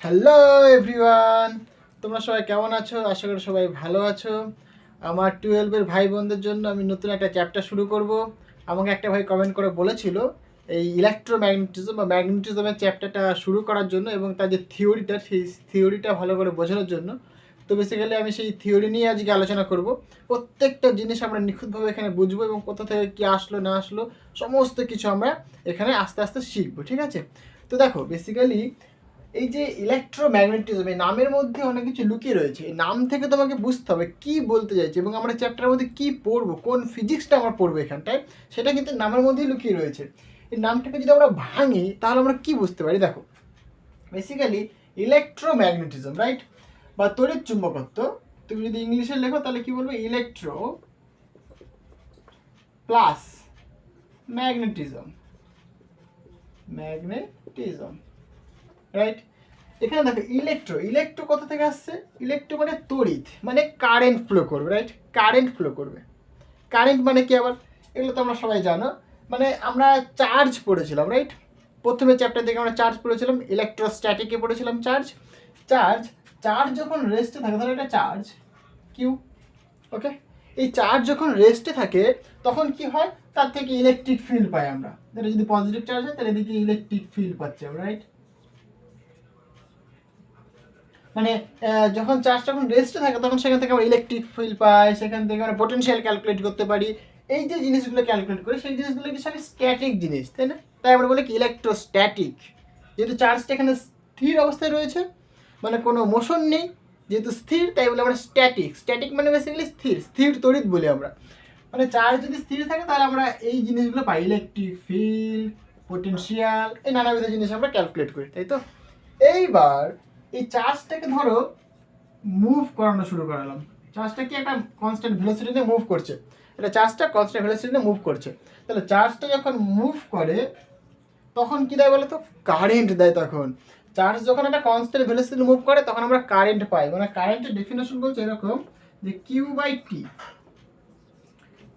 Hello everyone, তোমরা সবাই কেমন আছো? আশা করি সবাই ভালো আছো। আমার 12-এর ভাই বোনদের জন্য আমি নতুন একটা চ্যাপ্টার শুরু করব। আমাকে একটা ভাই কমেন্ট করে বলেছিল এই ইলেকট্রোম্যাগনেটিজম বা ম্যাগনেটিজমের চ্যাপ্টারটা শুরু করার জন্য এবং তার যে থিওরিটা সেই থিওরিটা ভালো করে বোঝানোর জন্য। তো বেসিক্যালি আমি সেই থিওরি নিয়ে আজকে আলোচনা করব। প্রত্যেকটা জিনিস আমরা নিখুঁতভাবে এখানে বুঝবো এবং কোথা থেকে কী আসলো না আসলো সমস্ত কিছু আমরা এখানে আস্তে আস্তে শিখবো, ঠিক আছে? তো দেখো বেসিক্যালি এই যে ইলেকট্রোম্যাগনেটিজম এই নামের মধ্যে অনেক কিছু লুকিয়ে রয়েছে। এই নাম থেকে তোমাকে বুঝতে হবে কী বলতে চাইছে এবং আমরা চ্যাপ্টারের মধ্যে কী পড়বো, কোন ফিজিক্সটা আমরা পড়বো এখানটায়, সেটা কিন্তু নামের মধ্যেই লুকিয়ে রয়েছে। এই নামটাকে যদি আমরা ভাঙি তাহলে আমরা কী বুঝতে পারি? দেখো বেসিক্যালি ইলেকট্রোম্যাগনেটিজম, রাইট, বা তড়িৎ চুম্বকত্ব, তুমি যদি ইংলিশে লেখো তাহলে কি বলবে? Electro plus magnetism, magnetism, right. এখানে দেখো ইলেকট্রো কোথা থেকে আসছে? ইলেকট্রো মানে তড়িৎ, মানে কারেন্ট ফ্লো করবে, রাইট, কারেন্ট ফ্লো করবে। কারেন্ট মানে কি আবার? এগুলো তো আমরা সবাই জানো। মানে আমরা চার্জ পড়েছিলাম, রাইট, প্রথমে চ্যাপ্টার থেকে আমরা চার্জ পড়েছিলাম, ইলেকট্রোস্ট্যাটিকে পড়েছিলাম চার্জ। চার্জ চার্জ যখন রেস্টে থাকে তাহলে এটা চার্জ কিউ, ওকে। এই চার্জ যখন রেস্টে থাকে তখন কি হয়? তার থেকে ইলেকট্রিক ফিল্ড পাই আমরা। এটা যদি পজিটিভ চার্জ হয় তাহলে এদিকে ইলেকট্রিক ফিল্ড পাচ্ছি আমরা, রাইট। মানে যখন চার্জ যখন রেস্টে থাকে তখন সেখান থেকে আমরা ইলেকট্রিক ফিল্ড পাই, সেখান থেকে আমরা পোটেনশিয়াল ক্যালকুলেট করতে পারি। এই যে জিনিসগুলো ক্যালকুলেট করি সেই জিনিসগুলো কি সবই স্ট্যাটিক জিনিস, তাই না? তাই আমরা বলি কি ইলেকট্রোস্ট্যাটিক। যেহেতু চার্জটা এখানে স্থির অবস্থায় রয়েছে, মানে কোনো মোশন নেই, যেহেতু স্থির তাই বলে আমরা স্ট্যাটিক। স্ট্যাটিক মানে বেসিক্যালি স্থির, স্থির তড়িৎ বলি আমরা। মানে চার্জ যদি স্থির থাকে তাহলে আমরা এই জিনিসগুলো পাই, ইলেকট্রিক ফিল্ড, পোটেনশিয়াল, এই নানাবিধ জিনিস আমরা ক্যালকুলেট করি, তাই তো? এইবার এই চার্জটাকে ধরো মুভ করানো শুরু করালাম। চার্জটা কি একটা কনস্ট্যান্ট ভেলোসিটিতে মুভ করছে, এটা চার্জটা কনস্ট্যান্ট ভেলোসিটিতে মুভ করছে। তাহলে চার্জটা যখন মুভ করে তখন কি দেয় বলো তো? কারেন্ট দেয়। তখন চার্জ যখন একটা কনস্ট্যান্ট ভেলোসিটিতে মুভ করে তখন আমরা কারেন্ট পাই। মানে কারেন্টের ডেফিনেশন বলছে এরকম যে Q by T,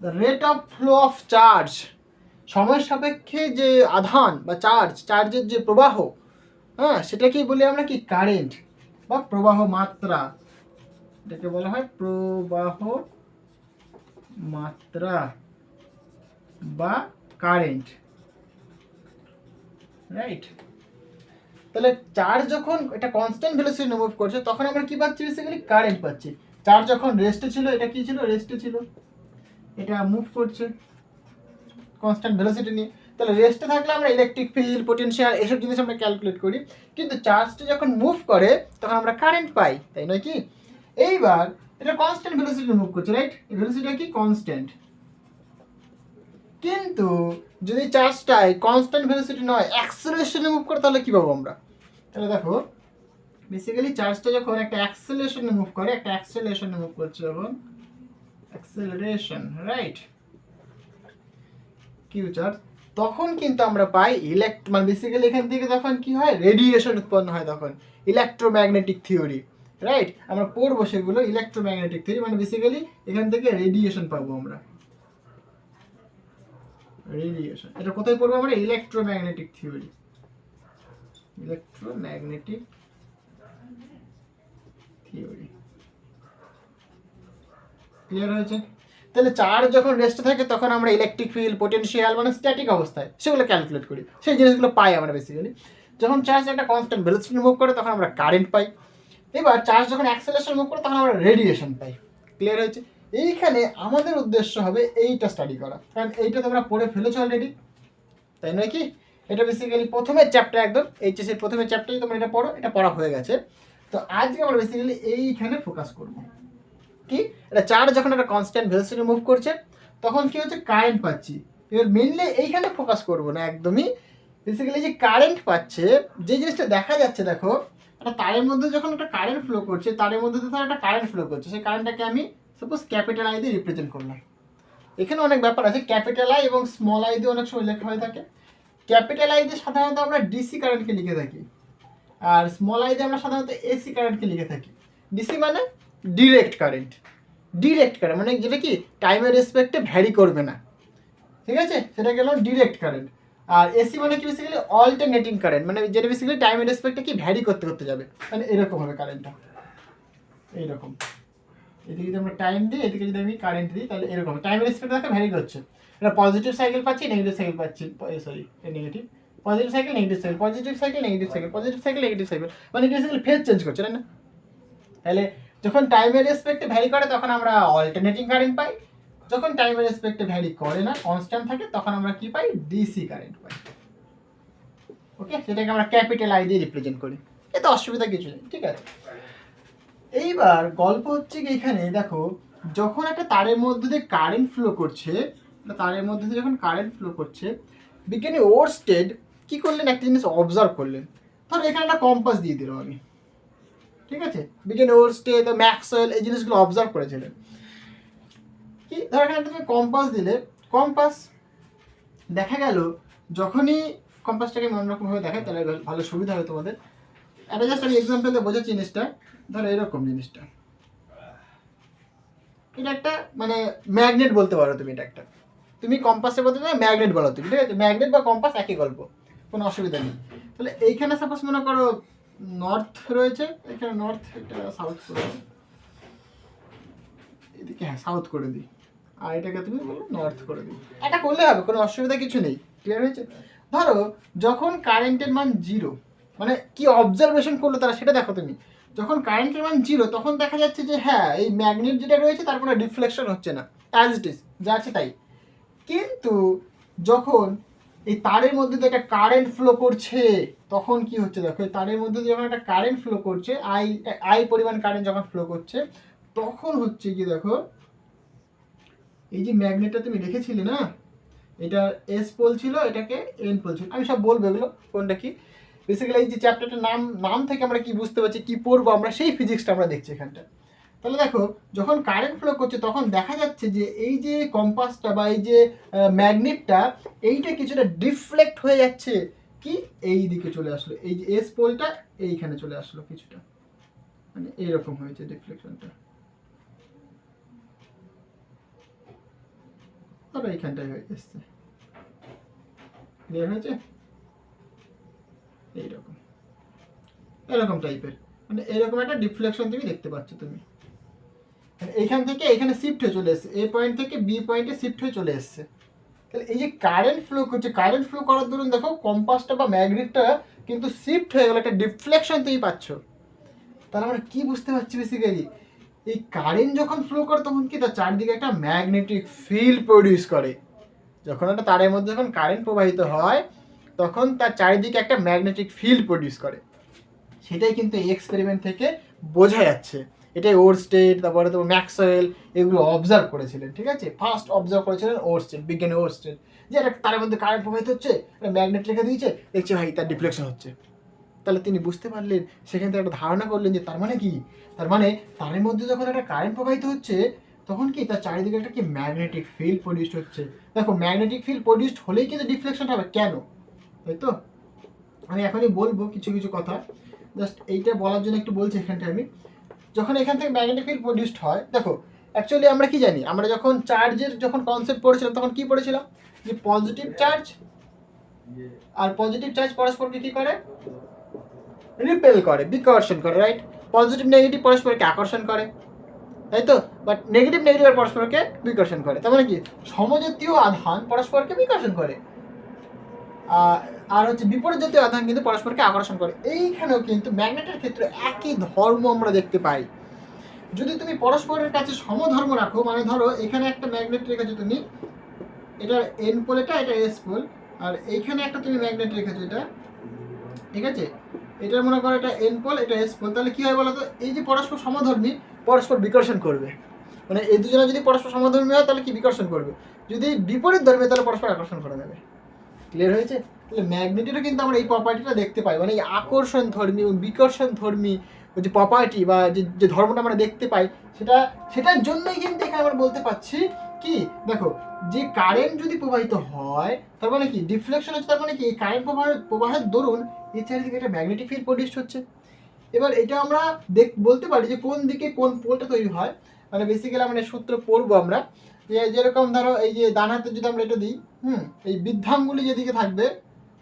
the rate of flow of charge, সময়ের সাপেক্ষে যে আধান বা চার্জের যে প্রবাহ, হ্যাঁ, সেটাকেই বলি আমরা কি? কারেন্ট বা প্রবাহ মাত্রা। এটাকে বলা হয় প্রবাহ মাত্রা বা কারেন্ট, রাইট। তাহলে চার্জ যখন এটা কনস্ট্যান্ট ভেলোসিটি মুভ করছে তখন আমরা কি পাচ্ছি? বেসিক্যালি কারেন্ট পাচ্ছি। চার্জ যখন রেস্টে ছিল, এটা কি ছিল? রেস্টে ছিল, এটা মুভ করছে কনস্ট্যান্ট ভেলোসিটি নিয়ে। তাহলে রেস্টে থাকলে আমরা ইলেকট্রিক ফিল্ড, পোটেনশিয়াল এসব জিনিস আমরা ক্যালকুলেট করি, কিন্তু চার্জটা যখন মুভ করে তখন আমরা কারেন্ট পাই, তাই নয় কি? এইবার এটা কনস্ট্যান্ট ভেলোসিটি মুভ করছে, রাইট, এই ভেলোসিটিটা কি? কনস্ট্যান্ট। কিন্তু যদি চার্জটাই কনস্ট্যান্ট ভেলোসিটি নয়, অ্যাক্সেলারেশনে মুভ করে তাহলে কি পাবো আমরা? তাহলে দেখো বেসিক্যালি চার্জটা যখন একটা অ্যাক্সেলারেশনে মুভ করে, একটা অ্যাক্সেলারেশনে মুভ করছে যখন, অ্যাক্সেলারেশন, রাইট, কিউ চার্জ, তখন কিন্তু আমরা পাই মানে বেসিক্যালি এখান থেকে তখন কি হয়? রেডিয়েশন উৎপন্ন হয়, তখন ইলেকট্রোম্যাগনেটিক থিওরি, রাইট। আমরা পড়বো সেগুলো, ইলেকট্রোম্যাগনেটিক থিওরি, মানে বেসিক্যালি এখান থেকে রেডিয়েশন পাবো আমরা, রেডিয়েশন। এটা কোথায় পড়বো আমরা? Electromagnetic theory, electromagnetic theory. Clear হয়েছে? তাহলে চার্জ যখন রেস্টে থাকে তখন আমরা ইলেকট্রিক ফিল্ড, পোটেনশিয়াল, মানে স্ট্যাটিক অবস্থায় সেগুলো ক্যালকুলেট করি, সেই জিনিসগুলো পাই আমরা বেসিক্যালি। যখন চার্জ একটা কনস্ট্যান্ট ভেলোসিটি মুভ করে তখন আমরা কারেন্ট পাই। এবার চার্জ যখন অ্যাক্সেলারেশন মুভ করে তখন আমরা রেডিয়েশন পাই। ক্লিয়ার হয়েছে? এইখানে আমাদের উদ্দেশ্য হবে এইটা স্টাডি করা, কারণ এইটা তোমরা পড়ে ফেলেছো অলরেডি, তাই নয় কি? এটা বেসিক্যালি প্রথমের চ্যাপ্টার, একদম এইচএসের প্রথমের চ্যাপ্টারই তোমরা এটা পড়ো, এটা পড়া হয়ে গেছে। তো আজকে আমরা বেসিক্যালি এইখানে ফোকাস করবো কি? এটা চার্জ যখন একটা কনস্ট্যান্ট ভেলোসিটি মুভ করছে তখন কি হচ্ছে? কারেন্ট পাচ্ছি। এবার মেনলি এইখানে ফোকাস করবো না একদমই, বেসিক্যালি যে কারেন্ট পাচ্ছে, যে জিনিসটা দেখা যাচ্ছে, দেখো একটা তারের মধ্যে যখন একটা কারেন্ট ফ্লো করছে, তারের মধ্যে তো একটা কারেন্ট ফ্লো করছে, সেই কারেন্টটাকে আমি সাপোজ ক্যাপিটাল আই দিয়ে রিপ্রেজেন্ট করলাম। এখানে অনেক ব্যাপার আছে, ক্যাপিটাল আই এবং স্মল আই দিয়ে অনেক সময় লেখা হয়ে থাকে। ক্যাপিটাল আই দিয়ে সাধারণত আমরা ডিসি কারেন্টকে লিখে থাকি, আর স্মল আই দিয়ে আমরা সাধারণত এসি কারেন্টকে লিখে থাকি। ডিসি মানে ডিরেক্ট কারেন্ট, ডিরেক্ট কারেন্ট মানে যেটা কি টাইমের রেসপেক্টে ভ্যারি করবে না, ঠিক আছে, সেটা গেল ডিরেক্ট কারেন্ট। আর এসি মানে কি বেসিক্যালি অল্টারনেটিং কারেন্ট, মানে যেটা বেসিক্যালি টাইমের রেসপেক্টে কি ভ্যারি করতে করতে যাবে, মানে এরকম হবে কারেন্টটা, এইরকম। এদিকে যদি আমরা টাইম দিই, এদিকে যদি আমি কারেন্ট দিই, তাহলে এরকম টাইমের রেসপেক্টে দেখো ভ্যারি করছে। এটা পজিটিভ সাইকেল পাচ্ছি, নেগেটিভ সাইকেল পাচ্ছি, sorry negative, positive cycle negative cycle, positive cycle negative cycle, positive cycle negative cycle, মানে এটা বেসিক্যালি ফেজ চেঞ্জ করছে, তাই না? তাহলে যখন টাইমের রেসপেক্টে ভ্যারি করে তখন আমরা অল্টারনেটিং কারেন্ট পাই, যখন টাইমের রেসপেক্টে ভ্যারি করে না, কনস্ট্যান্ট থাকে, তখন আমরা কি পাই? ডিসি কারেন্ট পাই। ওকে, সেটাকে আমরা ক্যাপিটাল আই দিয়ে রিপ্রেজেন্ট করি, এতে অসুবিধা কিছু নেই, ঠিক আছে। এইবার গল্প হচ্ছে কি, এখানে দেখো যখন একটা তারের মধ্যে দিয়ে কারেন্ট ফ্লো করছে, তারের মধ্যে দিয়ে যখন কারেন্ট ফ্লো করছে, বিজ্ঞানী ওরস্টেড কি করলেন, একটা জিনিস অবজার্ভ করলেন। ধরো এখানে একটা কম্পাস দিয়ে দিলাম আমি, ঠিক আছে, বিজ্ঞানী ওরস্টেড, ম্যাক্সওয়েল এই জিনিসগুলো অবজার্ভ করেছিলেন। কি ধরো এখানে তুমি কম্পাস দিলে, কম্পাস দেখা গেল যখনই, কম্পাসটাকে আমি অন্যরকমভাবে দেখাই তাহলে ভালো সুবিধা হবে তোমাদের। এটা জাস্ট আমি এক্সাম্পল দিয়ে বোঝাচ্ছি জিনিসটা। ধরো এরকম জিনিসটা, এটা একটা মানে ম্যাগনেট বলতে পারো তুমি, এটা একটা, তুমি কম্পাসের বলতে ম্যাগনেট বলো তুমি, ঠিক আছে, ম্যাগনেট বা কম্পাস একই গল্প, কোনো অসুবিধা নেই। তাহলে এইখানে সাপোজ মনে করো নর্থ রয়েছে, এখানে নর্থ, এটা সাউথ করে দিই, এদিকে হ্যাঁ সাউথ করে দিই, আর এটাকে তুমি বলো নর্থ করে দিই, এটা করলে হবে, কোনো অসুবিধা কিছু নেই। ক্লিয়ার হয়েছে? ধরো যখন কারেন্টের মান 0, মানে কি অবজারভেশন করলো তারা সেটা দেখো তুমি। যখন কারেন্টের মান 0 তখন দেখা যাচ্ছে যে হ্যাঁ এই ম্যাগনেট যেটা রয়েছে তার কোনো ডিফ্লেকশন হচ্ছে না, অ্যাজ ইট ইজ যা আছে তাই। কিন্তু যখন এই তারের মধ্যে দিয়ে একটা কারেন্ট ফ্লো করছে তখন কি হচ্ছে দেখো, এই তারের মধ্যে দিয়ে যখন একটা কারেন্ট ফ্লো করছে, আই আই পরিমাণ কারেন্ট যখন ফ্লো করছে, তখন হচ্ছে কি দেখো, এই যে ম্যাগনেটটা তুমি রেখেছিলে না, এটা এস পোল ছিল, এটাকে এন পোল ছিল, আমি সব বলবো এগুলো কোনটা কি। বেসিক্যালি এই যে চ্যাপ্টারটার নাম থেকে আমরা কি বুঝতে পারছি, কি পড়বো আমরা, সেই ফিজিক্সটা আমরা দেখছি এখানটা। তাহলে দেখো যখন কারেন্ট ফ্লো করছে তখন দেখা যাচ্ছে যে এই যে কম্পাসটা বা এই যে ম্যাগনেটটা, এইটা কিছুটা ডিফ্লেক্ট হয়ে যাচ্ছে, কি এই দিকে চলে আসলো, এই যে এস পোলটা এইখানে চলে আসলো কিছুটা, মানে এইরকম হয়েছে ডিফ্লেকশনটা, তবে এইখানটায় হয়ে এসছে। ক্লিয়ার হয়েছে? এইরকম এরকম টাইপের, মানে এরকম একটা ডিফ্লেকশন তুমি দেখতে পাচ্ছ তুমি, এইখান থেকে এখানে শিফট হয়ে চলে এসছে, এ পয়েন্ট থেকে বি পয়েন্টে শিফট হয়ে চলে এসছে। তাহলে এই যে কারেন্ট ফ্লো করছে, কারেন্ট ফ্লো করার দরুন দেখো কম্পাসটা বা ম্যাগনেটটা কিন্তু শিফট হয়ে গেল, একটা ডিফ্লেকশন তুমি পাচ্ছ। তাহলে আমরা কি বুঝতে পারছি বেসিক্যালি, এই কারেন্ট যখন ফ্লো করে তখন কি তার চারদিকে একটা ম্যাগনেটিক ফিল্ড প্রডিউস করে। যখন একটা তারের মধ্যে যখন কারেন্ট প্রবাহিত হয় তখন তার চারিদিকে একটা ম্যাগনেটিক ফিল্ড প্রডিউস করে, সেটাই কিন্তু এই এক্সপেরিমেন্ট থেকে বোঝা যাচ্ছে। এটাই ওরস্টেড, তারপরে তো ম্যাক্সওয়েল এগুলো অবজার্ভ করেছিলেন, ঠিক আছে, ফার্স্ট অবজার্ভ করেছিলেন ওরস্টেড, বিজ্ঞানী ওরস্টেড, যে একটা তারের মধ্যে কারেন্ট প্রবাহিত হচ্ছে, একটা ম্যাগনেট রেখে দিয়েছে, দেখছে ভাই তার ডিফ্লেকশন হচ্ছে। তাহলে তিনি বুঝতে পারলেন, সেখান থেকে একটা ধারণা করলেন যে তার মানে কি, তার মানে তারের মধ্যে যখন একটা কারেন্ট প্রবাহিত হচ্ছে তখন কি তার চারিদিকে একটা কি ম্যাগনেটিক ফিল্ড প্রডিউসড হচ্ছে। দেখো ম্যাগনেটিক ফিল্ড প্রডিউসড হলেই কিন্তু ডিফ্লেকশন হবে, কেন, তাই তো আমি এখনই বলবো কিছু কিছু কথা, জাস্ট এইটা বলার জন্য একটু বলছি এখানটা আমি। যখন এখান থেকে ম্যাগনেটিক ফিল্ড প্রডিউসড হয়, দেখো অ্যাকচুয়ালি আমরা কি জানি, আমরা যখন চার্জের যখন কনসেপ্ট পড়েছিলাম তখন কি পড়েছিলাম, যে পজিটিভ চার্জ আর পজিটিভ চার্জ পরস্পরকে কি করে, রিপেল করে, বিকর্ষণ করে, রাইট। পজিটিভ নেগেটিভ পরস্পরকে আকর্ষণ করে, তাই তো, বাট নেগেটিভ নেগেটিভ আর পরস্পরকে বিকর্ষণ করে, তার মানে কি সমজাতীয় আধান পরস্পরকে বিকর্ষণ করে, আর হচ্ছে বিপরীত জাতীয় আধান কিন্তু পরস্পরকে আকর্ষণ করে। এইখানেও কিন্তু ম্যাগনেটের ক্ষেত্রে একই ধর্ম আমরা দেখতে পাই। যদি তুমি পরস্পরের কাছে সমধর্ম রাখো, মানে ধরো এখানে একটা ম্যাগনেট রেখেছো তুমি, এটা এন পোল, এটা এস পোল, আর এইখানে একটা তুমি ম্যাগনেট রেখেছো এটা, ঠিক আছে, এটা মনে করো এটা এন পোল, এটা এস পোল, তাহলে কি হয় বলো তো, এই যে পরস্পর সমধর্মী পরস্পর বিকর্ষণ করবে, মানে এই দুজনে যদি পরস্পর সমধর্মী হয় তাহলে কি বিকর্ষণ করবে, যদি বিপরীত ধর্মী তাহলে পরস্পর আকর্ষণ করে দেবে। ক্লিয়ার হয়েছে? তাহলে ম্যাগনেটেরও কিন্তু আমরা এই প্রপার্টিটা দেখতে পাই, মানে এই আকর্ষণ ধর্মী এবং বিকর্ষণ ধর্মী যে প্রপার্টি বা যে ধর্মটা আমরা দেখতে পাই, সেটার জন্যই কিন্তু এখানে আমরা বলতে পারছি কি, দেখো যে কারেন্ট যদি প্রবাহিত হয় তার মানে কি ডিফ্লেকশন হচ্ছে, তার মানে কি এই কারেন্ট প্রবাহের দরুন এই চারিদিকে একটা ম্যাগনেটিক ফিল্ড প্রডিউস হচ্ছে। এবার এটা আমরা বলতে পারি যে কোন দিকে কোন পোলটা তৈরি হয়, মানে বেসিক্যালি আমরা সূত্র পড়বো আমরা, যেরকম ধরো এই যে ডান হাতে যদি আমরা এটা দিই, এই বৃদ্ধাঙ্গুলি যেদিকে থাকবে,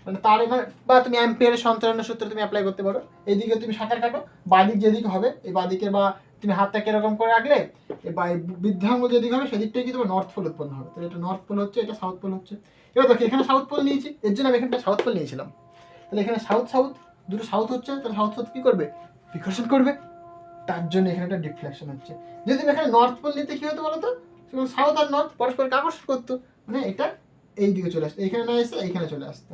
মানে তার এবার, বা তুমি অ্যাম্পিয়ারের সঞ্চালনের সূত্র তুমি অ্যাপ্লাই করতে পারো, এইদিকে তুমি সাঁতার কাটো, বাদিক যেদিকে হবে এই বাদিকে, বা তুমি হাতটা কিরকম করে রাখলে বা এই বৃদ্ধাঙ্গুল যেদিকে হবে সেদিকটাই কি তোমার নর্থ পোল উৎপন্ন হবে। তাহলে এটা নর্থ পোল হচ্ছে, এটা সাউথ পোল হচ্ছে। এবার দেখো এখানে সাউথ পোল নিয়েছি, এর জন্য আমি এখানটা সাউথ পোল নিয়েছিলাম। তাহলে এখানে সাউথ সাউথ দুটো সাউথ হচ্ছে, তাহলে সাউথ সাউথ কী করবে, বিকর্ষণ করবে, তার জন্য এখানে একটা ডিফ্লেকশন হচ্ছে। যদি তুমি এখানে নর্থ পোল নিতে কী হতো বলো তো, সাউথ আর নর্থ পরস্পরকে আকর্ষণ করতো, মানে এটা এই দিকে চলে আসতো, এখানে না এসে এইখানে চলে আসতো।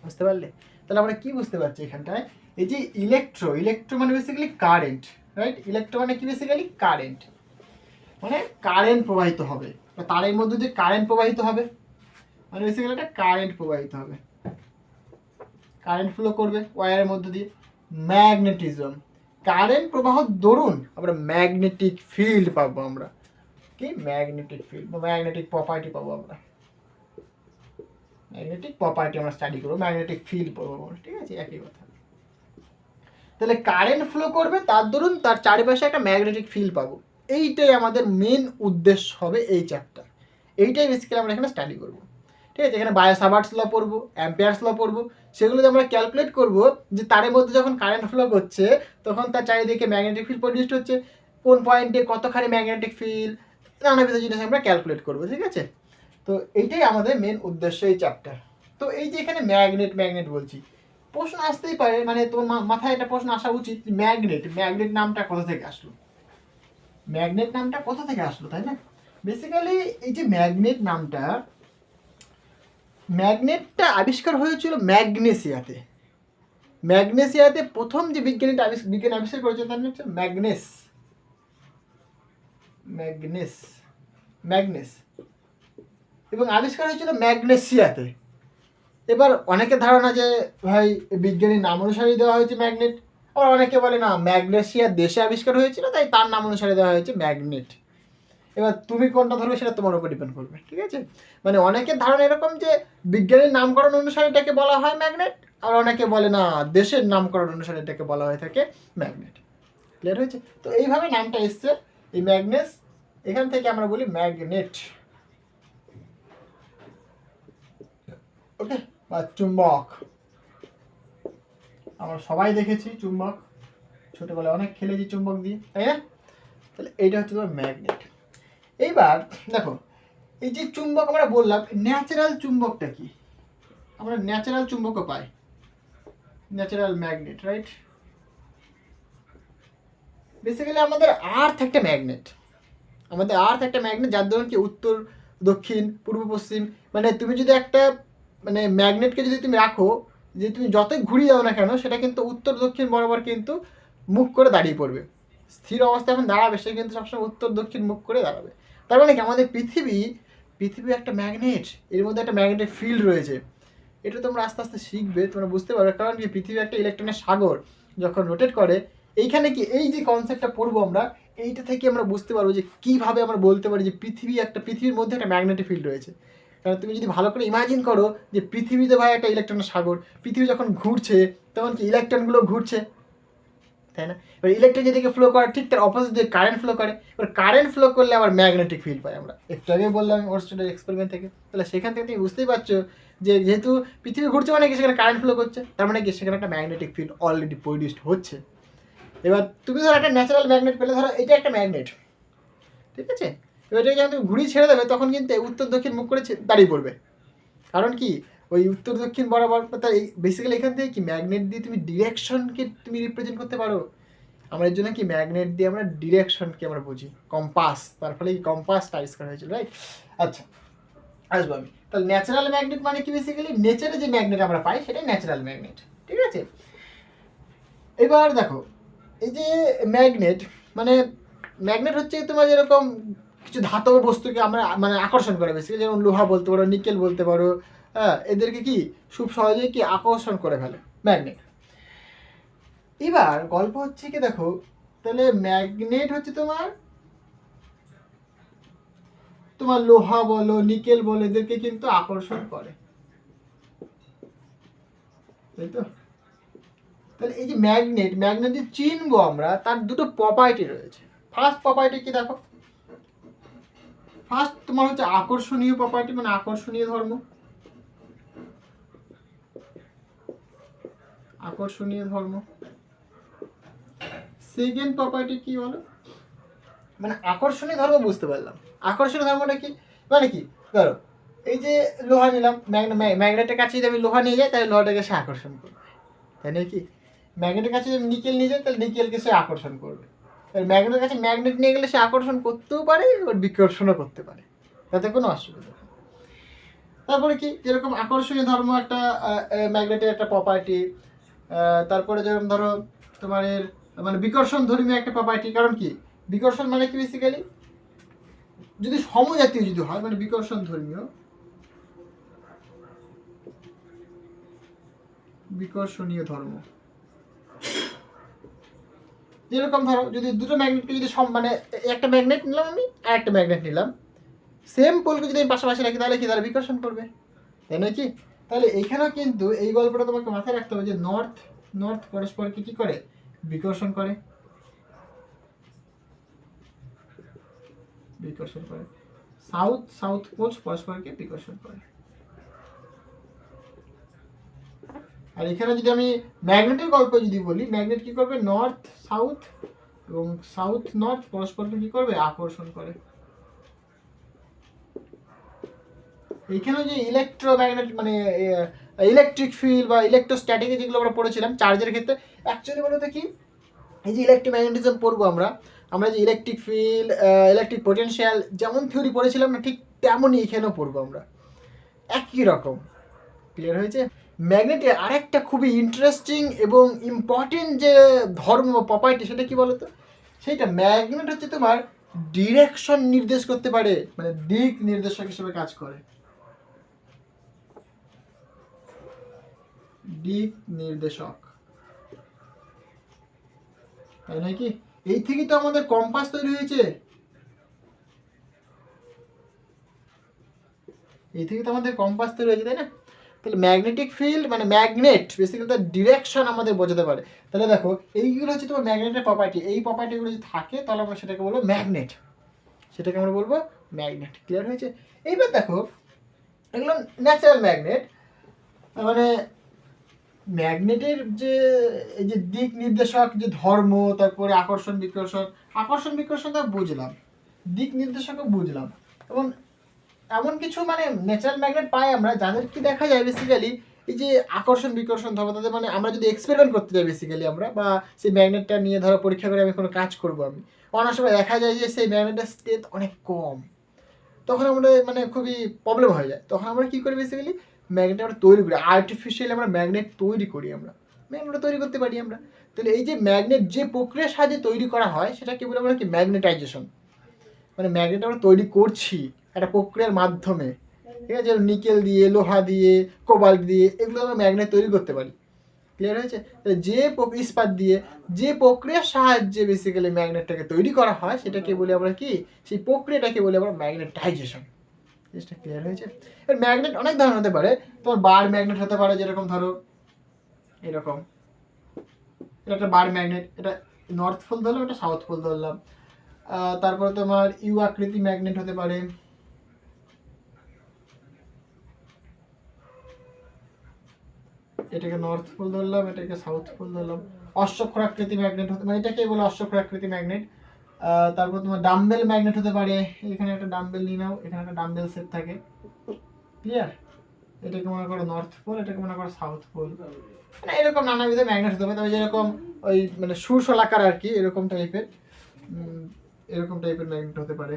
বুঝতে পারলে? তাহলে আমরা কি বুঝতে পারছি এখানটায়, এই যে ইলেকট্রো মানে বেসিক্যালি কারেন্ট, রাইট? ইলেকট্রো মানে কি বেসিক্যালি কারেন্ট, মানে কারেন্ট প্রবাহিত হবে, তারের মধ্যে দিয়ে কারেন্ট প্রবাহিত হবে, মানে বেসিক্যালি একটা কারেন্ট প্রবাহিত হবে, কারেন্ট ফ্লো করবে ওয়্যারের মধ্যে দিয়ে। ম্যাগনেটিজম, কারেন্ট প্রবাহ দরুন আমরা ম্যাগনেটিক ফিল্ড পাবো, আমরা কি ম্যাগনেটিক ফিল্ড বা ম্যাগনেটিক প্রপার্টি পাবো, আমরা ম্যাগনেটিক প্রপার্টি আমরা স্টাডি করবো, ম্যাগনেটিক ফিল্ড পাবো, ঠিক আছে, একই কথা। তাহলে কারেন্ট ফ্লো করবে, তার দরুন তার চারিপাশে একটা ম্যাগনেটিক ফিল্ড পাবো, এইটাই আমাদের মেন উদ্দেশ্য হবে এই চ্যাপ্টার, এইটাই বেসিক্যালি আমরা এখানে স্টাডি করবো, ঠিক আছে। এখানে বায়ো-সাভার্টস ল পড়বো, অ্যাম্পিয়ার্স ল পড়বো, সেগুলোতে আমরা ক্যালকুলেট করবো যে তারের মধ্যে যখন কারেন্ট ফ্লো করছে তখন তার চারিদিকে ম্যাগনেটিক ফিল্ড প্রডিউসড হচ্ছে, কোন পয়েন্টে কতখানি ম্যাগনেটিক ফিল্ড, নানাবিধ জিনিস আমরা ক্যালকুলেট করবো, ঠিক আছে। তো এইটাই আমাদের মেন উদ্দেশ্য এই চ্যাপ্টার। তো এই যে এখানে ম্যাগনেট বলছি, প্রশ্ন আসতেই পারে, মানে তোমার মাথায় একটা প্রশ্ন আসা উচিত, ম্যাগনেট নামটা কোথা থেকে আসলো, ম্যাগনেট নামটা কোথা থেকে আসলো, তাই না? বেসিক্যালি এই যে ম্যাগনেটটা আবিষ্কার হয়েছিল ম্যাগনেসিয়াতে প্রথম যে বিজ্ঞানী আবিষ্কার করেছে তার নাম হচ্ছে ম্যাগনেস, এবং আবিষ্কার হয়েছিল ম্যাগনেসিয়াতে। এবার অনেকের ধারণা যে ভাই বিজ্ঞানীর নাম অনুসারেই দেওয়া হয়েছে ম্যাগনেট, আবার অনেকে বলে না ম্যাগনেসিয়া দেশে আবিষ্কার হয়েছিল তাই তার নাম অনুসারে দেওয়া হয়েছে ম্যাগনেট। এবার তুমি কোনটা ধরবে সেটা তোমার উপর ডিপেন্ড করবে, ঠিক আছে। মানে অনেকের ধারণা এরকম যে বিজ্ঞানীর নামকরণ অনুসারে এটাকে বলা হয় ম্যাগনেট, আর অনেকে বলে না দেশের নামকরণ অনুসারে এটাকে বলা হয়ে থাকে ম্যাগনেট। ক্লিয়ার হয়েছে? তো এইভাবে নামটা এসছে, এই ম্যাগনেস, এখান থেকে আমরা বলি ম্যাগনেট, ওকে, বা চুম্বক। আমরা সবাই দেখেছি চুম্বক, ছোটবেলায় অনেক খেলেছি চুম্বক দিয়ে, তাই না? তাহলে এইটা হচ্ছে তোমার ম্যাগনেট। এইবার দেখো এই যে চুম্বক আমরা বললাম, ন্যাচারাল চুম্বকটা কি, আমরা ন্যাচারাল চুম্বকও পাই, ন্যাচারাল ম্যাগনেট, রাইট? বেসিক্যালি আমাদের আর্থ একটা ম্যাগনেট, যার ধরুন কি উত্তর দক্ষিণ পূর্ব পশ্চিম, মানে তুমি যদি একটা মানে ম্যাগনেটকে যদি তুমি রাখো, যে তুমি যতই ঘুরিয়ে দাও না কেন সেটা কিন্তু উত্তর দক্ষিণ বরাবর কিন্তু মুখ করে দাঁড়িয়ে পড়বে, স্থির অবস্থায় এখন দাঁড়াবে সে কিন্তু সবসময় উত্তর দক্ষিণ মুখ করে দাঁড়াবে। তার মানে কি আমাদের পৃথিবী একটা ম্যাগনেট, এর মধ্যে একটা ম্যাগনেটিক ফিল্ড রয়েছে। এটা তোমরা আস্তে আস্তে শিখবে, তোমরা বুঝতে পারবে, কারণ কি পৃথিবী একটা ইলেকট্রনের সাগর, যখন রোটেট করে এইখানে কি এই যে কনসেপ্টটা পড়বো আমরা, এইটা থেকে আমরা বুঝতে পারবো যে কীভাবে আমরা বলতে পারি যে পৃথিবীর মধ্যে একটা ম্যাগনেটিক ফিল্ড রয়েছে। কারণ তুমি যদি ভালো করে ইমাজিন করো যে পৃথিবীতে ভাই একটা ইলেকট্রনের সাগর, পৃথিবী যখন ঘুরছে তখন কি ইলেকট্রনগুলো ঘুরছে, তাই না? এবার ইলেকট্রন যেদিকে ফ্লো করে ঠিক তার অপোজিট দিকে কারেন্ট ফ্লো করে, এবার কারেন্ট ফ্লো করলে আবার ম্যাগনেটিক ফিল্ড পাই আমরা, একটু আগে বললাম ওর স্টুডেন্ট এক্সপেরিমেন্ট থেকে। তাহলে সেখান থেকে তুমি বুঝতেই পারছো যে যেহেতু পৃথিবী ঘুরছে মানে কি সেখানে কারেন্ট ফ্লো করছে, তার মানে কি সেখানে একটা ম্যাগনেটিক ফিল্ড অলরেডি প্রডিউসড হচ্ছে। এবার তুমি ধরো একটা ন্যাচারাল ম্যাগনেট পেলে, ধরো এটা একটা ম্যাগনেট, ঠিক আছে, এবার এটাকে যখন তুমি ঘুরিয়ে ছেড়ে দেবে তখন কিন্তু উত্তর দক্ষিণ মুখ করে দাঁড়িয়ে পড়বে, কারণ কি ওই উত্তর দক্ষিণ বরাবর, তাই বেসিক্যালি এখান থেকে কি ম্যাগনেট দিয়ে তুমি ডিরেকশনকে তুমি রিপ্রেজেন্ট করতে পারো। আমরা এর জন্য কি ম্যাগনেট দিয়ে আমরা ডিরেকশনকে আমরা বুঝি, কম্পাস, তার ফলে কি কম্পাসটা আবিষ্কার হয়েছিল, রাইট? আচ্ছা, আসবো আমি। তাহলে ন্যাচারাল ম্যাগনেট মানে কি, বেসিক্যালি নেচারে যে ম্যাগনেট আমরা পাই সেটাই ন্যাচারাল ম্যাগনেট, ঠিক আছে। এবার দেখো এই যে ম্যাগনেট হচ্ছে তোমার যেরকম কিছু ধাতব বস্তুকে আমরা মানে আকর্ষণ করে, বেসিক্যালি যেমন লোহা বলতে পারো, নিকেল বলতে পারো, হ্যাঁ, এদেরকে কি খুব সহজেই কি আকর্ষণ করে ফেলে ম্যাগনেট। এবার গল্প হচ্ছে কি দেখো, তাহলে ম্যাগনেট হচ্ছে তোমার লোহা বলো, নিকেল বলো, এদেরকে কিন্তু আকর্ষণ করে, তাই তো? তাহলে এই যে ম্যাগনেট যে চিনবো আমরা, তার দুটো প্রপার্টি রয়েছে। ফার্স্ট প্রপার্টি কি দেখো, ফার্স্ট তোমার হচ্ছে আকর্ষণীয় প্রপার্টি, মানে আকর্ষণীয় ধর্ম, আকর্ষণীয় ধর্ম। সেকেন্ড প্রপার্টি কি বলো, মানে আকর্ষণীয় ধর্ম বুঝতে পারলাম, আকর্ষণীয় ধর্মটা কি, মানে কি ধরো এই যে লোহা নিলাম, ম্যাগনেটের কাছে যদি আমি লোহা নিয়ে যাই তাহলে লোহাটাকে সে আকর্ষণ করবে, তাই না কি? ম্যাগনেটের কাছে যদি নিকেল নিয়ে যাই তাহলে নিকেলকে সে আকর্ষণ করবে। ম্যাগনেটের কাছে ম্যাগনেট নিয়ে গেলে সে আকর্ষণ করতেও পারে এবার বিকর্ষণও করতে পারে, তাতে কোনো অসুবিধা নেই। তারপরে কি, যেরকম আকর্ষণীয় ধর্ম একটা ম্যাগনেটের একটা প্রপার্টি। তারপরে যেরকম ধরো তোমার মানে বিকর্ষণ ধর্মীয় একটা প্রপার্টি। কারণ কি, বিকর্ষণ মানে কি বেসিক্যালি যদি সমজাতীয় যদি হয়, মানে বিকর্ষণ ধর্মীয়, বিকর্ষণীয় ধর্ম। যেরকম ধরো যদি দুটো ম্যাগনেটকে যদি মানে একটা ম্যাগনেট নিলাম আমি আর একটা ম্যাগনেট নিলাম, সেম পোলকে যদি আমি পাশাপাশি রাখি তাহলে কি, তারা বিকর্ষণ করবে, তাই নয় কি? তাহলে এইখানেও কিন্তু এই গল্পটা তোমাকে মাথায় রাখতে হবে যে নর্থ নর্থ পরস্পরকে কি করে, বিকর্ষণ করে, বিকর্ষণ করে। সাউথ সাউথ পোলস পরস্পরকে বিকর্ষণ করে। আর এখানে যদি আমি ম্যাগনেটের গল্প যদি বলি, ম্যাগনেট কি করবে, নর্থ সাউথ এবং সাউথ নর্থ পরস্পরকে কি করবে, আকর্ষণ করে। এইখানে যে ইলেকট্রোম্যাগনেট মানে ইলেকট্রিক ফিল্ড বা ইলেকট্রোস্ট্যাটিকে যেগুলো আমরা পড়েছিলাম চার্জের ক্ষেত্রে, অ্যাকচুয়ালি বলতে কি, এই যে ইলেকট্রোম্যাগনেটিজম পড়বো আমরা, আমরা যে ইলেকট্রিক ফিল্ড, ইলেকট্রিক পোটেনশিয়াল যেমন থিওরি পড়েছিলাম না, ঠিক তেমনই এখানেও পড়বো আমরা, একই রকম। ক্লিয়ার হয়েছে? ম্যাগনেটের আরেকটা খুবই ইন্টারেস্টিং এবং ইম্পর্টেন্ট যে ধর্ম প্রপার্টি, সেটা কি বলতো, সেইটা ম্যাগনেট হচ্ছে তোমার ডিরেকশন নির্দেশ করতে পারে, মানে দিক নির্দেশক হিসেবে কাজ করে, দিক নির্দেশক, তাই নয় কি? এই থেকেই তো আমাদের কম্পাস তৈরি হয়েছে, এই থেকে তো আমাদের কম্পাস তৈরি হয়েছে, তাই না? তাহলে ম্যাগনেটিক ফিল্ড মানে ম্যাগনেট বেসিক্যালি তার ডিরেকশন আমাদের বোঝাতে পারে। তাহলে দেখো এইগুলো হচ্ছে তোমার ম্যাগনেটের প্রপার্টি, এই প্রপার্টিগুলো যদি থাকে তাহলে আমরা সেটাকে বলবো ম্যাগনেট, সেটাকে আমরা বলবো ম্যাগনেট। ক্লিয়ার হয়েছে? এইবার দেখো এগুলো ন্যাচারাল ম্যাগনেট, মানে ম্যাগনেটের যে এই যে দিক নির্দেশক যে ধর্ম, তারপরে আকর্ষণ বিকর্ষণ, আকর্ষণ বিকর্ষণটা বুঝলাম, দিক নির্দেশকও বুঝলাম, এবং এমন কিছু মানে ন্যাচারাল ম্যাগনেট পাই আমরা যাদের কি দেখা যায় বেসিক্যালি এই যে আকর্ষণ বিকর্ষণ ধর্ম, তাদের মানে আমরা যদি এক্সপেরিমেন্ট করতে যাই বেসিক্যালি আমরা, বা সেই ম্যাগনেটটা নিয়ে ধরো পরীক্ষা করে আমি কোনো কাজ করবো, আমি অনেক সময় দেখা যায় যে সেই ম্যাগনেটের স্ট্রেংথ অনেক কম, তখন আমাদের মানে খুবই প্রবলেম হয়ে যায়। তখন আমরা কী করি বেসিক্যালি, ম্যাগনেট আমরা তৈরি করি, আর্টিফিশিয়ালি আমরা ম্যাগনেট তৈরি করি, আমরা ম্যাগনেট তৈরি করতে পারি আমরা। তাহলে এই যে ম্যাগনেট যে প্রক্রিয়ার সাহায্যে তৈরি করা হয় সেটা কি বলে আমরা কি, ম্যাগনেটাইজেশন, মানে ম্যাগনেট আমরা তৈরি করছি একটা প্রক্রিয়ার মাধ্যমে, ঠিক আছে? নিকেল দিয়ে, লোহা দিয়ে, কোবাল্ট দিয়ে, এগুলো আমরা ম্যাগনেট তৈরি করতে পারি। ক্লিয়ার হয়েছে? যে ইস্পাত দিয়ে যে প্রক্রিয়ার সাহায্যে বেসিক্যালি ম্যাগনেটটাকে তৈরি করা হয় সেটাকে বলি আমরা কি, সেই প্রক্রিয়াটাকে বলি আমরা ম্যাগনেটাইজেশন। জিনিসটা ক্লিয়ার হয়েছে? এর ম্যাগনেট অনেক ধরনের হতে পারে, তোমার বার ম্যাগনেট হতে পারে, যেরকম ধরো এরকম, এটা একটা বার ম্যাগনেট, এটা নর্থ পোল ধরলাম, এটা সাউথ পোল ধরলাম। তারপরে তোমার ইউ আকৃতি ম্যাগনেট হতে পারে, এটাকে নর্থ পোল ধরলাম, এটাকে সাউথ পোল ধরলাম। অশ্বক্ষরাকৃতি ম্যাগনেট হতে, মানে এটাকে বলে অশ্বক্ষরাকৃতি ম্যাগনেট। তারপর তোমার ডাম্বেল ম্যাগনেট হতে পারে, এখানে একটা ডাম্বেল নিয়ে নাও, এখানে একটা ডাম্বেল সেট থাকে। ক্লিয়ার? এটাকে মনে করো নর্থ পোল, এটাকে মনে করো সাউথ পোল, মানে এরকম নানাবিধ ম্যাগনেট হতে পারে। তবে যেরকম ওই মানে সুশলাকার আর কি, এরকম টাইপের, এরকম টাইপের ম্যাগনেট হতে পারে।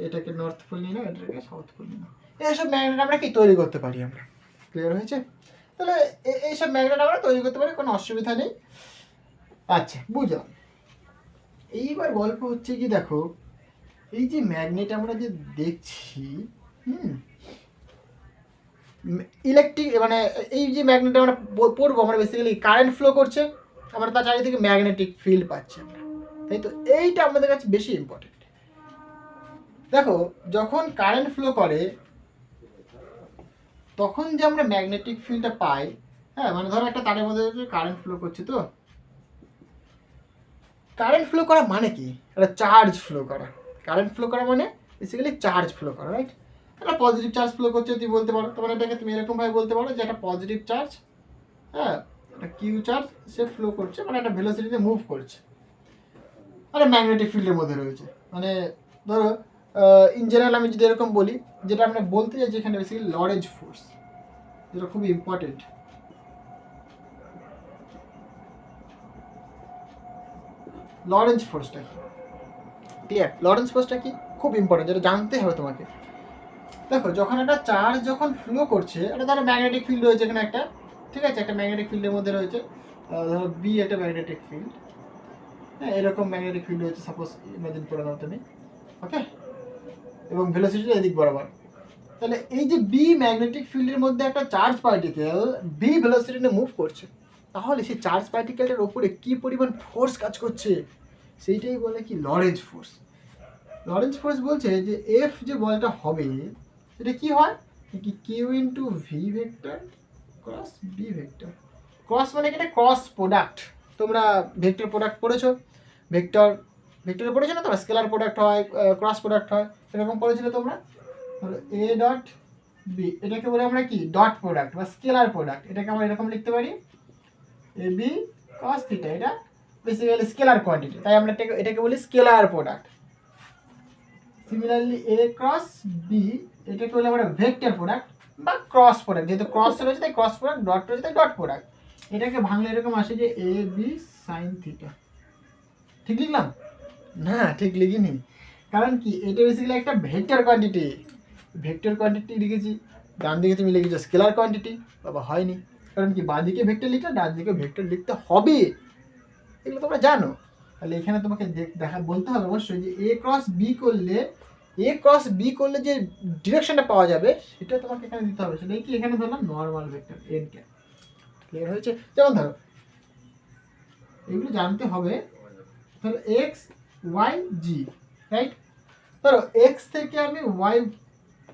এটাকে নর্থ পোল নিয়ে নাও, এটাকে সাউথ পোল নিয়ে নাও। এইসব ম্যাগনেট আমরা কি তৈরি করতে পারি আমরা। ক্লিয়ার হয়েছে? তাহলে এইসব ম্যাগনেট আমরা তৈরি করতে পারি, কোনো অসুবিধা নেই। আচ্ছা, বুঝলাম। এইবার গল্প হচ্ছে কি, দেখো এই যে ম্যাগনেট আমরা যে দেখছি, ইলেকট্রিক মানে এই যে ম্যাগনেট আমরা পড়বো, আমরা বেসিক্যালি কারেন্ট ফ্লো করছে, আমরা তার চারিদিকে ম্যাগনেটিক ফিল্ড পাচ্ছি আমরা, তাই তো? এইটা আমাদের কাছে বেশি ইম্পর্টেন্ট। দেখো যখন কারেন্ট ফ্লো করে তখন যে আমরা ম্যাগনেটিক ফিল্ডটা পাই, হ্যাঁ, মানে ধরো একটা তারের মধ্যে কারেন্ট ফ্লো করছে, তো কারেন্ট ফ্লো করা মানে কি, একটা চার্জ ফ্লো করা। কারেন্ট ফ্লো করা মানে বেসিক্যালি চার্জ ফ্লো করা, রাইট? একটা পজিটিভ চার্জ ফ্লো করছে তুই বলতে পারো, তখন এটাকে তুমি এরকমভাবে বলতে পারো যে একটা পজিটিভ চার্জ, হ্যাঁ, একটা কিউ চার্জ সে ফ্লো করছে, মানে একটা ভেলোসিটিতে মুভ করছে, মানে ম্যাগনেটিক ফিল্ডের মধ্যে রয়েছে। মানে ধরো ইন জেনারেল আমি যদি এরকম বলি, যেটা আমরা বলতে চাই যে এখানে বেসিক্যালি লরেঞ্জ ফোর্স, যেটা খুবই ইম্পর্টেন্ট। লরেঞ্জ ফোর্সটা কি, ক্লিয়ার? লরেঞ্জ ফোর্সটা কি খুব ইম্পর্টেন্ট, যেটা জানতে হবে তোমাকে। দেখো যখন একটা চার্জ যখন ফ্লো করছে, এটা ধরো ম্যাগনেটিক ফিল্ড রয়েছে এখানে একটা, ঠিক আছে, একটা ম্যাগনেটিক ফিল্ডের মধ্যে রয়েছে, ধরো বি একটা ম্যাগনেটিক ফিল্ড, হ্যাঁ, এরকম ম্যাগনেটিক ফিল্ড রয়েছে সাপোজ, ইমাজিন করে নাও তুমি, ওকে, এবং ভেলোসিটিটা এদিক বরাবর। তাহলে এই যে বি ম্যাগনেটিক ফিল্ডের মধ্যে একটা চার্জ পার্টিকেল বি ভেলোসিটিতে মুভ করছে, তাহলে সেই চার্জ পার্টিকেলটার ওপরে কি পরিমাণ ফোর্স কাজ করছে, সেইটাই বলে কি লরেঞ্জ ফোর্স। লরেঞ্জ ফোর্স বলছে যে এফ যে বলটা হবে এটা কি হয়, কি Q into V vector cross B vector. Cross মানে কি, এটা ক্রস প্রোডাক্ট। তোমরা ভেক্টর প্রোডাক্ট পড়েছো, ভেক্টরে পড়েছো না তোমরা, স্কেলার প্রোডাক্ট হয়, ক্রস প্রোডাক্ট হয়, এরকম পড়েছিলে তোমরা। এ ডট বি, এটাকে বলে আমরা কি ডট প্রোডাক্ট বা স্কেলার প্রোডাক্ট। এটাকে আমরা এরকম লিখতে পারি এ বি কস থিটা, এটা বেসিক্যালি স্কেলার কোয়ান্টিটি, তাই আমরা এটাকে বলি স্কেলার প্রোডাক্ট। সিমিলারলি এ ক্রস বি, এটাকে বলে আমরা ভেক্টর প্রোডাক্ট বা ক্রস প্রোডাক্ট, যেহেতু ক্রস রয়েছে তাই ক্রস প্রোডাক্ট, ডট রয়েছে তাই ডট প্রোডাক্ট। এটাকে ভাঙলে এরকম আসে যে এ বি সাইন থিটা। ঠিক লিখলাম না? ঠিক লিখিনি, কারণ কি এটা বেসিক্যালি একটা ভেক্টর কোয়ান্টিটি, ভেক্টর কোয়ান্টিটি লিখেছি, ডান দিকে তুমি লিখেছো স্কেলার কোয়ান্টিটি, বাবা হয়নি, কারণ কি বাঁ দিকে ভেক্টর লিখলে ডান দিকে ভেক্টর লিখতে হবে, এগুলো তোমরা জানো। তাহলে এখানে তোমাকে বলতে হবে অবশ্যই যে এ ক্রস বি করলে যে ডিরেকশনটা পাওয়া যাবে সেটা তোমাকে এখানে দিতে হবে। সেটাই কি এখানে ধরলাম normal vector N cap. Clear হয়েছে? যেমন ধরো এগুলো জানতে হবে, ধরো এক্স ওয়াই জি, রাইট? ধরো এক্স থেকে আমি ওয়াই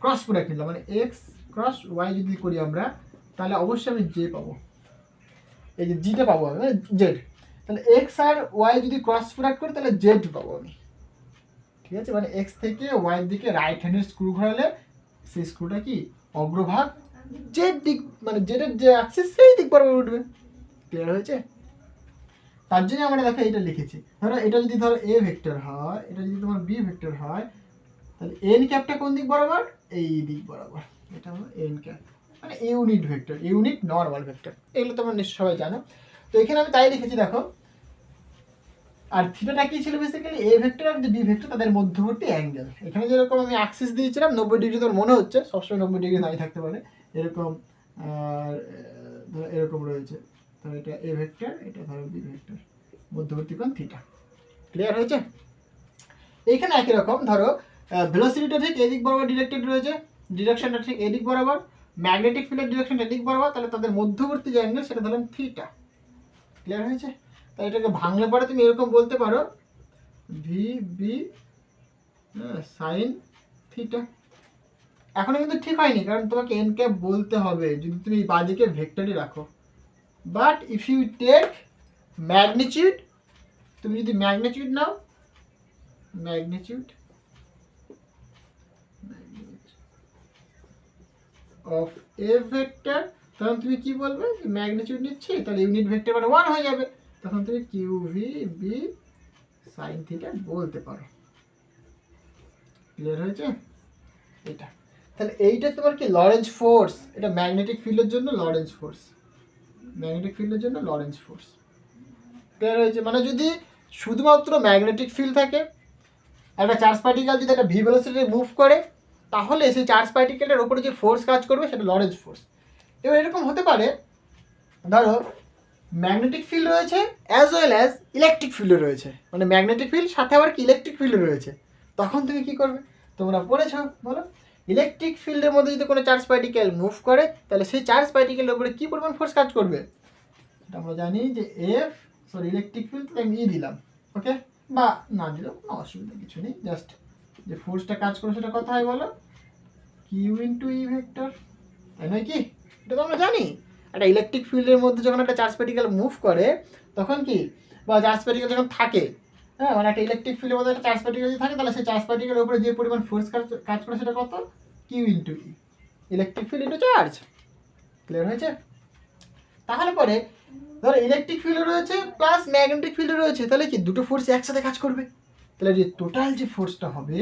ক্রস প্রোডাক্ট নিলাম, মানে এক্স ক্রস ওয়াই যদি করি আমরা, তাহলে অবশ্যই আমি জে পাবো, এই যে জিটা পাবো আমি, মানে জেড। তাহলে এক্স আর ওয়াই যদি ক্রস প্রোডাক্ট করি তাহলে জেড পাবো আমি, ঠিক আছে? মানে এক্স থেকে ওয়াইয়ের দিকে রাইট হ্যান্ডের স্ক্রু ঘোরালে সেই স্ক্রুটা কি অগ্রভাগ জেড দিক, মানে জেডের যে অ্যাক্সিস সেই দিক বরাবর উঠবে। ক্লিয়ার হয়েছে? তার জন্য আমরা দেখো এটা লিখেছি। ধরো এটা যদি ধরো এ ভেক্টর হয়, এটা যদি তোমার বি ভেক্টর হয়, তাহলে এন ক্যাপটা কোন দিক বরাবর, এই দিক বরাবর, এটা হলো এন ক্যাপ, মানে unit vector, unit normal vector, এগুলো তোমরা নিশ্চয় সবাই জানো। তো এখানে আমি তাই লিখেছি দেখো। আর থিটাটা কি ছিল, বেসিক্যালি এ ভেক্টর আর যে বি ভেক্টর তাদের মধ্যবর্তী অ্যাঙ্গেল। এখানে যেরকম আমি অ্যাক্সিস দিয়েছিলাম 90 ডিগ্রি, তোর মনে হচ্ছে সবসময় 90 ডিগ্রি নাই থাকতে পারে, এরকম এরকম রয়েছে। ধরো এটা এ ভেক্টর, এটা ধরো বি ভেক্টর, মধ্যবর্তী কোণ থিটা। ক্লিয়ার হয়েছে? এইখানে একই রকম, ধরো ভেলোসিটিটা ঠিক এদিক বরাবর ডিরেক্টেড রয়েছে, ডিরেকশনটা ঠিক এদিক বরাবর, ম্যাগনেটিক ফিল্ডের ডিরেকশনটা এদিক বরাবর, তাহলে তাদের মধ্যবর্তী যে অ্যাঙ্গেল সেটা ধরলাম থিটা। ক্লিয়ার হয়েছে? তাই এটাকে ভাঙলে পরে তুমি এরকম বলতে পারো ভি বি সাইন থিটা। এখনো কিন্তু ঠিক হয়নি, কারণ তোমাকে এন ক্যাপ বলতে হবে যদি তুমি বাঁদিকে ভেক্টরই রাখো। But if you take magnitude, তুমি যদি ম্যাগনিটিউড নাও, ম্যাগনিটিউড অফ এ ভেক্টর, তখন তুমি কি বলবে, ম্যাগনিটিউড নিচ্ছি, তাহলে ইউনিট ভেক্টর মানে 1 হয়ে যাবে, তখন তুমি Q V B sine theta বলতে পারো। ক্লিয়ার হয়েছে? এটা তাহলে এইটা তোমার কি লরেঞ্জ ফোর্স, এটা ম্যাগনেটিক ফিল্ডের জন্য লরেঞ্জ ফোর্স, ম্যাগনেটিক ফিল্ডের জন্য লরেঞ্জ ফোর্স। ক্লিয়ার হয়েছে? মানে যদি শুধুমাত্র ম্যাগনেটিক ফিল্ড থাকে, একটা চার্জ পার্টিকেল যদি একটা ভি ভেলোসিটি মুভ করে, তাহলে সেই চার্জ পার্টিকেলের উপরে যে ফোর্স কাজ করবে সেটা লরেঞ্জ ফোর্স। এবার এরকম হতে পারে, ধরো ম্যাগনেটিক ফিল্ড রয়েছে অ্যাজ ওয়েল অ্যাজ ইলেকট্রিক ফিল্ডও রয়েছে, মানে ম্যাগনেটিক ফিল্ড সাথে আবার কি ইলেকট্রিক ফিল্ডও রয়েছে, তখন তুমি কি করবে? তোমরা পড়েছ, বলো, ইলেকট্রিক ফিল্ডের মধ্যে যদি কোনো চার্জ পার্টিকেল মুভ করে, তাহলে সেই চার্জ পার্টিকেলের উপরে কী পরিমাণ ফোর্স কাজ করবে, আমরা জানি যে এফ, সরি ইলেকট্রিক ফিল্ড আমি ই দিলাম, ওকে, বা না দিলেও কোনো অসুবিধা কিছু নেই, জাস্ট যে ফোর্সটা কাজ করে সেটা কথা হয় বলো, কিউ ইন্টু ই ভেক্টর, তাই নয় কি? এটা তো আমরা জানি। একটা ইলেকট্রিক ফিল্ডের মধ্যে যখন একটা চার্জ পার্টিকেল মুভ করে তখন কি, বা চার্জ পার্টিকেল যখন থাকে, হ্যাঁ, মানে একটা ইলেকট্রিক ফিল্ডের মধ্যে একটা চার্জ পার্টিকেল যদি থাকে তাহলে সেই চার্জ পার্টিকেলের উপরে যে পরিমাণ ফোর্স কাজ করে সেটা কত, Q into E, electric field into charge. Clear হয়েছে? তাহলে পরে ধরো ইলেকট্রিক ফিল্ডও রয়েছে প্লাস ম্যাগনেটিক ফিল্ডও রয়েছে, তাহলে কি দুটো ফোর্স একসাথে কাজ করবে। তাহলে যে টোটাল যে ফোর্সটা হবে,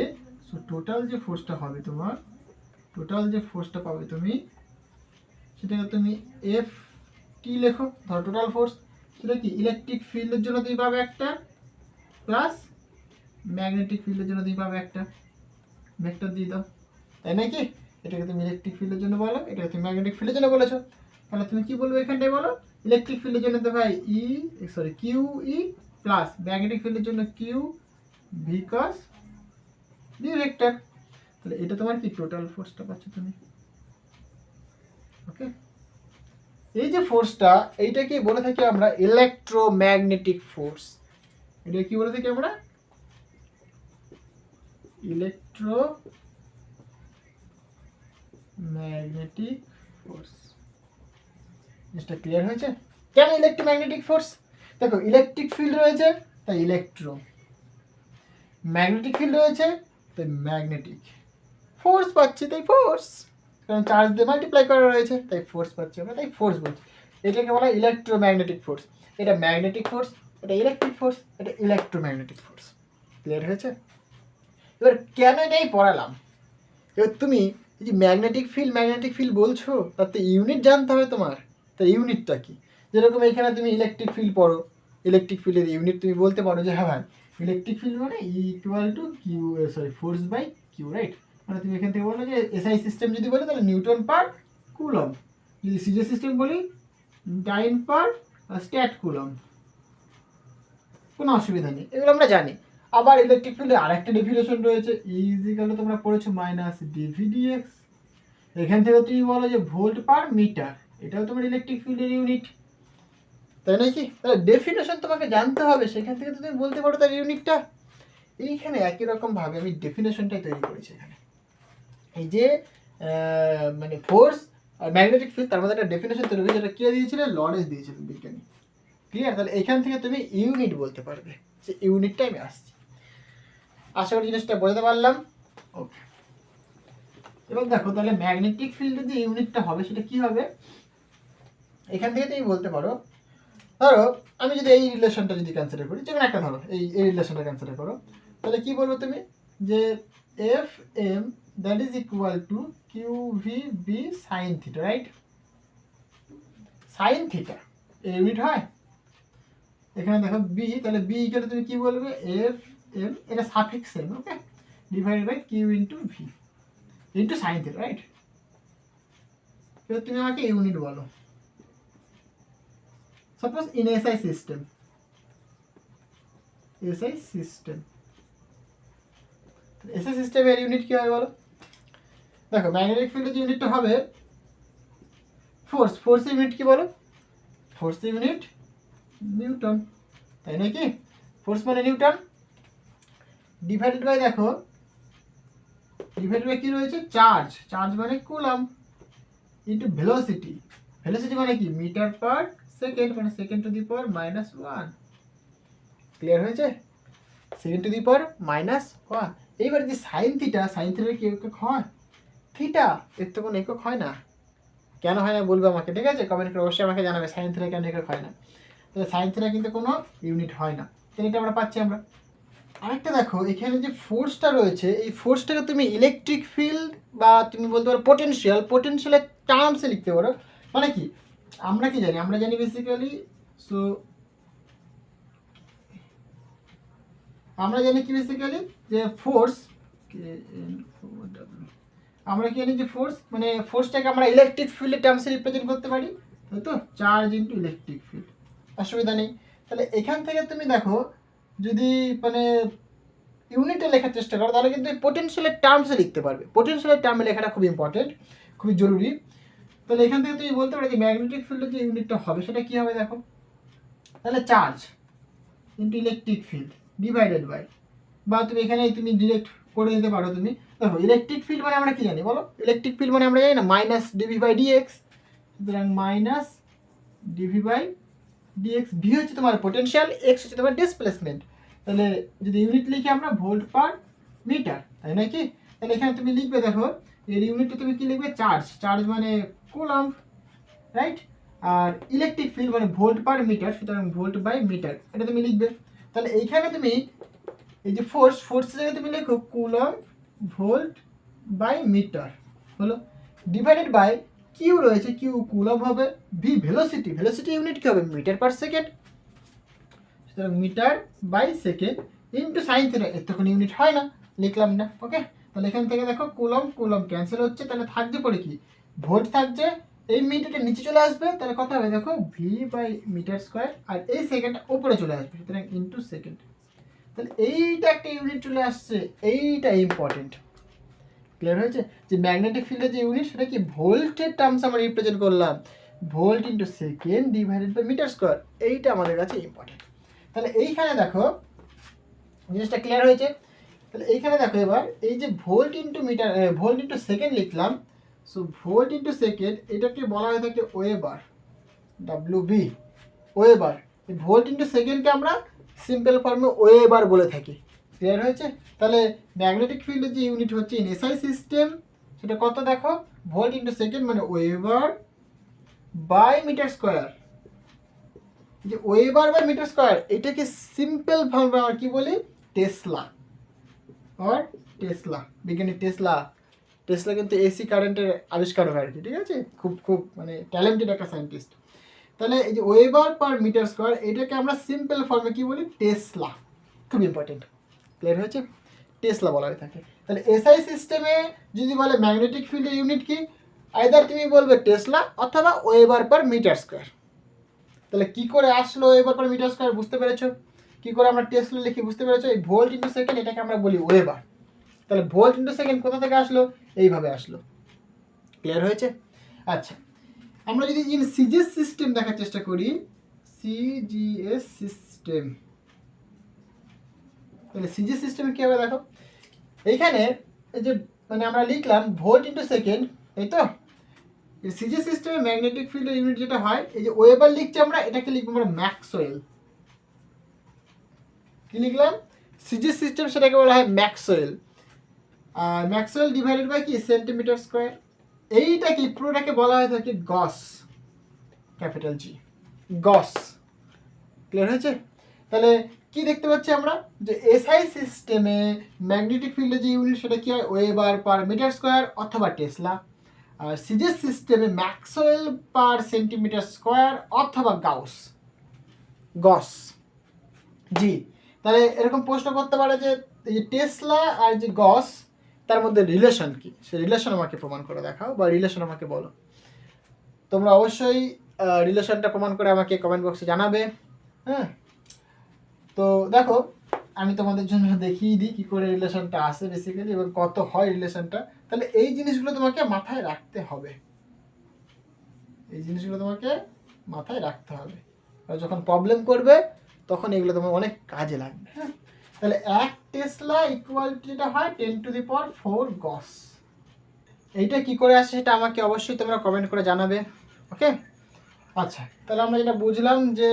সো টোটাল যে ফোর্সটা হবে তোমার, টোটাল যে ফোর্সটা পাবে তুমি, সেটাকে তুমি এফ টি লেখো। ধরো টোটাল ফোর্স সেটা কি ইলেকট্রিক ফিল্ডের জন্য তুমি পাবে একটা, প্লাস ম্যাগনেটিক ফিল্ডের জন্য তুমি পাবে একটা, ভেক্টর দিয়ে দাও, তাই নাকি? এটাকে তুমি ইলেকট্রিক ফিল্ডের জন্য বলো, এটাকে তুমি ম্যাগনেটিক ফিল্ডের জন্য বলেছো, তাহলে তুমি কি বলবে এখানটায় বলো, ইলেকট্রিক ফিল্ডের জন্য তো ভাই কিউ ই প্লাস ম্যাগনেটিক ফিল্ডের জন্য Q V cos B vector. তাহলে এটা তোমার কি টোটাল ফোর্সটা পাচ্ছ তুমি। ওকে, এই যে ফোর্সটা, এইটাকে বলে থাকি আমরা ইলেকট্রোম্যাগনেটিক ফোর্স। এটা কি বলে থাকি আমরা, ইলেকট্রোম্যাগনেটিক ফোর্স। জিনিসটা ক্লিয়ার হয়েছে? কেন ইলেকট্রোম্যাগনেটিক ফোর্স? দেখো ইলেকট্রিক ফিল্ড রয়েছে তাই ইলেকট্রো, ম্যাগনেটিক ফিল্ড রয়েছে তাই ম্যাগনেটিক, ফোর্স পাচ্ছি তাই ফোর্স, কারণ চার্জ দিয়ে মাল্টিপ্লাই করা রয়েছে তাই ফোর্স পাচ্ছি আমরা, তাই ফোর্স বলছি। এটাকে বলা হয় ইলেকট্রোম্যাগনেটিক ফোর্স। এটা ম্যাগনেটিক ফোর্স, এটা ইলেকট্রিক ফোর্স, এটা ইলেকট্রোম্যাগনেটিক ফোর্স। ক্লিয়ার হয়েছে? এবার কেন এটাই পড়ালাম, এবার তুমি এই যে ম্যাগনেটিক ফিল্ড বলছো, তার তো ইউনিট জানতে হবে তোমার। তার ইউনিটটা কি? যেরকম এখানে তুমি ইলেকট্রিক ফিল্ড পড়ো, ইলেকট্রিক ফিল্ডের ইউনিট তুমি বলতে পারো যে হ্যাঁ ভাই ইলেকট্রিক ফিল্ড মানে equal to Q, force by Q, right? মানে তুমি এখান থেকে বলো যে এসআই সিস্টেম যদি বলে তাহলে নিউটন পার কুলম, যদি সিজে সিস্টেম বলি ডাইন পার স্ট্যাট কুলম, কোনো অসুবিধা নেই, এগুলো আমরা জানি। আবার ইলেকট্রিক ফিল্ডের আরেকটা ডেফিনেশন রয়েছে, ইজিক্যাল তোমরা পড়েছো মাইনাস ডিভিডিএক্স। এখান থেকে তুমি বলো যে ভোল্ট পার মিটার, এটাও তোমার ইলেকট্রিক ফিল্ডের ইউনিট, তাই নাকি? তাহলে ডেফিনেশন তোমাকে জানতে হবে, সেখান থেকে তুমি বলতে পারো তার ইউনিটটা। এইখানে একই রকম ভাবে আমি ডেফিনেশনটাই তৈরি করেছি এখানে, এই যে মানে ফোর্স আর ম্যাগনেটিক ফিল্ড, তার মধ্যে একটা ডেফিনেশন তৈরি করেছে, যেটা কে দিয়েছিলেন, লরেন্স দিয়েছিলেন বিজ্ঞানী। ক্লিয়ার? তাহলে এখান থেকে তুমি ইউনিট বলতে পারবে, যে ইউনিটটাই আমি আসছি। আশা করি জিনিসটা বোঝাতে পারলাম। ওকে, এবার দেখো তাহলে ম্যাগনেটিক ফিল্ডের যে ইউনিটটা হবে সেটা কি হবে, এখান থেকে তুমি বলতে পারো, ধরো আমি যদি এই রিলেশনটা যদি কনসিডার করি, যেমন একটা ধরো এই রিলেশনটা কনসিডার করো, তাহলে কি বলবো তুমি, যে F M that is equal to Q V B sine theta, right? Sine theta এই ইউনিট হয়। এখানে দেখো বি, তাহলে বি ইকুয়াল তুমি কি বলবে, এফ এম, এটা suffix same, okay, divided by Q into V into sine theta, right? এবার তুমি আমাকে ইউনিট বলো। Suppose in SI system, SI সিস্টেমের ইউনিট কি হবে বলো? দেখো ম্যাগনেটিক ফিল্ডের যে ইউনিটটা হবে ফোর্স ইউনিট কি বলো? ফোর্স ইউনিট নিউটন, তাই নাকি? ফোর্স মানে নিউটন, ডিভাইডেড বাই, দেখো ডিভাইডেড বাই কি রয়েছে, চার্জ মানে কুলম, ইন্টু ভেলোসিটি মানে কি, মিটার পার সেকেন্ড, মানে second two the power -1। Clear হয়েছে? Second two the power -1। এইবার যে সাইন থিটার কি একক হয়? থিটা এর তো কোনো একক হয় না। কেন হয় না বলবে আমাকে, ঠিক আছে? কমেন্ট করে অবশ্যই আমাকে জানাবে সাইন থিটা কেন একক হয় না। তাহলে সাইন থিটা কিন্তু কোনো ইউনিট হয় না, তাহলে এটা আমরা পাচ্ছি আমরা। আরেকটা দেখো এখানে যে ফোর্সটা রয়েছে, এই ফোর্সটাকে তুমি ইলেকট্রিক ফিল্ড বা তুমি বলতে পারো পোটেনশিয়ালের টার্মসে লিখতে পারো। মানে কি, আমরা কি জানি, আমরা জানি বেসিক্যালি, সো আমরা জানি কি বেসিক্যালি যে ফোর্স, আমরা কি জানি যে ফোর্স মানে ফোর্সটাকে আমরা ইলেকট্রিক ফিল্ডের টার্মসে রিপ্রেজেন্ট করতে পারি, তাই তো? চার্জ ইন্টু ইলেকট্রিক ফিল্ড, অসুবিধা নেই। তাহলে এখান থেকে তুমি দেখো যদি মানে ইউনিটে লেখার চেষ্টা করো তাহলে কিন্তু পোটেনশিয়ালের টার্মসে লিখতে পারবে। পোটেনশিয়ালের টার্মে লেখাটা খুব ইম্পর্টেন্ট, খুবই জরুরি। তাহলে এখান থেকে তুমি বলতে পারো যে ম্যাগনেটিক ফিল্ডের যে ইউনিটটা হবে সেটা কি হবে, দেখো তাহলে charge into electric field divided by, বা তুমি এখানে তুমি ডিরেক্ট করে দিতে পারো। তুমি দেখো ইলেকট্রিক ফিল্ড মানে আমরা কি জানি বলো? ইলেকট্রিক ফিল্ড মানে আমরা জানি না মাইনাস ডিভি বাই ডিএক্স, সুতরাং minus DV by DX. V হচ্ছে তোমার পোটেনশিয়াল, এক্স হচ্ছে তোমার ডিসপ্লেসমেন্ট। তাহলে যদি ইউনিট লিখি আমরা ভোল্ট পার মিটার, তাই না কি? তাহলে এখানে তুমি লিখবে, দেখো এর ইউনিটে তুমি কি লিখবে, চার্জ মানে কুলম্ব, রাইট? আর ইলেকট্রিক ফিল্ড মানে ভোল্ট পার মিটার, সুতরাং ভোল্ট বাই মিটার, এটা তুমি লিখবে। তাহলে এইখানে তুমি এই যে ফোর্সের জায়গায় তুমি লেখো কুলম্ব ভোল্ট বাই মিটার, হলো, ডিভাইডেড বাই কিউ রয়েছে, কিউ কুলম্ব হবে, ভি ভেলোসিটি ইউনিট কি হবে, মিটার পার সেকেন্ড, সুতরাং metre by second into sine theta, এর তখন ইউনিট হয় না, লিখলাম না, ওকে? তাহলে এখান থেকে দেখো কুলম্ব ক্যান্সেল হচ্ছে, তাহলে থাকছে পড়ে কি, ভোল্ট থাকছে, এই মিটারটা নিচে চলে আসবে, তাহলে কত হবে দেখো, ভি বাই মিটার স্কোয়ার, আর এই সেকেন্ডটা উপরে চলে আসবে, সুতরাং ইন্টু সেকেন্ড। তাহলে এইটা একটা ইউনিট চলে আসছে, এইটা ইম্পর্টেন্ট। ক্লিয়ার হয়েছে যে ম্যাগনেটিক ফিল্ডের যে ইউনিট সেটা কি ভোল্টের টার্মস আমরা রিপ্রেজেন্ট করলাম, volt into second divided by metre square, এইটা আমাদের কাছে ইম্পর্টেন্ট। তাহলে এইখানে দেখো জিনিসটা ক্লিয়ার হয়েছে। তাহলে এইখানে দেখো এবার এই যে ভোল্ট ইন্টু সেকেন্ড লিখলাম, সো ভোল্ট ইন্টু সেকেন্ড এটাকে বলা হয়ে থাকে weber, WB, weber. Volt into সেকেন্ডকে আমরা সিম্পল ফর্মে ওয়েবার বলে থাকি। ক্লিয়ার হয়েছে? তাহলে ম্যাগনেটিক ফিল্ডের যে ইউনিট হচ্ছে ইন এসআই সিস্টেম, সেটা কত দেখো, ভোল্ট ইন্টু সেকেন্ড মানে ওয়েবার বাই মিটার স্কোয়ার। যে ওয়েবার বাই মিটার স্কোয়ার এটাকে সিম্পল ফর্মে আমরা কি বলি, টেসলা, আর টেসলা, বিজ্ঞানী টেসলা কিন্তু এসি কারেন্টের আবিষ্কারক আর কি, ঠিক আছে? খুব মানে ট্যালেন্টেড একটা সায়েন্টিস্ট। তাহলে এই যে ওয়েবার পার মিটার স্কোয়ার এটাকে আমরা সিম্পল ফর্মে কি বলি, টেসলা, খুব ইম্পর্টেন্ট। ক্লিয়ার হয়েছে? টেসলা বলা হয়ে থাকে। তাহলে এসআই সিস্টেমে যদি বলে ম্যাগনেটিক ফিল্ডের ইউনিট কি, আইদার তুমি বলবে টেসলা অথবা ওয়েবার পার মিটার স্কোয়ার। তাহলে কি করে আসলো ওয়েবার পার মিটার স্কোয়ার, বুঝতে পেরেছো? কি করে আমরা টেসলা লিখি, বুঝতে পেরেছো? এই ভোল্ট ইন্টু সেকেন্ড এটাকে আমরা বলি ওয়েবার। তাহলে ভোল্ট ইন্টু সেকেন্ড কোথা থেকে আসলো, এইভাবে আসলো। ক্লিয়ার হয়েছে? আচ্ছা, আমরা যদি ইন সিজিএস সিস্টেম দেখার চেষ্টা করি, সিজিএস সিস্টেম, তাহলে সিজিএস সিস্টেমে কী হবে দেখো, এইখানে এই যে মানে আমরা লিখলাম ভোল্ট ইন্টু সেকেন্ড, এই তো সিজিএস সিস্টেমে ম্যাগনেটিক ফিল্ডের ইউনিট যেটা হয়, এই যে ওয়েবার লিখছি আমরা, এটাকে লিখবো আমরা ম্যাক্সওয়েল। কি লিখলাম, সিজিএস সিস্টেম সেটাকে বলা হয় ম্যাক্সওয়েল, আর ম্যাক্সওয়েল ডিভাইডেড বাই কি, সেন্টিমিটার স্কোয়ার। এইটা কি পুরোটাকে বলা হয় থাকে গস, ক্যাপিটাল জি, গস। ক্লিয়ার হয়েছে? তাহলে কি দেখতে পাচ্ছি আমরা, যে এসআই সিস্টেমে ম্যাগনেটিক ফিল্ডের যে ইউনিট সেটা কি হয়, ওয়েবার পার মিটার স্কোয়ার অথবা টেসলা, আর সিজিএস সিস্টেমে ম্যাক্সওয়েল পার সেন্টিমিটার স্কোয়ার অথবা গস। জি, তাহলে এরকম প্রশ্ন করতে পারে যে এই যে টেসলা আর যে গস তার মধ্যে রিলেশন কি, সে রিলেশন আমাকে প্রমাণ করে দেখাও, বা রিলেশন আমাকে বলো। তোমরা অবশ্যই রিলেশনটা প্রমাণ করে আমাকে কমেন্ট বক্সে জানাবে। হ্যাঁ, তো দেখো আমি তোমাদের জন্য দেখিয়ে দিই কী করে রিলেশনটা আসে বেসিক্যালি, এবং কত হয় রিলেশনটা। তাহলে এই জিনিসগুলো তোমাকে মাথায় রাখতে হবে, এই জিনিসগুলো তোমাকে মাথায় রাখতে হবে, আর যখন প্রবলেম করবে তখন এগুলো তোমার অনেক কাজে লাগবে। হ্যাঁ, তাহলে 1 টেসলা ইকুয়াল যেটা হয় 10⁴ গস। এইটা কি করে আসে সেটা আমাকে অবশ্যই তোমরা কমেন্ট করে জানাবে, ওকে? আচ্ছা, তাহলে আমরা যেটা বুঝলাম যে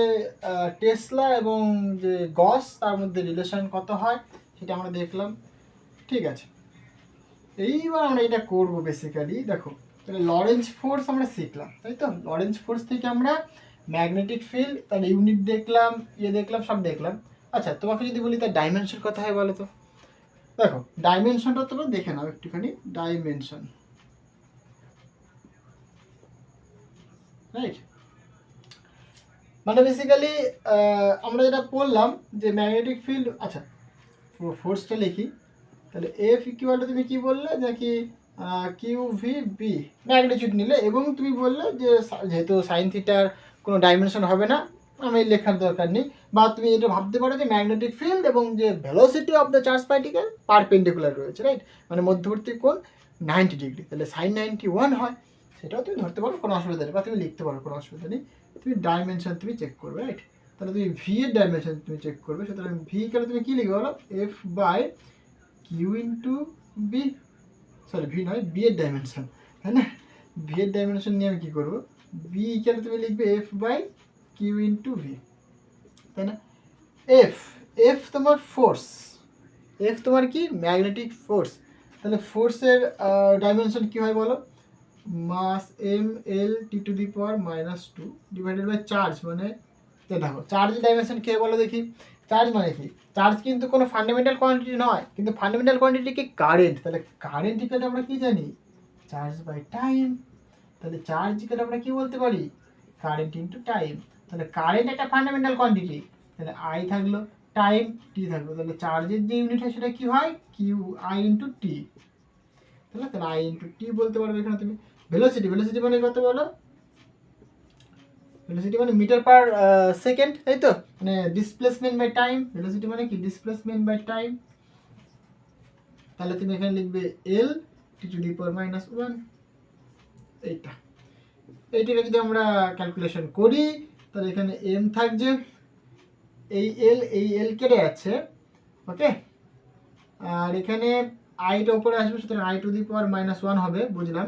টেসলা এবং যে গস তার মধ্যে রিলেশন কত হয় সেটা আমরা দেখলাম, ঠিক আছে? এইবার আমরা এটা করব বেসিক্যালি, দেখো তাহলে লরেঞ্জ ফোর্স আমরা শিখলাম, তাই তো? লরেঞ্জ ফোর্স থেকে আমরা ম্যাগনেটিক ফিল্ড, তার ইউনিট দেখলাম, দেখলাম, সব দেখলাম। আচ্ছা, তোমাকে যদি বলি তার ডাইমেনশন কত হয় বলো তো? দেখো ডাইমেনশনটা তোমরা দেখে নাও একটুখানি, ডাইমেনশন, রাইট? মানে বেসিক্যালি আমরা যেটা বললাম যে ম্যাগনেটিক ফিল্ড, আচ্ছা ফোর্সটা লিখি, তাহলে এফ ইকুয়াল তুমি কি বললে, যে কি কিউ ভি বি ম্যাগনিটিউড নিলে, এবং তুমি বললে যে যেহেতু সাইন থিটার কোনো ডাইমেনশন হবে না, আমি লেখার দরকার নেই, বা তুমি এটা ভাবতে পারো যে ম্যাগনেটিক ফিল্ড এবং যে velocity of the charge particle perpendicular রয়েছে, রাইট? মানে মধ্যবর্তী কোণ 90 ডিগ্রি, তাহলে সাইন 91 হয়, সেটাও তুমি ধরতে পারো, কোনো অসুবিধা নেই, বা তুমি লিখতে পারো, কোনো অসুবিধা নেই। তুমি ডাইমেনশন তুমি চেক করবে, রাইট? তাহলে তুমি ভি এর ডাইমেনশন তুমি চেক করবে, সুতরাং ভি কেন তুমি কী লিখবে বলো, F by Q into B, sorry V নয়, বি এর ডাইমেনশন, তাই না? ভি এর ডাইমেনশন নিয়ে আমি কী করবো, বি কেন তুমি লিখবে F by Q into V, তাই না? এফ এফ তোমার ফোর্স, এফ তোমার কি ম্যাগনেটিক ফোর্স। তাহলে ফোর্সের ডাইমেনশন কী হয় বলো, mass M L T to the power -2 divided by charge, মানে দেখো চার্জের ডাইমেনশন কী হয় বলো দেখি। চার্জ মানে কি, চার্জ কিন্তু কোনো ফান্ডামেন্টাল কোয়ান্টিটি নয়, কিন্তু ফান্ডামেন্টাল কোয়ান্টিটি কি কারেন্ট। তাহলে কারেন্ট ইকুয়াল আমরা কি জানি, চার্জ বাই টাইম। তাহলে চার্জ ইকুয়াল আমরা কি বলতে পারি, কারেন্ট ইন্টু টাইম। তাহলে কারেন্ট একটা ফান্ডামেন্টাল কোয়ান্টিটি, তাহলে আই থাকলো, টাইম টি থাকলো, তাহলে চার্জের যে ইউনিট হয় সেটা কি হয়, কিউ আই ইন্টু টি। তাহলে আই ইন্টু টি বলতে পারবে এখানে তুমি। ভেলোসিটি, ভেলোসিটি মানে কত বলো, ভেলোসিটি মানে মিটার পার সেকেন্ড, তাই তো, মানে ডিসপ্লেসমেন্ট বাই টাইম। ভেলোসিটি মানে কি ডিসপ্লেসমেন্ট বাই টাইম। তাহলে তুমি এখানে লিখবে এল টি টু দি পাওয়ার -1, এইটা। এইটাকে যদি আমরা ক্যালকুলেশন করি তাহলে এখানে এম থাকছে, এই এল কেটে যাচ্ছে, ওকে। আর এখানে আইটা উপরে আসবে, সুতরাং আই টু দি পাওয়ার -1 হবে, বুঝলাম।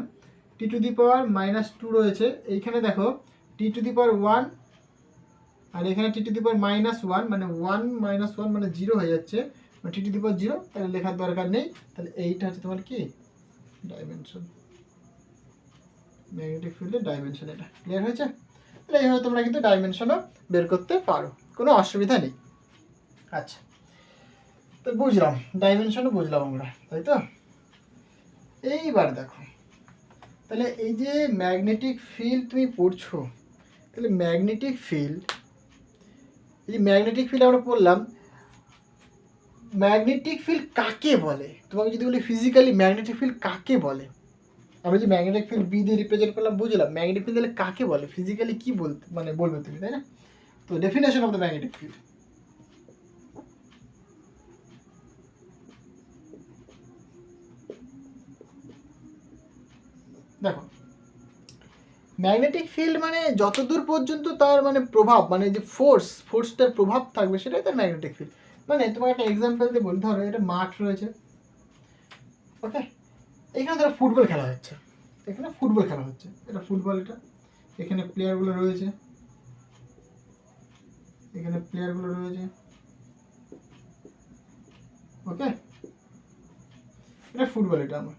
টি টু দি পাওয়ার -2 রয়েছে, এইখানে দেখো টি টু দি পাওয়ার 1, আর এখানে টি টু দি পাওয়ার -1, মানে 1 -1 মানে 0 হয়ে যাচ্ছে, মানে টি টু দি পাওয়ার 0, তাহলে লেখার দরকার নেই। তাহলে এইটা হচ্ছে তোমার কি ডাইমেনশন, ম্যাগনেটিক ফিল্ডের ডাইমেনশন। এটা ক্লিয়ার হয়েছে? তাহলে এইভাবে তোমরা কিন্তু ডাইমেনশনও বের করতে পারো, কোনো অসুবিধা নেই। আচ্ছা, তো বুঝলাম, ডাইমেনশনও বুঝলাম আমরা, তাই তো। এইবার দেখো, তাহলে এই যে ম্যাগনেটিক ফিল্ড তুমি পড়ছো, তাহলে ম্যাগনেটিক ফিল্ড, এই যে ম্যাগনেটিক ফিল্ড আমরা পড়লাম, ম্যাগনেটিক ফিল্ড কাকে বলে? তোমাকে যদি বলি ফিজিক্যালি ম্যাগনেটিক ফিল্ড কাকে বলে, আমরা যে ম্যাগনেটিক ফিল্ড বি দিয়ে রিপ্রেজেন্ট করলাম, বুঝলাম। ম্যাগনেটিক ফিল্ড তাহলে কাকে বলে, ফিজিক্যালি কি বলতে মানে বলবে তুমি, তাই না? তো definition of the magnetic field, দেখো ম্যাগনেটিক ফিল্ড মানে যতদূর পর্যন্ত তার মানে প্রভাব, মানে যে ফোর্সটার প্রভাব থাকবে সেটাই তার ম্যাগনেটিক ফিল্ড। মানে তোমাকে একটা এক্সাম্পল দিয়ে বলি, ধরো এটা মাঠ রয়েছে, ওকে, এখানে ধরো ফুটবল খেলা হচ্ছে, এখানে ফুটবল খেলা হচ্ছে, এটা ফুটবল, এটা এখানে প্লেয়ারগুলো রয়েছে, এখানে প্লেয়ারগুলো রয়েছে, ওকে, এটা ফুটবল, এটা আমার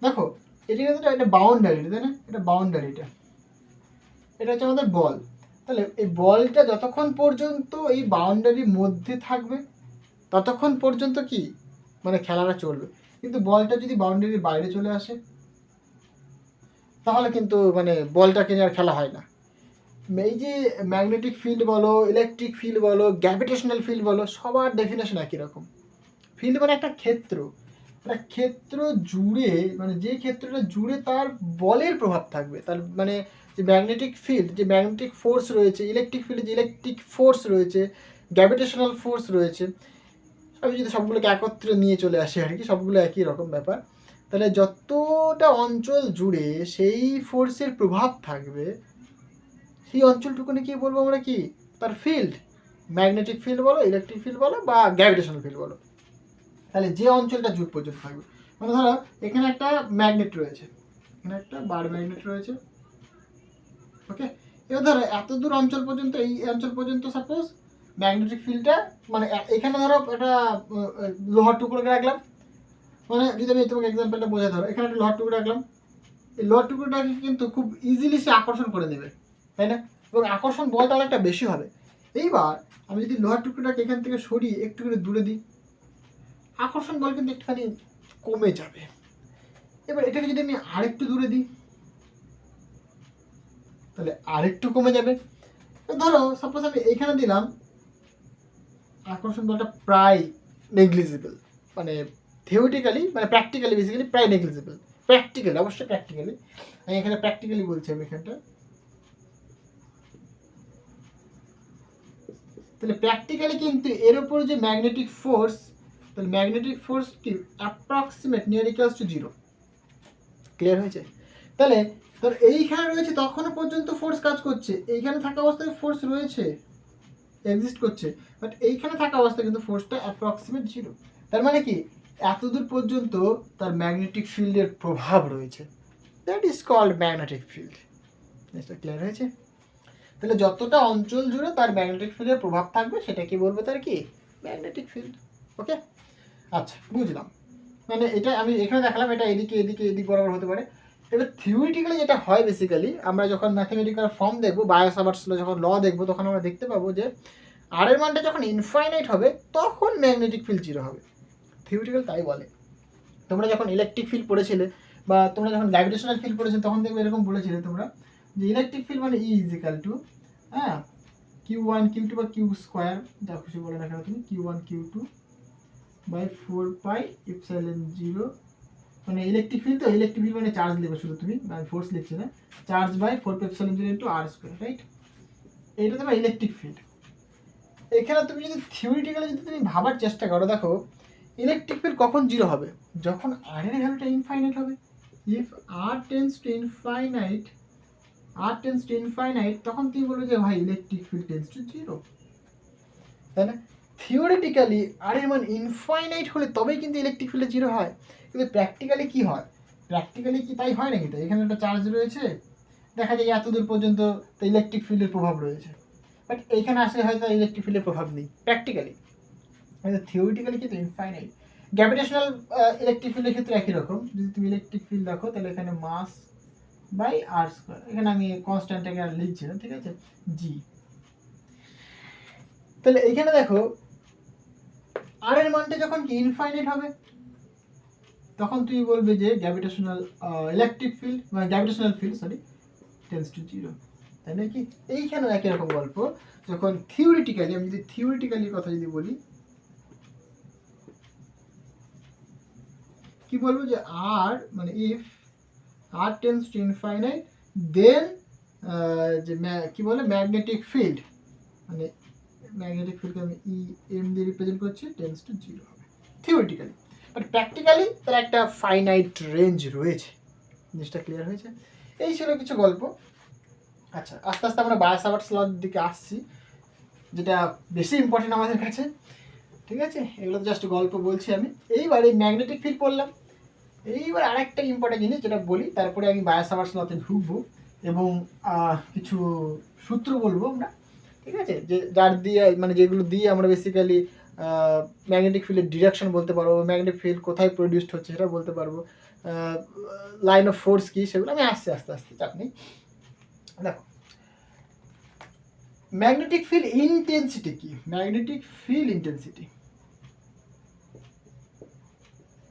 দেখো, এটা কিন্তু এটা বাউন্ডারি, তাই না, এটা বাউন্ডারি, এটা হচ্ছে আমাদের বল। তাহলে এই বলটা যতক্ষণ পর্যন্ত এই বাউন্ডারির মধ্যে থাকবে ততক্ষণ পর্যন্ত কি মানে খেলাটা চলবে, কিন্তু বলটা যদি বাউন্ডারির বাইরে চলে আসে তাহলে কিন্তু মানে বলটাকে নিয়ে আর খেলা হয় না। এই যে ম্যাগনেটিক ফিল্ড বলো, ইলেকট্রিক ফিল্ড বলো, গ্র্যাভিটেশনাল ফিল্ড বলো, সবার ডেফিনেশন একই রকম। ফিল্ড মানে একটা ক্ষেত্র, একটা ক্ষেত্র জুড়ে, মানে যে ক্ষেত্রটা জুড়ে তার বলের প্রভাব থাকবে, তার মানে যে ম্যাগনেটিক ফিল্ড, যে ম্যাগনেটিক ফোর্স রয়েছে, ইলেকট্রিক ফিল্ডে যে ইলেকট্রিক ফোর্স রয়েছে, গ্র্যাভিটেশনাল ফোর্স রয়েছে, আমি যদি সবগুলোকে একত্রে নিয়ে চলে আসি আর কি, সবগুলো একই রকম ব্যাপার। তাহলে যতটা অঞ্চল জুড়ে সেই ফোর্সের প্রভাব থাকবে সেই অঞ্চলটুকুনি কি বলবো আমরা, কি তার ফিল্ড, ম্যাগনেটিক ফিল্ড বলো, ইলেকট্রিক ফিল্ড বলো বা গ্র্যাভিটেশনাল ফিল্ড বলো। তাহলে যে অঞ্চলটা জুড় পর্যন্ত থাকবে, মানে ধরো এখানে একটা ম্যাগনেট রয়েছে, এখানে একটা বার ম্যাগনেট রয়েছে, ওকে। এবার ধরো এত দূর অঞ্চল পর্যন্ত, এই অঞ্চল পর্যন্ত সাপোজ ম্যাগনেটিক ফিল্ডটা, মানে এখানে ধরো একটা লোহার টুকরোকে রাখলাম, মানে যদি আমি তোমাকে এক্সাম্পলটা বোঝাই, ধরো এখানে একটা লোহার টুকরো রাখলাম, এই লোহার টুকরোটাকে কিন্তু খুব ইজিলি সে আকর্ষণ করে নেবে, তাই না, এবং আকর্ষণ বলটা অনেকটা বেশি হবে। এইবার আমি যদি লোহার টুকরোটাকে এখান থেকে সরিয়ে একটু করে দূরে দিই, আকর্ষণ বল কিন্তু একটুখানি কমে যাবে। এবার এটাকে যদি আমি আরেকটু দূরে দিই তাহলে আরেকটু কমে যাবে। ধরো সাপোজ আমি এখানে দিলাম, আকর্ষণ বলটা প্রায় নেগলিজিবল, মানে থিওরিটিক্যালি, মানে প্র্যাকটিক্যালি বেসিক্যালি প্রায় নেগলিজিবল, প্র্যাকটিক্যালি অবশ্যই প্র্যাকটিক্যালি, আমি এখানে প্র্যাকটিক্যালি বলছি আমি এখানটা। তাহলে প্র্যাকটিক্যালি কিন্তু এর উপর যে ম্যাগনেটিক ফোর্স, তাহলে ম্যাগনেটিক ফোর্স কি approximate near equals to 0। Clear হয়েছে? তাহলে ধর এইখানে রয়েছে তখনও পর্যন্ত ফোর্স কাজ করছে, এইখানে থাকা অবস্থায় ফোর্স রয়েছে, এক্সিস্ট করছে, বাট এইখানে থাকা অবস্থায় কিন্তু ফোর্সটা অ্যাপ্রক্সিমেট 0। তার মানে কি এতদূর পর্যন্ত তার ম্যাগনেটিক ফিল্ডের প্রভাব রয়েছে, that is called magnetic field. জিনিসটা ক্লিয়ার হয়েছে? তাহলে যতটা অঞ্চল জুড়ে তার ম্যাগনেটিক ফিল্ডের প্রভাব থাকবে সেটা কি বলবো, তার কি ম্যাগনেটিক ফিল্ড। ওকে, আচ্ছা বুঝলাম। মানে এটা আমি এখানে দেখালাম, এটা এদিকে এদিকে এদিক বরাবর হতে পারে। এবার থিওরিটিক্যালি যেটা হয় বেসিক্যালি, আমরা যখন ম্যাথমেটিক্যাল ফর্ম দেখবো, বায়োসাভার্টস ল যখন ল দেখবো, তখন আমরা দেখতে পাবো যে আর এর মানটা যখন ইনফাইনাইট হবে তখন ম্যাগনেটিক ফিল্ড জিরো হবে। থিওরিটিক্যাল তাই বলে। তোমরা যখন ইলেকট্রিক ফিল্ড পড়েছিলে বা তোমরা যখন গ্র্যাভিটেশনাল ফিল্ড পড়েছিলে, তখন দেখবে এরকম বলেছিলে তোমরা যে ইলেকট্রিক ফিল্ড মানে ই ইজ ইকাল টু হ্যাঁ Q1 Q2 বা Q স্কোয়ার, যা খুশি বলে না কেন তুমি, Q1 Q2 বাই 4πε0, মানে ইলেকট্রিক ফিল্ড, তো ইলেকট্রিক ফিল্ড মানে চার্জ লিখবে শুধু তুমি, মানে ফোর্স লিখছি না, charge by 4πε0 into r square, right? এইটা তোমার ইলেকট্রিক ফিল্ড। এখানে তুমি যদি থিওরিটিক্যালি যদি তুমি ভাবার চেষ্টা করো, দেখো ইলেকট্রিক ফিল্ড কখন জিরো হবে, যখন আর এর ভ্যালুটা ইনফাইনাইট হবে। If R tends to infinite, তখন তুমি বলবে যে ভাই electric field tends to zero, তাই না? থিওরিটিক্যালি আর এর মান ইনফাইনাইট হলে তবেই কিন্তু ইলেকট্রিক ফিল্ডে জিরো হয়, কিন্তু প্র্যাকটিক্যালি কি হয়? প্র্যাকটিক্যালি কি তাই হয় নাকি? তো এখানে একটা চার্জ রয়েছে, দেখা যায় এত দূর পর্যন্ত তো ইলেকট্রিক ফিল্ডের প্রভাব রয়েছে, বাট এইখানে আসলে হয়তো ইলেকট্রিক ফিল্ডের প্রভাব নেই প্র্যাকটিক্যালি, কিন্তু থিওরিটিক্যালি কিন্তু ইনফাইনাইট। গ্র্যাভিটেশনাল ইলেকট্রিক ফিল্ডের ক্ষেত্রে একই রকম, যদি তুমি ইলেকট্রিক ফিল্ড দেখো তাহলে এখানে মাস বাই আর স্কোয়ার, এখানে আমি কনস্ট্যান্টটাকে আর লিখছি না, ঠিক আছে, জি। তাহলে এইখানে দেখো আর এর মানটা যখন কি ইনফাইনাইট হবে, তখন তুমি বলবে যে গ্র্যাভিটেশনাল ইলেকট্রিক ফিল্ড মানে gravitational field tends to zero, তাই না? কি এইখানেও একই রকম গল্প। যখন থিওরিটিক্যালি, আমি যদি থিওরিটিক্যালি কথা যদি বলি, কি বলবো যে আর মানে if R tends to infinite, then যে কি বলে ম্যাগনেটিক ফিল্ড, মানে ম্যাগনেটিক ফিল্ডকে আমি ই এম দিয়ে রিপ্রেজেন্ট করছি, টেন্ডস টু জিরো হবে থিওরিটিক্যালি। বাট প্র্যাকটিক্যালি তার একটা ফাইনাইট রেঞ্জ রয়েছে। জিনিসটা ক্লিয়ার হয়েছে? এই ছিল কিছু গল্প। আচ্ছা, আস্তে আস্তে আমরা বায়োসাভার্টস লর দিকে আসছি, যেটা বেশি ইম্পর্টেন্ট আমাদের কাছে, ঠিক আছে? এগুলো তো জাস্ট গল্প বলছি আমি। এইবার এই ম্যাগনেটিক ফিল্ড পড়লাম, এইবার আরেকটা ইম্পর্টেন্ট জিনিস যেটা বলি, তারপরে আমি বায়োসাভার্টস লতে ঢুকবো এবং কিছু সূত্র বলবো আমরা, ঠিক আছে, যে যার দিয়ে মানে যেগুলো দিয়ে আমরা বেসিক্যালি ম্যাগনেটিক ফিল্ডের ডিরেকশন বলতে পারবো, ম্যাগনেটিক ফিল্ড কোথায় প্রডিউসড হচ্ছে সেটা বলতে পারবো, লাইন অফ ফোর্স কী, সেগুলো আমি আসছি আস্তে আস্তে, চাপ নেই। দেখো ম্যাগনেটিক ফিল্ড ইন্টেন্সিটি কি, magnetic field intensity,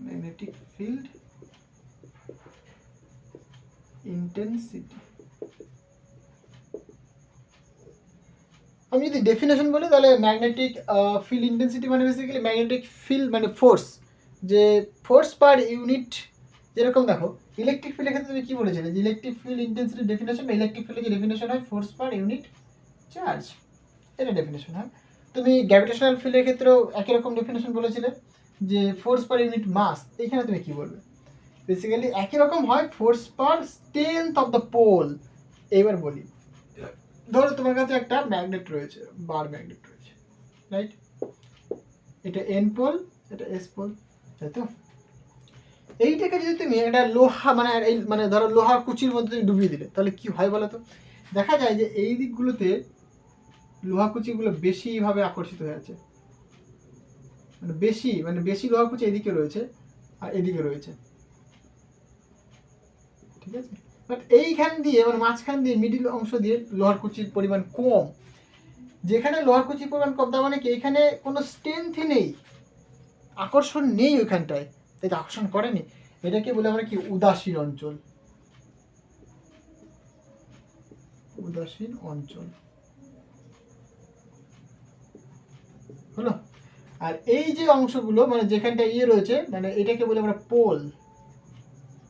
magnetic field intensity, আমি যদি ডেফিনেশন বলি তাহলে ম্যাগনেটিক ফিল্ড ইন্টেন্সিটি মানে বেসিক্যালি ম্যাগনেটিক ফিল্ড মানে ফোর্স, যে ফোর্স পার ইউনিট, যেরকম দেখো ইলেকট্রিক ফিল্ডের ক্ষেত্রে তুমি কী বলেছিলে যে ইলেকট্রিক ফিল্ড ইন্টেন্সিটির ডেফিনেশন বা ইলেকট্রিক ফিল্ডের যে ডেফিনেশন হয় ফোর্স পার ইউনিট চার্জ, এটা ডেফিনেশন হয়। তুমি গ্র্যাভিটেশনাল ফিল্ডের ক্ষেত্রেও একই রকম ডেফিনেশন বলেছিলে যে ফোর্স পার ইউনিট মাস, এইখানে তুমি কী বলবে? বেসিক্যালি একই রকম হয়, force per strength of the pole. এইবার বলি, ধরো তোমার কাছে একটা ম্যাগনেট রয়েছে, বার ম্যাগনেট রয়েছে, রাইট? এটা এন পোল, এটা এস পোল, তাই তো? এইটাকে যদি তুমি একটা লোহা মানে ধরো লোহার কুচির মধ্যে তুমি ডুবিয়ে দিলে, তাহলে কি হয় বলো তো? দেখা যায় যে এই দিকগুলোতে লোহা কুচিগুলো বেশিভাবে আকর্ষিত হয়ে আছে, মানে বেশি লোহা কুচি এদিকে রয়েছে আর এদিকে রয়েছে, ঠিক আছে? বাট এইখান দিয়ে মানে মাঝখান দিয়ে মিডিল অংশ দিয়ে লোহার কুচির পরিমাণ কম, যেখানে লোহার কুচির পরিমাণ কম তার মানে কি এখানে কোনো স্ট্রেংথই নেই, আকর্ষণ নেই ওইখানটায়, তাই তো আকর্ষণ করেনি। এটাকে বলে আমরা কি উদাসীন অঞ্চল, উদাসীন অঞ্চল হলো। আর এই যে অংশগুলো মানে যেখানটা ইয়ে রয়েছে, মানে এটাকে বলে আমরা পোল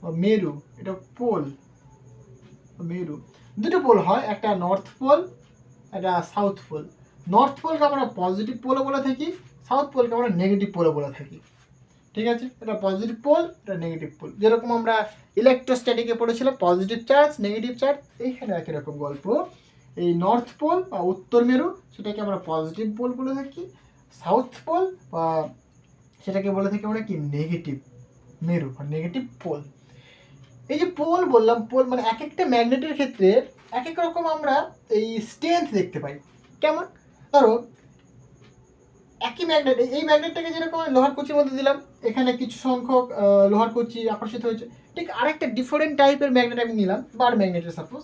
বা মেরু, এটা পোল মেরু, দুটো পোল হয়, একটা নর্থ পোল, একটা সাউথ পোল। নর্থ পোলকে আমরা পজিটিভ পোলও বলে থাকি, সাউথ পোলকে আমরা নেগেটিভ পোলও বলে থাকি, ঠিক আছে? এটা পজিটিভ পোল, এটা নেগেটিভ পোল, যেরকম আমরা ইলেকট্রোস্ট্যাটিকে পড়েছিলাম পজিটিভ চার্জ নেগেটিভ চার্জ, এইখানে একই রকম গল্প। এই নর্থ পোল বা উত্তর মেরু সেটাকে আমরা পজিটিভ পোল বলে থাকি, সাউথ পোল বা সেটাকে বলে থাকি আমরা কি নেগেটিভ মেরু বা নেগেটিভ পোল। এই যে পোল বললাম, পোল মানে এক একটা ম্যাগনেটের ক্ষেত্রে এক এক রকম আমরা এই স্ট্রেংথ দেখতে পাই। কেমন? ধরো একই একই ম্যাগনেট, এই ম্যাগনেটটাকে যেরকম লোহার কুচির মধ্যে দিলাম, এখানে কিছু সংখ্যক লোহার কুচি আকর্ষিত হয়েছে, ঠিক আরেকটা ডিফারেন্ট টাইপের ম্যাগনেট আমি নিলাম বার ম্যাগনেটের সাপোজ,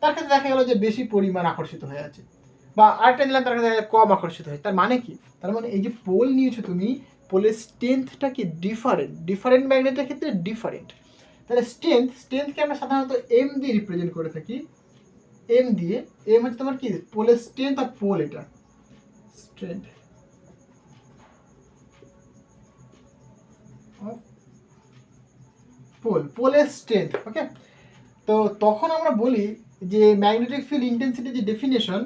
তার ক্ষেত্রে দেখা গেলো যে বেশি পরিমাণ আকর্ষিত হয়ে আছে, বা আরেকটা দিলাম তার ক্ষেত্রে কম আকর্ষিত হয়। তার মানে কি? তার মানে এই যে পোল নিয়েছো তুমি, পোলের স্ট্রেংথটা কি ডিফারেন্ট, ডিফারেন্ট ম্যাগনেটের ক্ষেত্রে ডিফারেন্ট। তাহলে স্ট্রেংথকে আমরা সাধারণত এম দিয়ে রিপ্রেজেন্ট করে থাকি, এম দিয়ে। এম হচ্ছে তোমার কি পোলের স্ট্রেংথ, আর পোল এটা স্ট্রেংথ পোলের স্ট্রেংথ। ওকে, তো তখন আমরা বলি যে ম্যাগনেটিক ফিল্ড ইন্টেন্সিটি যে ডেফিনেশন,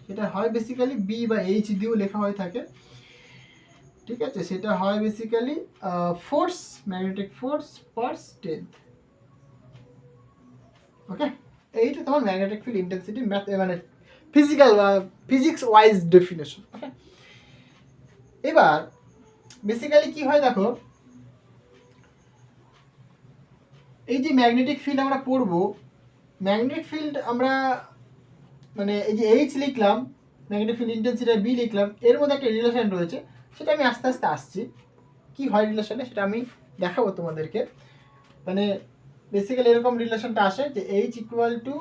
সেটা হয় বেসিক্যালি বি বা এইচ দিয়েও লেখা হয়ে থাকে, ঠিক আছে? সেটা হয় basically force, magnetic force per strength. ওকে, এইটা তোমার ম্যাগনেটিক ফিল্ড ইন্টেন্সিটি মানে ফিজিক্যাল ফিজিক্স ওয়াইজ ডেফিনেশন। ওকে, এবার বেসিক্যালি কি হয় দেখো, এই যে ম্যাগনেটিক ফিল্ড আমরা পড়বো, ম্যাগনেটিক ফিল্ড আমরা মানে এই যে এইচ লিখলাম, ম্যাগনেটিক ফিল্ড ইন্টেন্সিটি বি লিখলাম, এর মধ্যে একটা রিলেশন রয়েছে, সেটা আমি আস্তে আস্তে আসছি কি হয় রিলেশনে, সেটা আমি দেখাবো তোমাদেরকে। মানে বেসিক্যালি এরকম রিলেশনটা আসে যে H equal to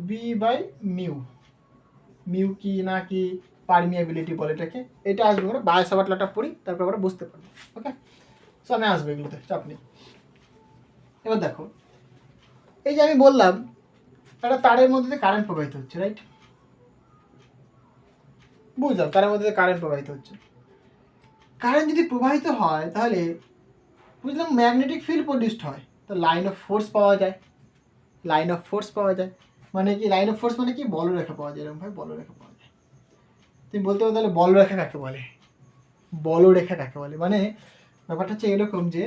B by mu, mu কি না কি পারমিয়াবিলিটি বলে এটাকে, এটা আসবে আমরা বায়োসাভার্টলাটা পড়ি, তারপর আমরা বুঝতে পারবো। ওকে, সো আমি আসবো এগুলোতে, চাপ নেই। এবার দেখো, এই যে আমি বললাম একটা তারের মধ্যে দিয়ে কারেন্ট প্রবাহিত হচ্ছে, রাইট? বুঝলাম তারের মধ্যে দিয়ে কারেন্ট প্রবাহিত হচ্ছে। কারেন্ট যদি প্রবাহিত হয় তাহলে বুঝলাম ম্যাগনেটিক ফিল্ড প্রডিউসড হয়, তো লাইন অফ ফোর্স পাওয়া যায়, লাইন অফ ফোর্স পাওয়া যায়। মানে কি লাইন অফ ফোর্স মানে কি? বলরেখা পাওয়া যায়, এরকম ভাবে বলরেখা পাওয়া যায়। তুমি বলতে পারো তাহলে বলরেখা কাকে বলে, বলরেখা কাকে বলে? মানে ব্যাপারটা হচ্ছে এরকম যে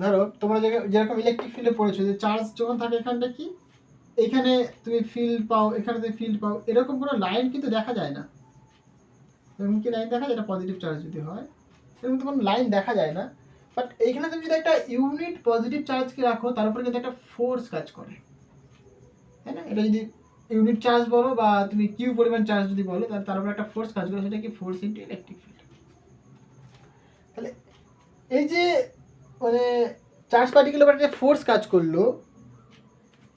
ধরো তোমরা যেরকম ইলেকট্রিক ফিল্ডে পড়েছো, যে চার্জ যখন থাকে এখানটা কি, এখানে তুমি ফিল্ড পাও, এখানে তুমি ফিল্ড পাও, এরকম কোনো লাইন কিন্তু দেখা যায় না। এরকম কি লাইন দেখা যায়? এটা পজিটিভ চার্জ যদি হয়, এরকম তো কোনো লাইন দেখা যায় না। বাট এইখানে তুমি যদি একটা ইউনিট পজিটিভ চার্জকে রাখো, তার উপরে কিন্তু একটা ফোর্স কাজ করে, তাই না? এটা যদি ইউনিট চার্জ বলো বা তুমি কিউ পরিমাণ চার্জ যদি বলো, তাহলে তার উপরে একটা ফোর্স কাজ করে, সেটা কি ফোর্স ইন্টু ইলেকট্রিক ফিল্ড। তাহলে এই যে মানে চার্জ পার্টিকেলের উপরে যে ফোর্স কাজ করলো,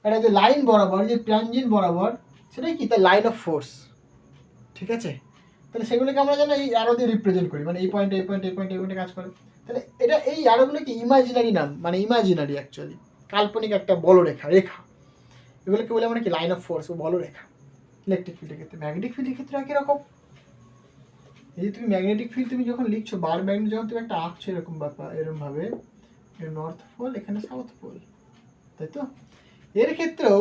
এটা যে লাইন বরাবর, যে ট্যানজেন্ট বরাবর, সেটাই কি? তার লাইন অফ ফোর্স, ঠিক আছে? তাহলে সেগুলোকে আমরা যেন এই অ্যারো দিয়ে রিপ্রেজেন্ট করি, মানে এই পয়েন্টে এই পয়েন্টে এই পয়েন্টে এই পয়েন্টে কাজ করে। তাহলে এটা এই অ্যারোগুলো কি ইমাজিনারি নাম, মানে ইমাজিনারি অ্যাকচুয়ালি কাল্পনিক একটা বলরেখা, রেখা। এগুলোকে বলে আমরা কি লাইন অফ ফোর্স ও বলরেখা। ইলেকট্রিক ফিল্ডের ক্ষেত্রে, ম্যাগনেটিক ফিল্ডের ক্ষেত্রে একই রকম। এই যে তুমি ম্যাগনেটিক ফিল্ড তুমি যখন লিখছো, বার ম্যাগনেট যখন তুমি একটা আঁকছো এরকম ব্যাপার, এরকম ভাবে নর্থ পোল, এখানে সাউথ পোল, তাই তো? এর ক্ষেত্রেও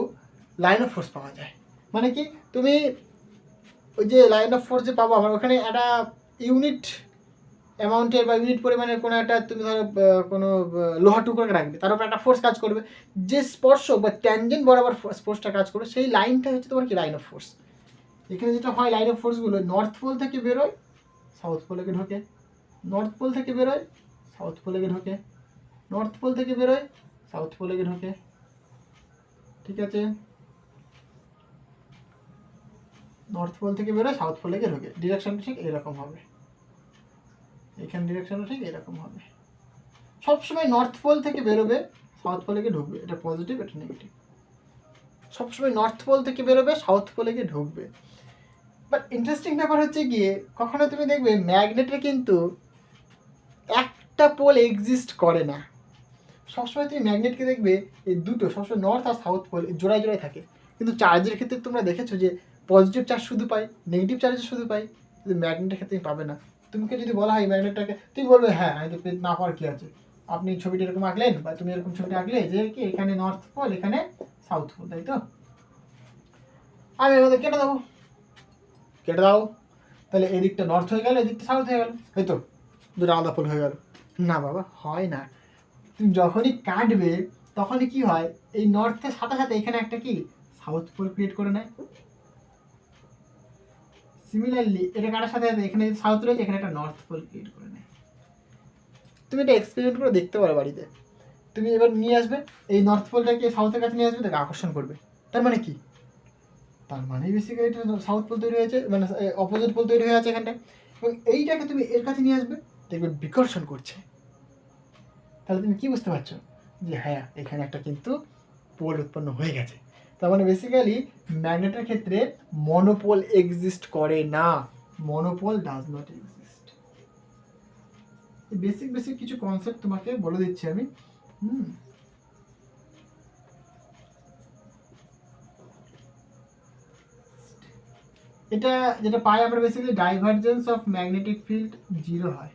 লাইন অফ ফোর্স পাওয়া যায়। মানে কি তুমি ওই যে লাইন অফ ফোর্স যে পাবো আমরা, ওখানে একটা ইউনিট অ্যামাউন্টের বা ইউনিট পরিমাণের কোনো একটা তুমি ধরো কোনো লোহা টুকরোকে রাখবে, তার উপর একটা ফোর্স কাজ করবে, যে স্পর্শক বা ট্যানজেন্ট বরাবর ফোর্সটা কাজ করবে, সেই লাইনটা হচ্ছে তোমার কি লাইন অফ ফোর্স। এখানে যেটা হয়, লাইন অফ ফোর্সগুলো নর্থ পোল থেকে বেরোয়, সাউথ পোলে ঢোকে, নর্থ পোল থেকে বেরোয়, সাউথ পোলে ঢোকে, নর্থ পোল থেকে বেরোয়, সাউথ পোলে ঢোকে, ঠিক আছে? নর্থ পোল থেকে বেরোয়, সাউথ পোলে ঢোকে, ডিরেকশনটা ঠিক এরকম হবে, এখানে ডিরেকশনটা ঠিক এরকম হবে। সবসময় নর্থ পোল থেকে বেরোবে, সাউথ পোলে ঢুকবে, এটা পজিটিভ এটা নেগেটিভ। সবসময় নর্থ পোল থেকে বেরোবে, সাউথ পোলে ঢুকবে। বাট ইন্টারেস্টিং ব্যাপার হচ্ছে গিয়ে, কখনো তুমি দেখবে ম্যাগনেটে কিন্তু একটা পোল এক্সিস্ট করে না। সবসময় তুমি ম্যাগনেটকে দেখবে এই দুটো সবসময় নর্থ আর সাউথ পোল জোড়ায় জোড়ায় থাকে। কিন্তু চার্জের ক্ষেত্রে তোমরা দেখেছো যে পজিটিভ চার্জ শুধু পাই, নেগেটিভ চার্জ শুধু পাই, কিন্তু ম্যাগনেটের ক্ষেত্রে পাবে না। তুমিকে যদি বলা হয় ম্যাগনেটটাকে, তুমি বলবে হ্যাঁ আমি তো না পাওয়ার কী আছে, আপনি ছবিটা এরকম আঁকলেন বা তুমি এরকম ছবিটা আঁকলে যে কি এখানে নর্থ পোল এখানে সাউথ পোল, তাই তো? আমি এর মধ্যে কেটে দেবো, কেটে দাও, তাহলে এদিকটা নর্থ হয়ে গেল, এদিকটা সাউথ হয়ে গেল, এই তো দুটো আলাদা পোল হয়ে গেল। না বাবা, হয় না। তুমি যখনই কাটবে তখনই কি হয়, এই নর্থের সাথে সাথে এখানে একটা কি সাউথ পোল ক্রিয়েট করে নেয়। সিমিলারলি এটা কাটার সাথে সাথে এখানে সাউথ রয়েছে, এখানে একটা নর্থ পোল ক্রিয়েট করে নেয়। তুমি এটা এক্সপেরিমেন্ট করে দেখতে পারো বাড়িতে। তুমি এবার নিয়ে আসবে এই নর্থ পোলটাকে সাউথের কাছে নিয়ে আসবে, তাকে আকর্ষণ করবে। তার মানে কি? তার মানে বেসিক্যালি এটা সাউথ পোল তৈরি হয়েছে, মানে অপোজিট পোল তৈরি হয়ে আছে এখানটায়। এবং এইটাকে তুমি এর কাছে নিয়ে আসবে, দেখবে বিকর্ষণ করছে। তাহলে তুমি কি বুঝতে পারছো যে হ্যাঁ এখানে একটা কিন্তু পোল উৎপন্ন হয়ে গেছে। তার মানে বেসিক্যালি ম্যাগনেটের ক্ষেত্রে মনোপোল এক্সিস্ট করে না, monopole does not exist. Basic basic কিছু কনসেপ্ট তোমাকে বলে দিচ্ছি আমি। এটা যেটা পাই আমরা basically divergence of magnetic field 0 হয়,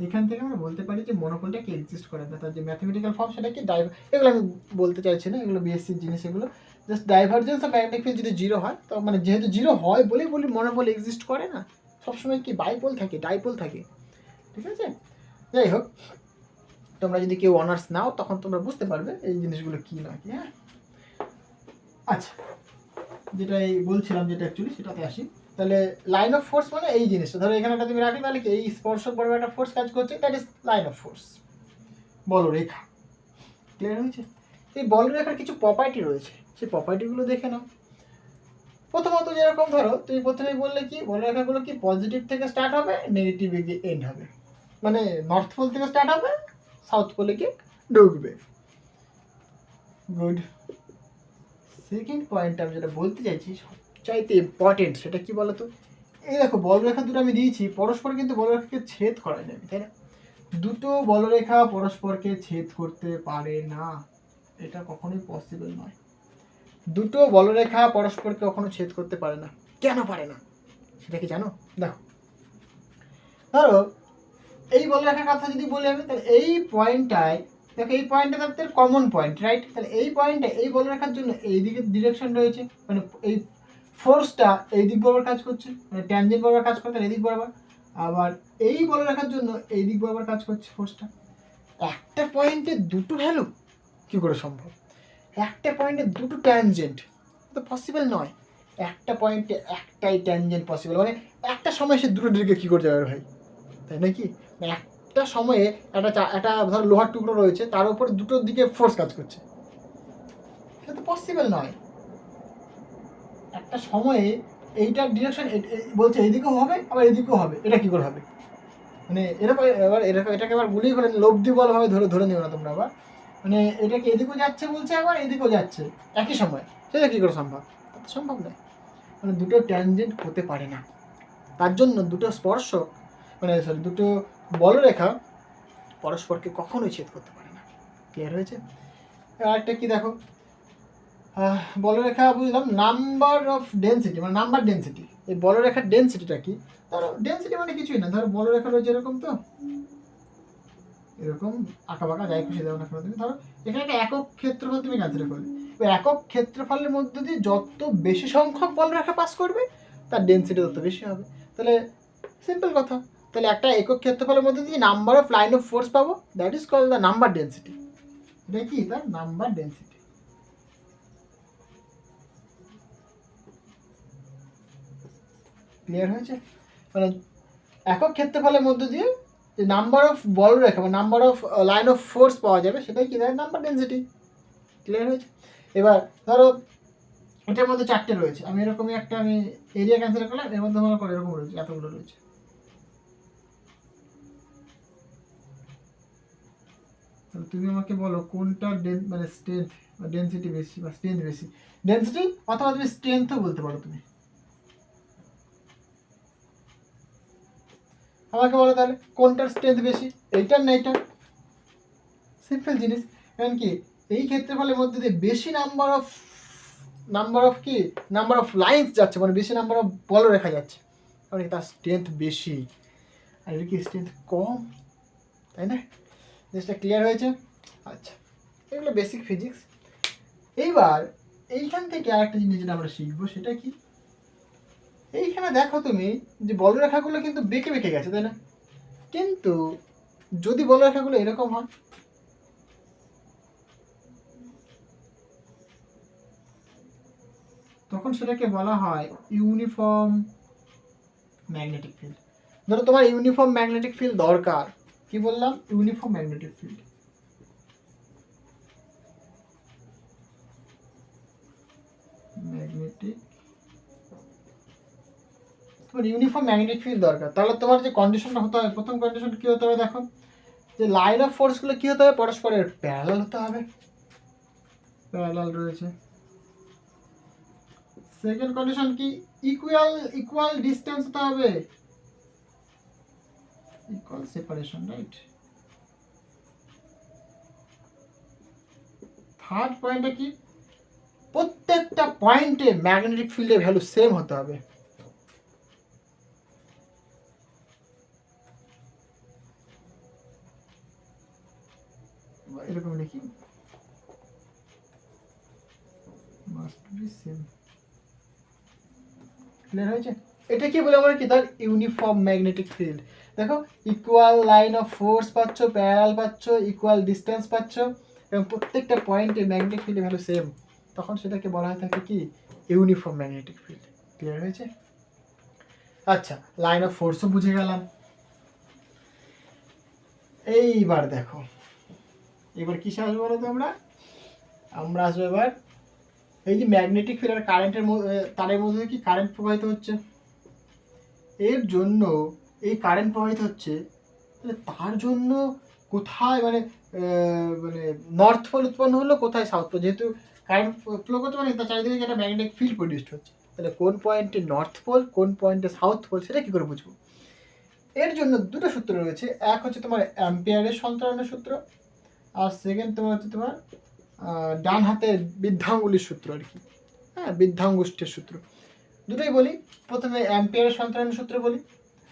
এখান থেকে আমরা বলতে পারি যে মনোপোলটা কি এক্সিস্ট করে না। তার যে ম্যাথমেটিক্যাল ফর্ম সেটা কি এগুলো আমি বলতে চাইছি না, এগুলো বিএসসির জিনিস, এগুলো just divergence of magnetic field যদি 0 হয়, তো মানে যেহেতু 0 হয় বলেই বলি মনোপোল এক্সিস্ট করে না, সবসময় কি বাইপোল থাকে, ডাইপোল থাকে, ঠিক আছে। যাই হোক, তোমরা যদি কেউ অনার্স নাও তখন তোমরা বুঝতে পারবে এই জিনিসগুলো কি না কি। হ্যাঁ আচ্ছা, যেটাই বলছিলাম যেটা অ্যাকচুয়ালি সেটাতে আসি। তাহলে লাইন অফ ফোর্স মানে এই জিনিসটা, ধরো এখানে একটা তুমি রাখলে, তাহলে কি এই স্পর্শক বরাবর একটা ফোর্স কাজ করছে, that is line of force, বলরেখা। ক্লিয়ার হয়েছে? এই বলরেখার কিছু প্রপার্টি রয়েছে, সেই প্রপার্টিগুলো দেখে নাও। প্রথমত যেরকম ধরো তুমি প্রথমেই বললে কি বলরেখাগুলো কি পজিটিভ থেকে স্টার্ট হবে, নেগেটিভ গিয়ে এন্ড হবে, মানে নর্থ পোল থেকে স্টার্ট হবে, সাউথ পোলে গিয়ে ঢুকবে। গুড। সেকেন্ড পয়েন্ট আমি যেটা বলতে চাইছি সবচাইতে ইম্পর্টেন্ট, সেটা কি বলতো? এই দেখো বলরেখা দুটো আমি দিয়েছি, পরস্পর কিন্তু বলরেখাকে ছেদ করা যাবে, তাই না? দুটো বলরেখা পরস্পরকে ছেদ করতে পারে না, এটা কখনোই পসিবল নয়। দুটো বলরেখা পরস্পরকে কখনো ছেদ করতে পারে না। কেন পারে না সেটা কি জানো? দেখো, ধরো এই বলরেখার কথা যদি বলি আমি, তাহলে এই পয়েন্টটায় দেখো, এই পয়েন্টটা তাদের কমন পয়েন্ট, রাইট? তাহলে এই পয়েন্টে এই বলরেখার জন্য এই দিকে ডিরেকশন রয়েছে, মানে এই ফোর্সটা এই দিক বরাবর কাজ করছে, মানে ট্যানজেন্ট বরাবর কাজ করতে এই দিক বরাবর, আবার এই বলরেখার জন্য এই দিক বরাবর কাজ করছে ফোর্সটা। একটা পয়েন্টে দুটো ভ্যালু কী করে সম্ভব? একটা পয়েন্টে দুটো ট্যানজেন্ট তো পসিবল নয়। একটা পয়েন্টে একটাই ট্যানজেন্ট পসিবল, মানে একটা সময় সে দুটো দিকে কী করে যাবে ভাই, তাই নাকি? একটা সময়ে একটা ধর লোহার টুকরো রয়েছে, তার উপরে দুটো দিকে ফোর্স কাজ করছে, এটা তো পসিবল নয়। একটা সময়ে এইটার ডিরেকশন বলছে এইদিকেও হবে আবার এদিকেও হবে, এটা কী করে হবে? মানে এরকম এবার এটাকে আবার গুলিয়ে ফেলেন, লব্ধি বলভাবে ধরে নিও না তোমরা আবার, মানে এটাকে এদিকেও যাচ্ছে বলছে আবার এদিকেও যাচ্ছে একই সময়, সেটা কী করে সম্ভব? তা তো সম্ভব নয়। মানে দুটো ট্যানজেন্ট হতে পারে না, তার জন্য দুটো স্পর্শক মানে সরি দুটো বলরেখা পরস্পরকে কখনোই ছেদ করতে পারে না। ক্লিয়ার হয়েছে? আরেকটা কি দেখো, বলরেখা বুঝলাম, নাম্বার অফ ডেন্সিটি মানে নাম্বার ডেন্সিটি। এই বলরেখার ডেন্সিটিটা কি? ধরো ডেন্সিটি মানে কিছুই না, ধরো বলরেখা রয়েছে এরকম, তো এরকম আঁকা বাঁকা যাই খুশি দেবো না কেন তুমি, ধরো এখানে একটা একক ক্ষেত্রফল তুমি কনসিডার করবে, ওই একক ক্ষেত্রফলের মধ্যে দিয়ে যত বেশি সংখ্যক বলরেখা পাস করবে তার ডেন্সিটি তত বেশি হবে। তাহলে সিম্পল কথা, তাহলে একটা একক ক্ষেত্রফলের মধ্যে দিয়ে number of line of force পাবো, that is called the number density. এটা কি? তার নাম্বার ডেন্সিটি। ক্লিয়ার হয়েছে? মানে একক ক্ষেত্রফলের মধ্যে দিয়ে যে নাম্বার অফ বলরেখা বা number of line of force পাওয়া যাবে সেটাই কি দেয়? Number density. ক্লিয়ার হয়েছে? এবার ধরো এটার মধ্যে চারটে রয়েছে, আমি এরকমই একটা আমি এরিয়া ক্যান্সেল করলাম, এর মধ্যে মনে করো এরকম রয়েছে, এতগুলো রয়েছে। তাহলে তুমি আমাকে বলো কোনটা মানে স্ট্রেংথ বা ডেন্সিটি বেশি বা স্ট্রেংথ বেশি? ডেন্সিটি অথবা তুমি স্ট্রেংথও বলতে পারো তুমি। আমাকে বলো তাহলে কোনটার স্ট্রেংথ বেশি, এইটার না এইটার? সিম্পল জিনিস, কারণ কি এই ক্ষেত্রফলের মধ্যে দিয়ে বেশি নাম্বার অফ কি নাম্বার অফ লাইন্স যাচ্ছে, মানে বেশি নাম্বার অফ বলরেখা যাচ্ছে, কারণ তার স্ট্রেংথ বেশি আর এর কি স্ট্রেংথ কম, তাই না? জিনিসটা ক্লিয়ার হয়েছে? আচ্ছা, এগুলো বেসিক ফিজিক্স। এইবার এইখান থেকে আরেকটা জিনিস যেটা আমরা শিখবো সেটা কি, এইখানে দেখো তুমি যে বলরেখাগুলো কিন্তু বেঁকে বেঁকে গেছে, তাই না? কিন্তু যদি বলরেখাগুলো এরকম হয়, তখন সেটাকে বলা হয় ইউনিফর্ম ম্যাগনেটিক ফিল্ড। ধরো তোমার ইউনিফর্ম ম্যাগনেটিক ফিল্ড দরকার, কি বললাম? Uniform magnetic field. Magnetic uniform magnetic field দরকার। তাহলে তোমার যে কন্ডিশনটা হতে হবে, প্রথম কন্ডিশন কী হতে হবে দেখো, যে লাইন অফ ফোর্সগুলো কী হতে হবে, পরস্পরের প্যারালাল হতে হবে, প্যারালাল রয়েছে। সেকেন্ড কন্ডিশন কি, ইকুয়াল ডিস্টেন্স হতে হবে, ইকুয়াল সেপারেশন, রাইট। থার্ড পয়েন্টে কি, প্রত্যেকটা পয়েন্টে ম্যাগনেটিক ফিল্ডের ভ্যালু সেম হতে হবে। এরকম লিখি, মাস্ট বি সেম। ক্লিয়ার হয়েছে? এটা কি বলে আমরা কি, তার ইউনিফর্ম ম্যাগনেটিক ফিল্ড। দেখো ইকুয়াল লাইন অফ ফোর্স পাচ্ছ, প্যারালাল পাচ্ছ, ইকুয়াল ডিস্টেন্স পাচ্ছ, এবং প্রত্যেকটা পয়েন্টে ম্যাগনেটিক ফিল্ডের ভ্যালু সেম, তখন সেটাকে বলা হয় থাকে কি, ইউনিফর্ম ম্যাগনেটিক ফিল্ড। ক্লিয়ার হয়েছে? আচ্ছা, লাইন অফ ফোর্সও বুঝে গেলাম। এইবার দেখো, এবার কিসে আসবো বলো তো, আমরা আসবো এবার এই যে ম্যাগনেটিক ফিল্ড আর কারেন্টের তারের মধ্যে কি কারেন্ট প্রবাহিত হচ্ছে, এর জন্য এই কারেন্ট প্রবাহিত হচ্ছে, তাহলে তার জন্য কোথায় মানে নর্থ পোল উৎপন্ন হলো, কোথায় সাউথ পোল, যেহেতু কারেন্ট ফ্লো করতে মানে তার চারিদিকে একটা ম্যাগনেটিক ফিল্ড প্রডিউসড হচ্ছে, তাহলে কোন পয়েন্টে নর্থ পোল, কোন পয়েন্টে সাউথ পোল, সেটা কী করে বুঝবো? এর জন্য দুটো সূত্র রয়েছে, এক হচ্ছে তোমার অ্যাম্পিয়ারের সঞ্চালনের সূত্র, আর সেকেন্ড তোমার হচ্ছে তোমার ডান হাতের বৃদ্ধাঙ্গুলির সূত্র আর কি, হ্যাঁ, বৃদ্ধাঙ্গুষ্ঠের সূত্র। দুটোই বলি। প্রথমে অ্যাম্পিয়ারের সঞ্চালনের সূত্র বলি,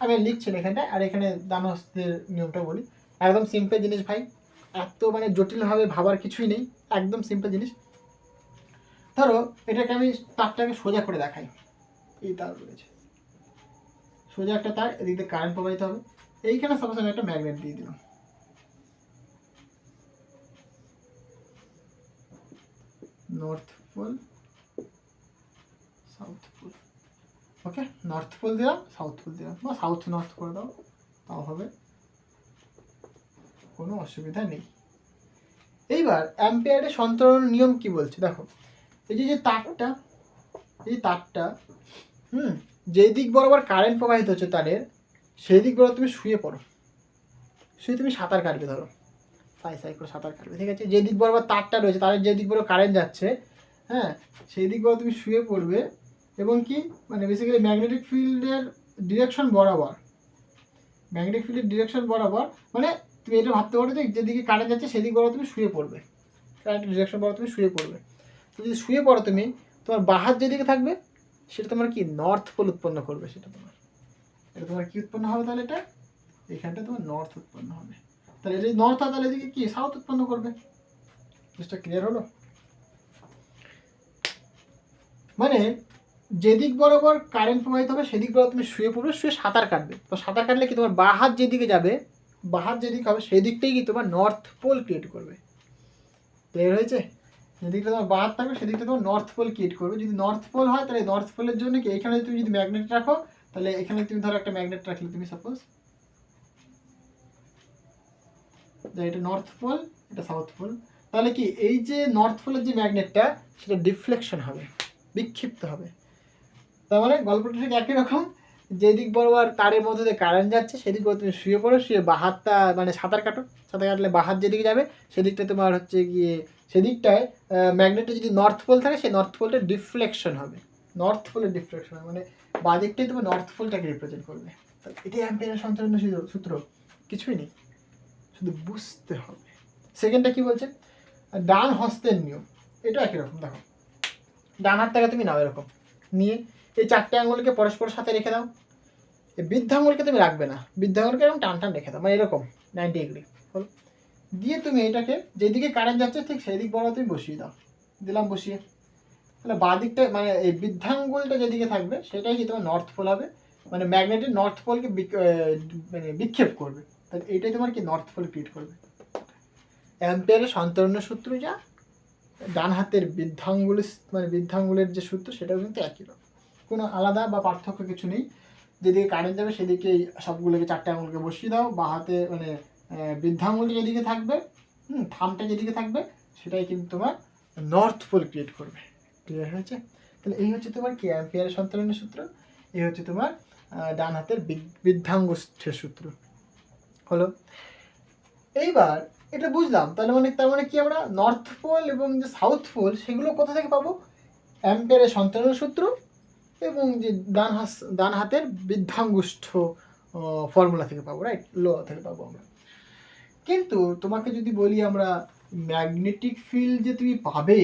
আমি লিখছি না এখানটা, আর এখানে ডান হস্তের নিয়মটা বলি। একদম সিম্পল জিনিস ভাই, এত মানে জটিলভাবে ভাবার কিছুই নেই, একদম সিম্পল জিনিস। ধরো এটাকে আমি তারটাকে সোজা করে দেখাই, এই তার রয়েছে, সোজা একটা তার, এদিকে কারেন্ট প্রবাহিত হবে, এইখানে সাপোজ আমি একটা ম্যাগনেট দিয়ে দিলাম, নর্থ পোল সাউথ পোল, ওকে, নর্থ পোল দিলাম, সাউথ পোল দিলাম, বা সাউথ নর্থ করে দাও, তাও হবে, কোনো অসুবিধা নেই। এইবার অ্যাম্পিয়ারের সঞ্চালনের নিয়ম কি বলছে দেখো, এই যে তারটা, এই তারটা যেই দিক বরাবর কারেন্ট প্রবাহিত হচ্ছে তারের, সেই দিক বরাবর তুমি শুয়ে পড়ো, শুয়ে তুমি সাঁতার কাটবে, ধরো সাই করে সাঁতার কাটবে, ঠিক আছে, যে দিক বরাবর তারটা রয়েছে, তারের যে দিক বরাবর কারেন্ট যাচ্ছে, হ্যাঁ, সেই দিক বরাবর তুমি শুয়ে পড়বে, এবং কি মানে বেসিক্যালি ম্যাগনেটিক ফিল্ডের ডিরেকশন বরাবর, ম্যাগনেটিক ফিল্ডের ডিরেকশন বরাবর, মানে তুমি এটা ভাবতে পারো যে যেদিকে কারেন্ট যাচ্ছে সেদিক বরাবর তুমি শুয়ে পড়বে, কারেন্টের ডিরেকশন বরাবর তুমি শুয়ে পড়বে। তো যদি শুয়ে পড়ো তুমি, তোমার বাঁ হাত যেদিকে থাকবে সেটা তোমার কি নর্থ পোল উৎপন্ন করবে, সেটা তোমার কি উৎপন্ন হবে, তাহলে এটা এখানটা তোমার নর্থ উৎপন্ন হবে, তাহলে এটা নর্থ হয়, তাহলে এদিকে কি সাউথ উৎপন্ন করবে। জিনিসটা ক্লিয়ার হলো? মানে যেদিক বরাবর কারেন্ট প্রবাহিত হবে সেদিক বরাবর তুমি শুয়ে পড়বে, শুয়ে সাঁতার কাটবে, তো সাঁতার কাটলে কি তোমার বাঁ হাত যেদিকে যাবে, বাঁ হাত যেদিকে হবে সেই দিকটাই কি তোমার নর্থ পোল ক্রিয়েট করবে। ক্লিয়ার হয়েছে? যেদিকটা তোমার বাঁ হাত থাকবে সেদিকটা তোমার নর্থ পোল ক্রিয়েট করবে। যদি নর্থ পোল হয় তাহলে নর্থ পোলের জন্য কি এখানে তুমি যদি ম্যাগনেট রাখো, তাহলে এখানে তুমি ধরো একটা ম্যাগনেট রাখলে, তুমি সাপোজ এটা নর্থ পোল, এটা সাউথ পোল, তাহলে কি এই যে নর্থ পোলের যে ম্যাগনেটটা সেটা ডিফ্লেকশন হবে, বিক্ষিপ্ত হবে। তার মানে গল্পটা ঠিক একই রকম, যেদিক বরাবর তারের মধ্যে দিয়ে কারেন্ট যাচ্ছে সেদিক বরাবর তুমি শুয়ে পড়ো, শুয়ে বাঁ হাতটা মানে সাঁতার কাটো, সাঁতার কাটলে বাঁ হাত যেদিকে যাবে সেদিকটা তোমার হচ্ছে গিয়ে, সেদিকটায় ম্যাগনেটে যদি নর্থ পোল থাকে সেই নর্থ পোলটা ডিফ্লেকশন হবে, নর্থ পোলের ডিফ্লেকশন হবে, মানে বাঁ দিকটাই তোমার নর্থ পোলটাকে রিপ্রেজেন্ট করবে। এটাই অ্যাম্পিয়ারের সঞ্চালনের সূত্র, কিছুই নেই, শুধু বুঝতে হবে। সেকেন্ডটা কি বলছে, ডান হস্তের নিয়ম, এটা একই রকম। দেখো ডান হাতটাকে তুমি নাও এরকম নিয়ে, এই চারটে আঙুলকে পরস্পরের সাথে রেখে দাও, এই বৃদ্ধাঙ্গুলকে তুমি রাখবে না, বৃদ্ধাঙ্গুলকে এরকম টান টান রেখে দাও, মানে এরকম 90 ডিগ্রি দিয়ে তুমি এটাকে যেদিকে কারেন্ট যাচ্ছে ঠিক সেই দিক বরাবর তুমি বসিয়ে দাও, দিলাম বসিয়ে, তাহলে বাঁ দিকটা মানে এই বৃদ্ধাঙ্গুলটা যেদিকে থাকবে সেটাই কি তোমার নর্থ পোল হবে, মানে ম্যাগনেটের নর্থ পোলকে মানে বিক্ষেপ করবে, তাহলে এইটাই তোমার কি নর্থ পোল ক্রিয়েট করবে। অ্যাম্পিয়ারের সঞ্চালনের সূত্র যা, ডান হাতের বৃদ্ধাঙ্গুল মানে বৃদ্ধাঙ্গুলের যে সূত্র সেটাও কিন্তু একই রকম, কোনো আলাদা বা পার্থক্য কিছু নেই। যেদিকে কারেন্ট যাবে সেদিকে সবগুলোকে চারটে আঙুলকে বসিয়ে দাও, বা হাতে মানে বৃদ্ধাঙ্গুলটা যেদিকে থাকবে, থামটা যেদিকে থাকবে সেটাই কিন্তু তোমার নর্থ পোল ক্রিয়েট করবে। ক্লিয়ার হয়েছে? তাহলে এই হচ্ছে তোমার কি অ্যাম্পিয়ারের সঞ্চালনের সূত্র, এই হচ্ছে তোমার ডান হাতের বৃদ্ধাঙ্গুষ্ঠের সূত্র হলো। এইবার এটা বুঝলাম, তার মানে কি আমরা নর্থ পোল এবং যে সাউথ পোল সেগুলো কোথা থেকে পাবো? অ্যাম্পিয়ারের সঞ্চালন সূত্র এবং যে ডান হাতের বৃদ্ধাঙ্গুষ্ঠ ফর্মুলা থেকে পাবো, রাইট, ল থেকে পাবো আমরা। কিন্তু তোমাকে যদি বলি আমরা ম্যাগনেটিক ফিল্ড যে তুমি পাবে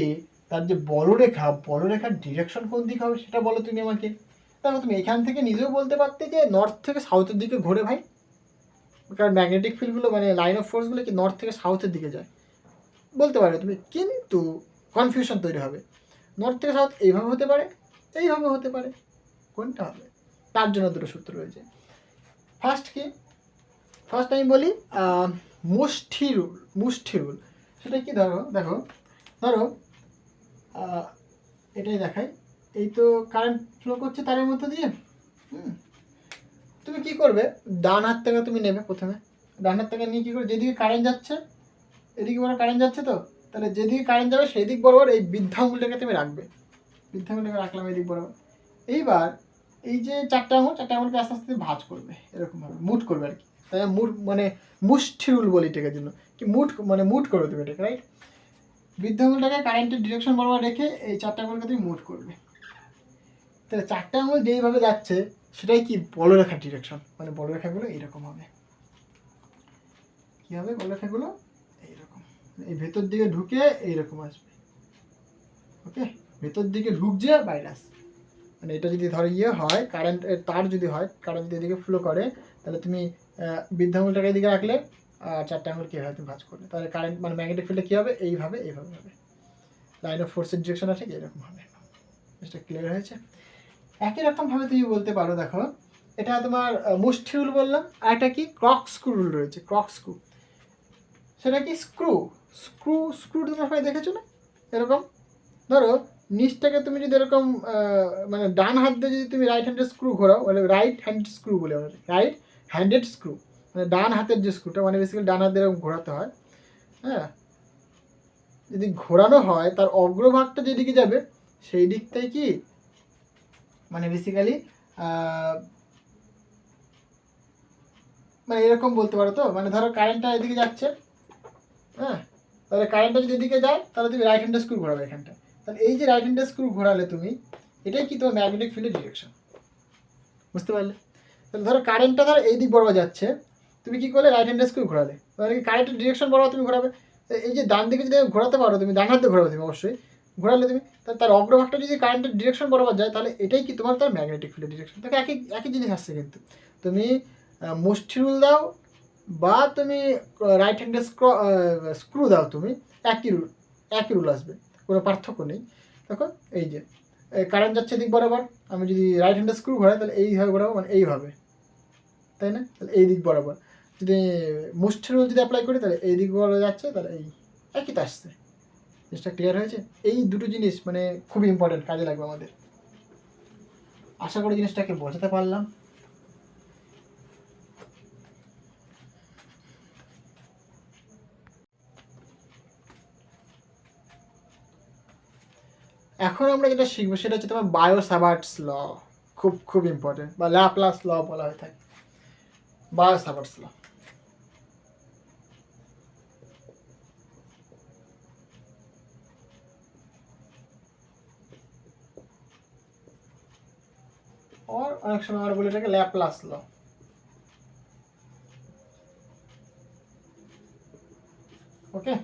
তার যে বলরেখার ডিরেকশন কোন দিকে হবে সেটা বলো তুমি আমাকে। দেখো তুমি এখান থেকে নিজেও বলতে পারতে যে নর্থ থেকে সাউথের দিকে ঘোরে ভাই, কারণ ম্যাগনেটিক ফিল্ডগুলো মানে লাইন অফ ফোর্সগুলো কি নর্থ থেকে সাউথের দিকে যায়, বলতে পারো তুমি, কিন্তু কনফিউশন তৈরি হবে। নর্থ থেকে সাউথ এইভাবে হতে পারে, এইভাবে হতে পারে, কোনটা হবে? তার জন্য দুটো সূত্র রয়েছে। ফার্স্ট আমি বলি মুষ্টি রুল। সেটা কি? দেখো এটাই দেখাই, এই তো কারেন্ট ফ্লো করছে তারের মধ্যে দিয়ে। তুমি কি করবে, ডান হাত থেকে তুমি নেবে প্রথমে, ডান হাত থেকে নিয়ে কী করে, যেদিকে কারেন্ট যাচ্ছে এদিকে বড় কারেন্ট যাচ্ছে, তো তাহলে যেদিকে কারেন্ট যাবে সেই দিক বরাবর এই বৃদ্ধাঙ্গুলটাকে তুমি রাখবে, বৃদ্ধাঙ্গুলটাকে রাখলাম এই দিক বরাবর। এইবার এই যে চারটে আঙুলকে আস্তে আস্তে ভাঁজ করবে, এরকমভাবে মুট করবে আর কি, তাই মানে মুষ্টি রুল বলি এটাকে জন্য, কি মুট করবে তুমি এটাকে, রাইট। বৃদ্ধাঙ্গুলটাকে কারেন্টের ডিরেকশন বরাবর রেখে এই চারটে আঙুলকে তুমি মুট করবে। তাহলে চারটে আঙুল যেইভাবে যাচ্ছে সেটাই কি বলরেখার ডিরেকশন, মানে বলরেখাগুলো এইরকম হবে। কী হবে? বলরেখাগুলো এইরকম, এই ভেতর দিকে ঢুকে এইরকম আসবে, ওকে, ভেতর দিকে ঢুকছে বাইরে আসবে। মানে এটা যদি ধরো হয় কারেন্ট তার যদি হয়, কারেন্ট যদি এদিকে ফ্লো করে, তাহলে তুমি বৃদ্ধাঙ্গুলটাকে এদিকে রাখলে আর চারটে আঙুল কীভাবে তুমি ভাঁজ করলে, তাহলে কারেন্ট মানে ম্যাগনেটিক ফিল্ডে কী হবে? এইভাবে হবে, লাইন অফ ফোর্সের ডিরেকশন আছে এরকম হবে। এটা ক্লিয়ার হয়েছে? একই রকমভাবে তুমি বলতে পারো, দেখো এটা তোমার মুষ্টি রুল বললাম, আর একটা কি ক্রক স্ক্রু রুল রয়েছে, ক্রক স্ক্রু। সেটা কি? স্ক্রু তোমরা সবাই দেখেছো না? এরকম ধরো নিচটাকে তুমি যদি এরকম মানে ডান হাত দিয়ে যদি তুমি রাইট হ্যান্ডেড স্ক্রু ঘোরাও, মানে রাইট হ্যান্ড স্ক্রু বলে আমরা, রাইট হ্যান্ডেড স্ক্রু মানে ডান হাতের যে স্ক্রুটা, মানে বেসিক্যালি ডান হাত দিয়ে এরকম ঘোরাতে হয়। হ্যাঁ, যদি ঘোরানো হয় তার অগ্রভাগটা যেদিকে যাবে সেই দিকটাই কি মানে বেসিক্যালি মানে এরকম বলতে পারো। তো মানে ধরো কারেন্টটা এদিকে যাচ্ছে, হ্যাঁ, তাহলে কারেন্টটা যদি এদিকে যায় তাহলে তুমি রাইট হ্যান্ডেড স্ক্রু ঘোরাবে এখানটা, তাহলে এই যে রাইট হ্যান্ডেড স্ক্রু ঘোরালে তুমি, এটাই কি তোমার ম্যাগনেটিক ফিল্ডের ডিরেকশন, বুঝতে পারলে? তাহলে ধরো কারেন্টটা ধরো এই দিক বরাবর যাচ্ছে, তুমি কি করলে রাইট হ্যান্ডেড স্ক্রু ঘোরালে, তাহলে কি কারেন্টের ডিরেকশন বরাবর তুমি ঘোরাবে। এই যে ডান দিকে যদি ঘোরাতে পারো তুমি, ডান হাত দিয়ে ঘোরাবে তুমি অবশ্যই, ঘোরালে তুমি তার অগ্রভাগটা যদি কারেন্টের ডিরেকশন বরাবর যায় তাহলে এটাই কি তোমার তার ম্যাগনেটিক ফিল্ডের ডিরেকশন। দেখো একই জিনিস আসছে, কিন্তু তুমি মুষ্টি রুল দাও বা তুমি রাইট হ্যান্ডেড স্ক্রু দাও, তুমি একই রুল আসবে, কোনো পার্থক্য নেই। দেখো এই যে কারেন্ট যাচ্ছে দিক বরাবর, আমি যদি রাইট হ্যান্ডেড স্ক্রু ঘোরাই তাহলে এইভাবে ঘোরাবো, মানে এইভাবে, তাই না? তাহলে এই দিক বরাবর যদি মুষ্টি রুল যদি অ্যাপ্লাই করি তাহলে এই দিক বরাবর যাচ্ছে, তাহলে এই একই তো আসছে। জিনিসটা ক্লিয়ার হয়েছে? এই দুটো জিনিস মানে খুব ইম্পর্টেন্ট, কাজে লাগবে আমাদের। আশা করি জিনিসটাকে বোঝাতে পারলাম। এখন আমরা যেটা শিখবো সেটা হচ্ছে তোমার বায়ো-সাভার্টস ল, খুব ইম্পর্টেন্ট, বা ল্যাপ্লাস ল বলা হয়ে থাকে, বায়ো-সাভার্টস ল। আর অনেক সময় আমরা বলি এটাকে ল্যাপ্লাস ল। ওকে,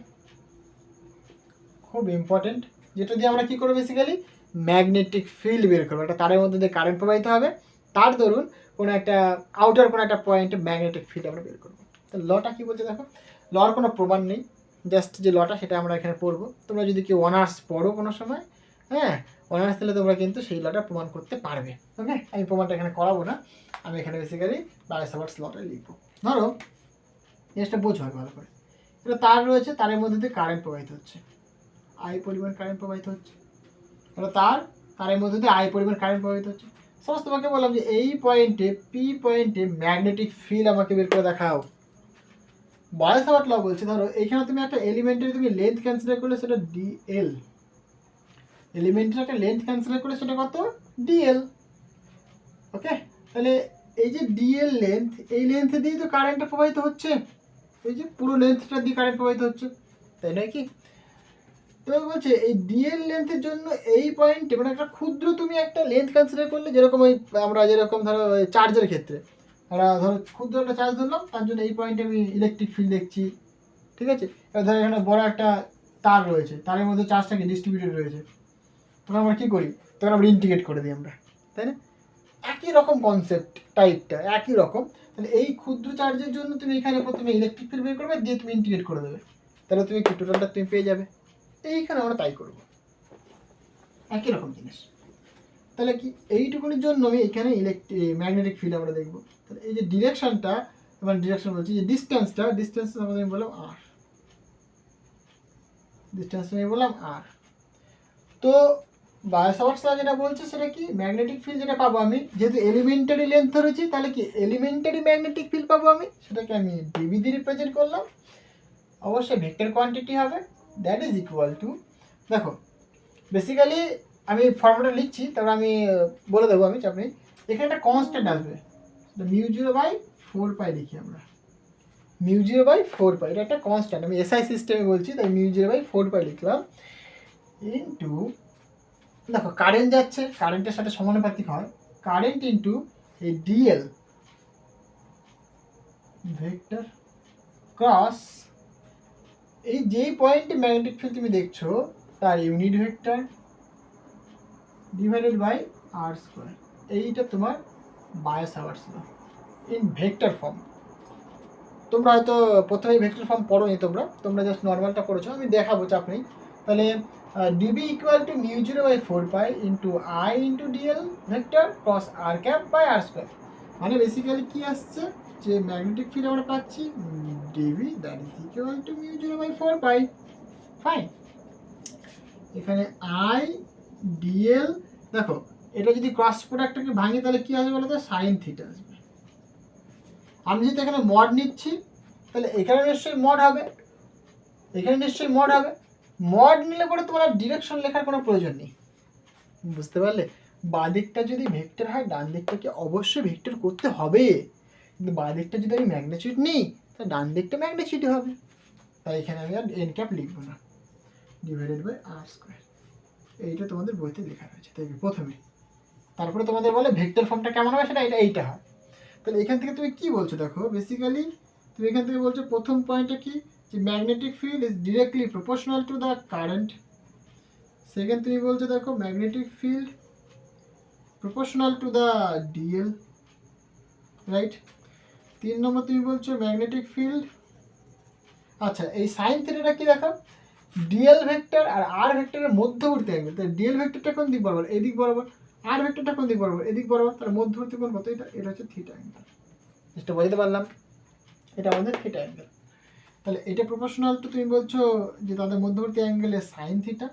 খুব ইম্পর্টেন্ট, যেটা দিয়ে আমরা কী করবো বেসিক্যালি ম্যাগনেটিক ফিল্ড বের করবো। একটা তারের মধ্যে দিয়ে কারেন্ট প্রবাহিত হবে, তার দরুন কোনো একটা আউটার কোনো একটা পয়েন্টে ম্যাগনেটিক ফিল্ড আমরা বের করবো। তো লটা কী বলছে দেখো, লর কোনো প্রমাণ নেই, জাস্ট যে লটা সেটা আমরা এখানে পড়বো। তোমরা যদি কেউ অনার্স পড়ো কোনো সময়, হ্যাঁ অনার্স দিলে তোমরা কিন্তু সেই লটা প্রমাণ করতে পারবে। ওকে, আমি প্রমাণটা এখানে করাবো না, আমি এখানে বেসিক্যালি বায়ো-সাভার্টস লটা লিখবো। ধরো জিনিসটা বোঝো ভালো করে, এটা তার রয়েছে, তারের মধ্যে দিয়ে কারেন্ট প্রবাহিত হচ্ছে, আই পরিমাণ কারেন্ট প্রবাহিত হচ্ছে, এটা তারের মধ্যে দিয়ে আই পরিমাণ কারেন্ট প্রবাহিত হচ্ছে। সাপোজ তোমাকে বললাম যে এই পয়েন্টে পি পয়েন্টে ম্যাগনেটিক ফিল্ড আমাকে বের করে দেখাও। বায়ো-সাভার্ট ল বলছে ধরো এইখানে তুমি একটা এলিমেন্টের তুমি লেন্থ কনসিডার করলে সেটা ডিএল, এলিমেন্টের একটা লেন্থ কনসিডার করলে সেটা কত? ডিএল। ওকে, তাহলে এই যে ডিএল লেন্থ, এই লেন্থ দিয়েই তো কারেন্টটা প্রবাহিত হচ্ছে, এই যে পুরো লেন্থটা দিয়ে কারেন্ট প্রবাহিত হচ্ছে, তাই নয় কি? তো বলছে এই ডিএল লেন্থের জন্য এই পয়েন্টে মানে একটা ক্ষুদ্র তুমি একটা লেন্থ কনসিডার করলে, যেরকম ওই আমরা যেরকম ধরো চার্জের ক্ষেত্রে আমরা ধরো ক্ষুদ্র একটা চার্জ ধরলাম, তার জন্য এই পয়েন্টে আমি ইলেকট্রিক ফিল্ড দেখছি, ঠিক আছে? এবার ধরো এখানে বড় একটা তার রয়েছে, তারের মধ্যে চার্জটাকে ডিস্ট্রিবিউটেড রয়েছে, তখন আমরা কী করি, তখন আমরা ইন্টিগ্রেট করে দিই আমরা, তাই না? একই রকম কনসেপ্ট, টাইপটা একই রকম। তাহলে এই ক্ষুদ্র চার্জের জন্য তুমি এখানে প্রথমে ইলেকট্রিক ফিল্ড বের করবে, দিয়ে তুমি ইন্টিগ্রেট করে দেবে, তাহলে তুমি কি টোটালটা তুমি পেয়ে যাবে। এইখানে আমরা তাই করবো, একই রকম জিনিস। তাহলে কি এইটুকুনির জন্য আমি এখানে ম্যাগনেটিক ফিল্ড আমরা দেখবো। তাহলে এই যে ডিরেকশনটা, মানে ডিরেকশন বলছি যে ডিস্টেন্সটা আমাদের আমি বললাম আর, ডিস্টেন্সটা আমি বললাম আর। তো বায়োসাভার্টস ল যেটা বলছে সেটা কি, ম্যাগনেটিক ফিল্ড যেটা পাবো আমি, যেহেতু এলিমেন্টারি লেন্থ ধরেছি, তাহলে কি এলিমেন্টারি ম্যাগনেটিক ফিল্ড পাবো আমি, সেটাকে আমি ডিবি দিয়ে রিপ্রেজেন্ট করলাম, অবশ্যই ভেক্টর কোয়ান্টিটি হবে, দ্যাট ইজ ইকুয়াল টু, দেখো বেসিক্যালি আমি ফর্মুলা লিখছি, তারপর আমি বলে দেবো আমি, চাপ নেই। এখানে একটা কনস্ট্যান্ট আসবে, μ0/4π লিখি আমরা, μ0/4π, এটা একটা কনস্ট্যান্ট, আমি এসআই সিস্টেমে বলছি, তাই μ0/4π লিখলাম, ইন্টু দেখো কারেন্ট যাচ্ছে, কারেন্টের সাথে সমানুপাতিক হয় কারেন্ট ইন্টু এই ডিএল ভেক্টর ক্রস এই যেই পয়েন্টে ম্যাগনেটিক ফিল্ড তুমি দেখছো তার unit vector divided by R square. এইটা তোমার Biot Savart's law in vector form. তোমরা হয়তো প্রথমেই ভেক্টর ফর্ম পড়োনি, তোমরা জাস্ট নর্মালটা পড়েছো, আমি দেখাবো, চাপ নেই। তাহলে dB equal to μ0/4π into I into dl vector cross r cap by R square. মানে বেসিক্যালি কি আসছে, যে ম্যাগনেটিক ফিল্ড আমরা পাচ্ছি dB that is equal to μ0/4π। Fine, এখানে আই ডিএল, দেখো এটা যদি ক্রস প্রোডাক্টটাকে ভাঙি তাহলে কি আসবে বলো তো, সাইন থিটা আসবে। আমি যদি এখানে মড নিচ্ছি তাহলে এখানে নিশ্চয়ই মড হবে, এখানে নিশ্চয়ই মড হবে। মড নিলে পরে তোমার ডিরেকশন লেখার কোনো প্রয়োজন নেই, বুঝতে পারলে? বাঁ দিকটা যদি ভেক্টর হয়, ডান দিকটাকে অবশ্যই ভেক্টর করতে হবে, কিন্তু বাঁ দিকটা যদি আমি ম্যাগনিটিউড নিই তাহলে ডান দিকটা ম্যাগনিটিউড হবে, তাই এখানে আমি আর এন ক্যাপ লিখবো না, ডিভাইডেড বাই আর স্কোয়ার। এইটা তোমাদের বইতে লেখা রয়েছে, তাই প্রথমে। তারপরে তোমাদের বলে ভেক্টর ফর্মটা কেমন হবে, সেটা এইটা হয়। তাহলে এখান থেকে তুমি কি বলছো, দেখো বেসিক্যালি তুমি এখান থেকে বলছো প্রথম পয়েন্টটা কি, যে magnetic field is directly proportional to the current. Second তুমি বলছো দেখো magnetic field proportional to the DL, right? 3 নম্বর তুমি বলছো ম্যাগনেটিক ফিল্ড, আচ্ছা এই সাইন থিটাটা কি দেখো, ডিএল ভেক্টর আর আর ভেক্টরের মধ্যবর্তী অ্যাঙ্গেল। তাই ডিএল ভেক্টরটা কোন দিক বরাবর, এদিক বরাবর, আর ভেক্টরটা কোন দিক বরাবর, এদিক বরাবর, তার মধ্যবর্তী কোণ কত, এটা হচ্ছে থিটা অ্যাঙ্গেল। এটা বুঝতে পারলাম, এটা আমাদের থিটা অ্যাঙ্গেল। তাহলে এটা প্রপোর্শনাল টু, তুমি বলছো যে তাদের মধ্যবর্তী অ্যাঙ্গেলের সাইন থিটা।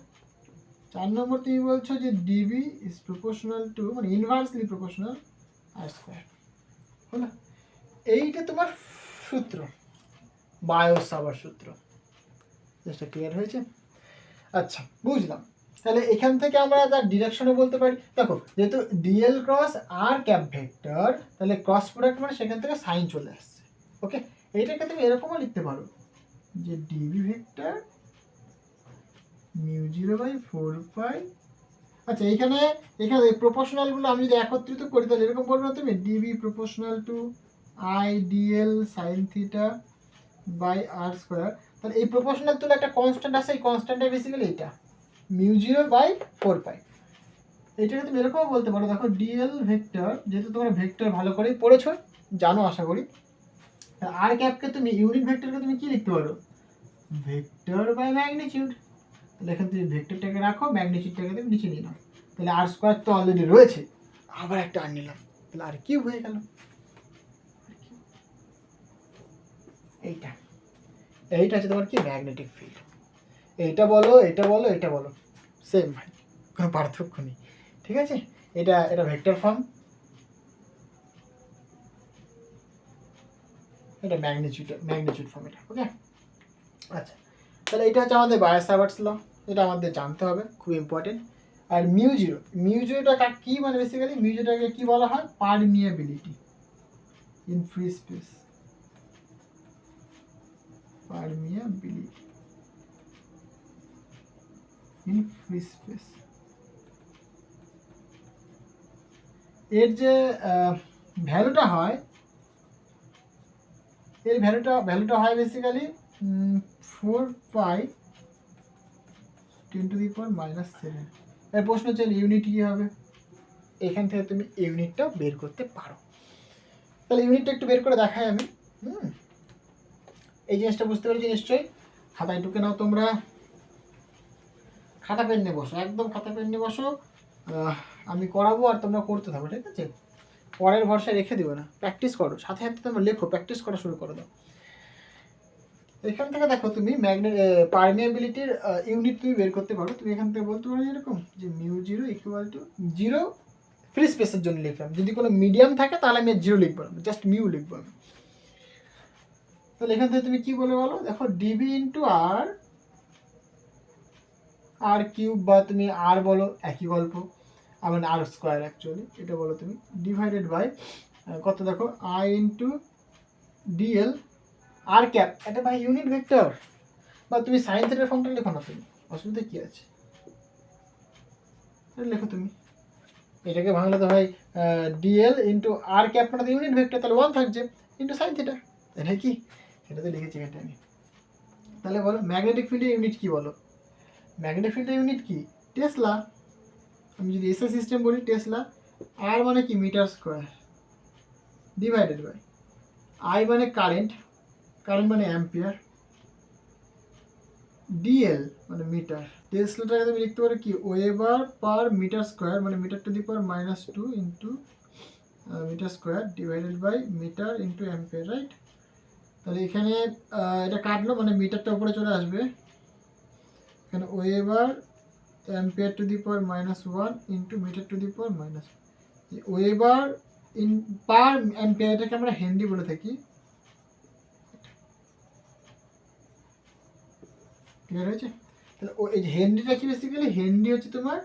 4 নম্বর তুমি বলছো যে ডিবি ইজ প্রপোর্শনাল টু, মানে ইনভার্সলি প্রপোর্শনাল আর স্কোয়ার, হলো? এইটা তোমার সূত্র, বায়োসাভার্টস সূত্র। জিনিসটা ক্লিয়ার হয়েছে? আচ্ছা, বুঝলাম। তাহলে এখান থেকে আমরা তার ডিরেকশনও বলতে পারি, দেখো যেহেতু DL cross r cap vector, তাহলে ক্রস প্রোডাক্ট মানে সেখান থেকে সাইন চলে আসছে, ওকে? এইটাকে তুমি এরকমও লিখতে পারো যে ডিবি ভেক্টর μ0/4π। আচ্ছা এখানে প্রপোর্শনালগুলো আমি যদি একত্রিত করি তাহলে এরকম বলবো তুমি, DB proportional to I DL sine theta by R square. তাহলে এই প্রপোর্শনাল তুলে একটা কনস্ট্যান্ট আছে, এই কনস্ট্যান্টটা বেসিক্যালি এটা μ0/4π। এটাকে তুমি এরকমও বলতে পারো, দেখো ডিএল ভেক্টর, যেহেতু তোমরা ভেক্টর ভালো করেই পড়েছো, জানো আশা করি, আর ক্যাপকে তুমি ইউনিট ভেক্টরকে তুমি কি লিখতে পারো, ভেক্টর বাই ম্যাগনিটিউড। তাহলে এখানে তুমি ভেক্টরটাকে রাখো, ম্যাগনিটিউডটাকে তুমি নিচে নিয়ে নাও, তাহলে আর স্কোয়ার তো অলরেডি রয়েছে, আবার একটা আর নিলাম, তাহলে আর কিউব হয়ে গেল। এইটা হচ্ছে তোমার কি ম্যাগনেটিক ফিল্ড। এইটা বলো, এটা বলো, এটা বলো, সেম ভাই, কোনো পার্থক্য নেই, ঠিক আছে? এটা ভেক্টর ফর্ম, এটা ম্যাগনিটিউড ফর্ম, এটা ওকে। আচ্ছা, তাহলে এটা হচ্ছে আমাদের বায়োসাভার্টস ল, এটা আমাদের জানতে হবে, খুব ইম্পর্টেন্ট। আর মিউ জিরোটা কি, মানে বেসিক্যালি মিউ জিরোটাকে কি বলা হয়, permeability, in free space, permeability in free space. এর যে ভ্যালুটা হয়, এর ভ্যালুটা হয় বেসিক্যালি 4π10⁻⁷। এর প্রশ্ন হচ্ছে ইউনিট কী হবে, এখান থেকে তুমি ইউনিটটা বের করতে পারো। তাহলে ইউনিটটা একটু বের করে দেখাই আমি। এই জিনিসটা বুঝতে পেরেছি নিশ্চয়ই। খাতায় ঢুকে নাও তোমরা, খাতা পেন নিয়ে বসো, একদম খাতা পেন নিয়ে বসো। আমি করাবো আর তোমরা করতে থাকো, ঠিক আছে? পরের ভরসায় রেখে দিও না, প্র্যাকটিস করো, সাথে সাথে তোমরা লেখো, প্র্যাকটিস করা শুরু করে দাও। এখান থেকে দেখো তুমি পারমিয়াবিলিটির ইউনিট তুমি বের করতে পারো। তুমি এখান থেকে বলতে পারো এরকম যে μ0 = 0 ফ্রি স্পেসের জন্য লিখলাম। যদি কোনো মিডিয়াম থাকে তাহলে আমি 0 লিখবো না, জাস্ট মিউ লিখবো আমি। তাহলে এখান থেকে তুমি কি বলে বলো, দেখো ডিবি ইন্টু আর কিউব, বা তুমি আর বলো, একই গল্প, আবার আর স্কোয়ার অ্যাকচুয়ালি এটা বলো তুমি, ডিভাইডেড বাই কত, দেখো I into DL R cap, এটা ভাই ইউনিট ভেক্টর, বা তুমি সাইন থিটার ফর্মটা লেখো না, তুমি অসুবিধা কী আছে, লেখো তুমি। এটাকে ভাঙলে তো ভাই ডিএল ইন্টু আর ক্যাপ, মানে তো ইউনিট ভেক্টর, তাহলে 1 থাকছে ইন্টু সাইন থিটা, এটা কি, এটাতে লিখেছি এটা আমি। তাহলে বলো ম্যাগনেটিক ফিল্ডের ইউনিট কি বলো, ম্যাগনেটিক ফিল্ডের ইউনিট কি, টেসলা। আমি যদি এসআই সিস্টেম বলি, টেসলা। আর মানে কি, metre square, divided by I মানে কারেন্ট, কারেন্ট মানে অ্যাম্পিয়ার, ডিএল মানে মিটার। টেসলাটাকে তুমি লিখতে পারো কি, ওয়েবার পার মিটার স্কোয়ার, মানে metre to the power -2 into metre square divided by metre into ampere, right? তাহলে এখানে এটা কাটলো, মানে মিটারটা উপরে চলে আসবে, এখানে weber ampere to the power -1 into metre to the power weber in per ampere, এটাকে আমরা হেনরি বলে থাকি, ক্লিয়ার হয়েছে? তাহলে এই যে হেনরিটা কি, বেসিক্যালি হেনরি হচ্ছে তোমার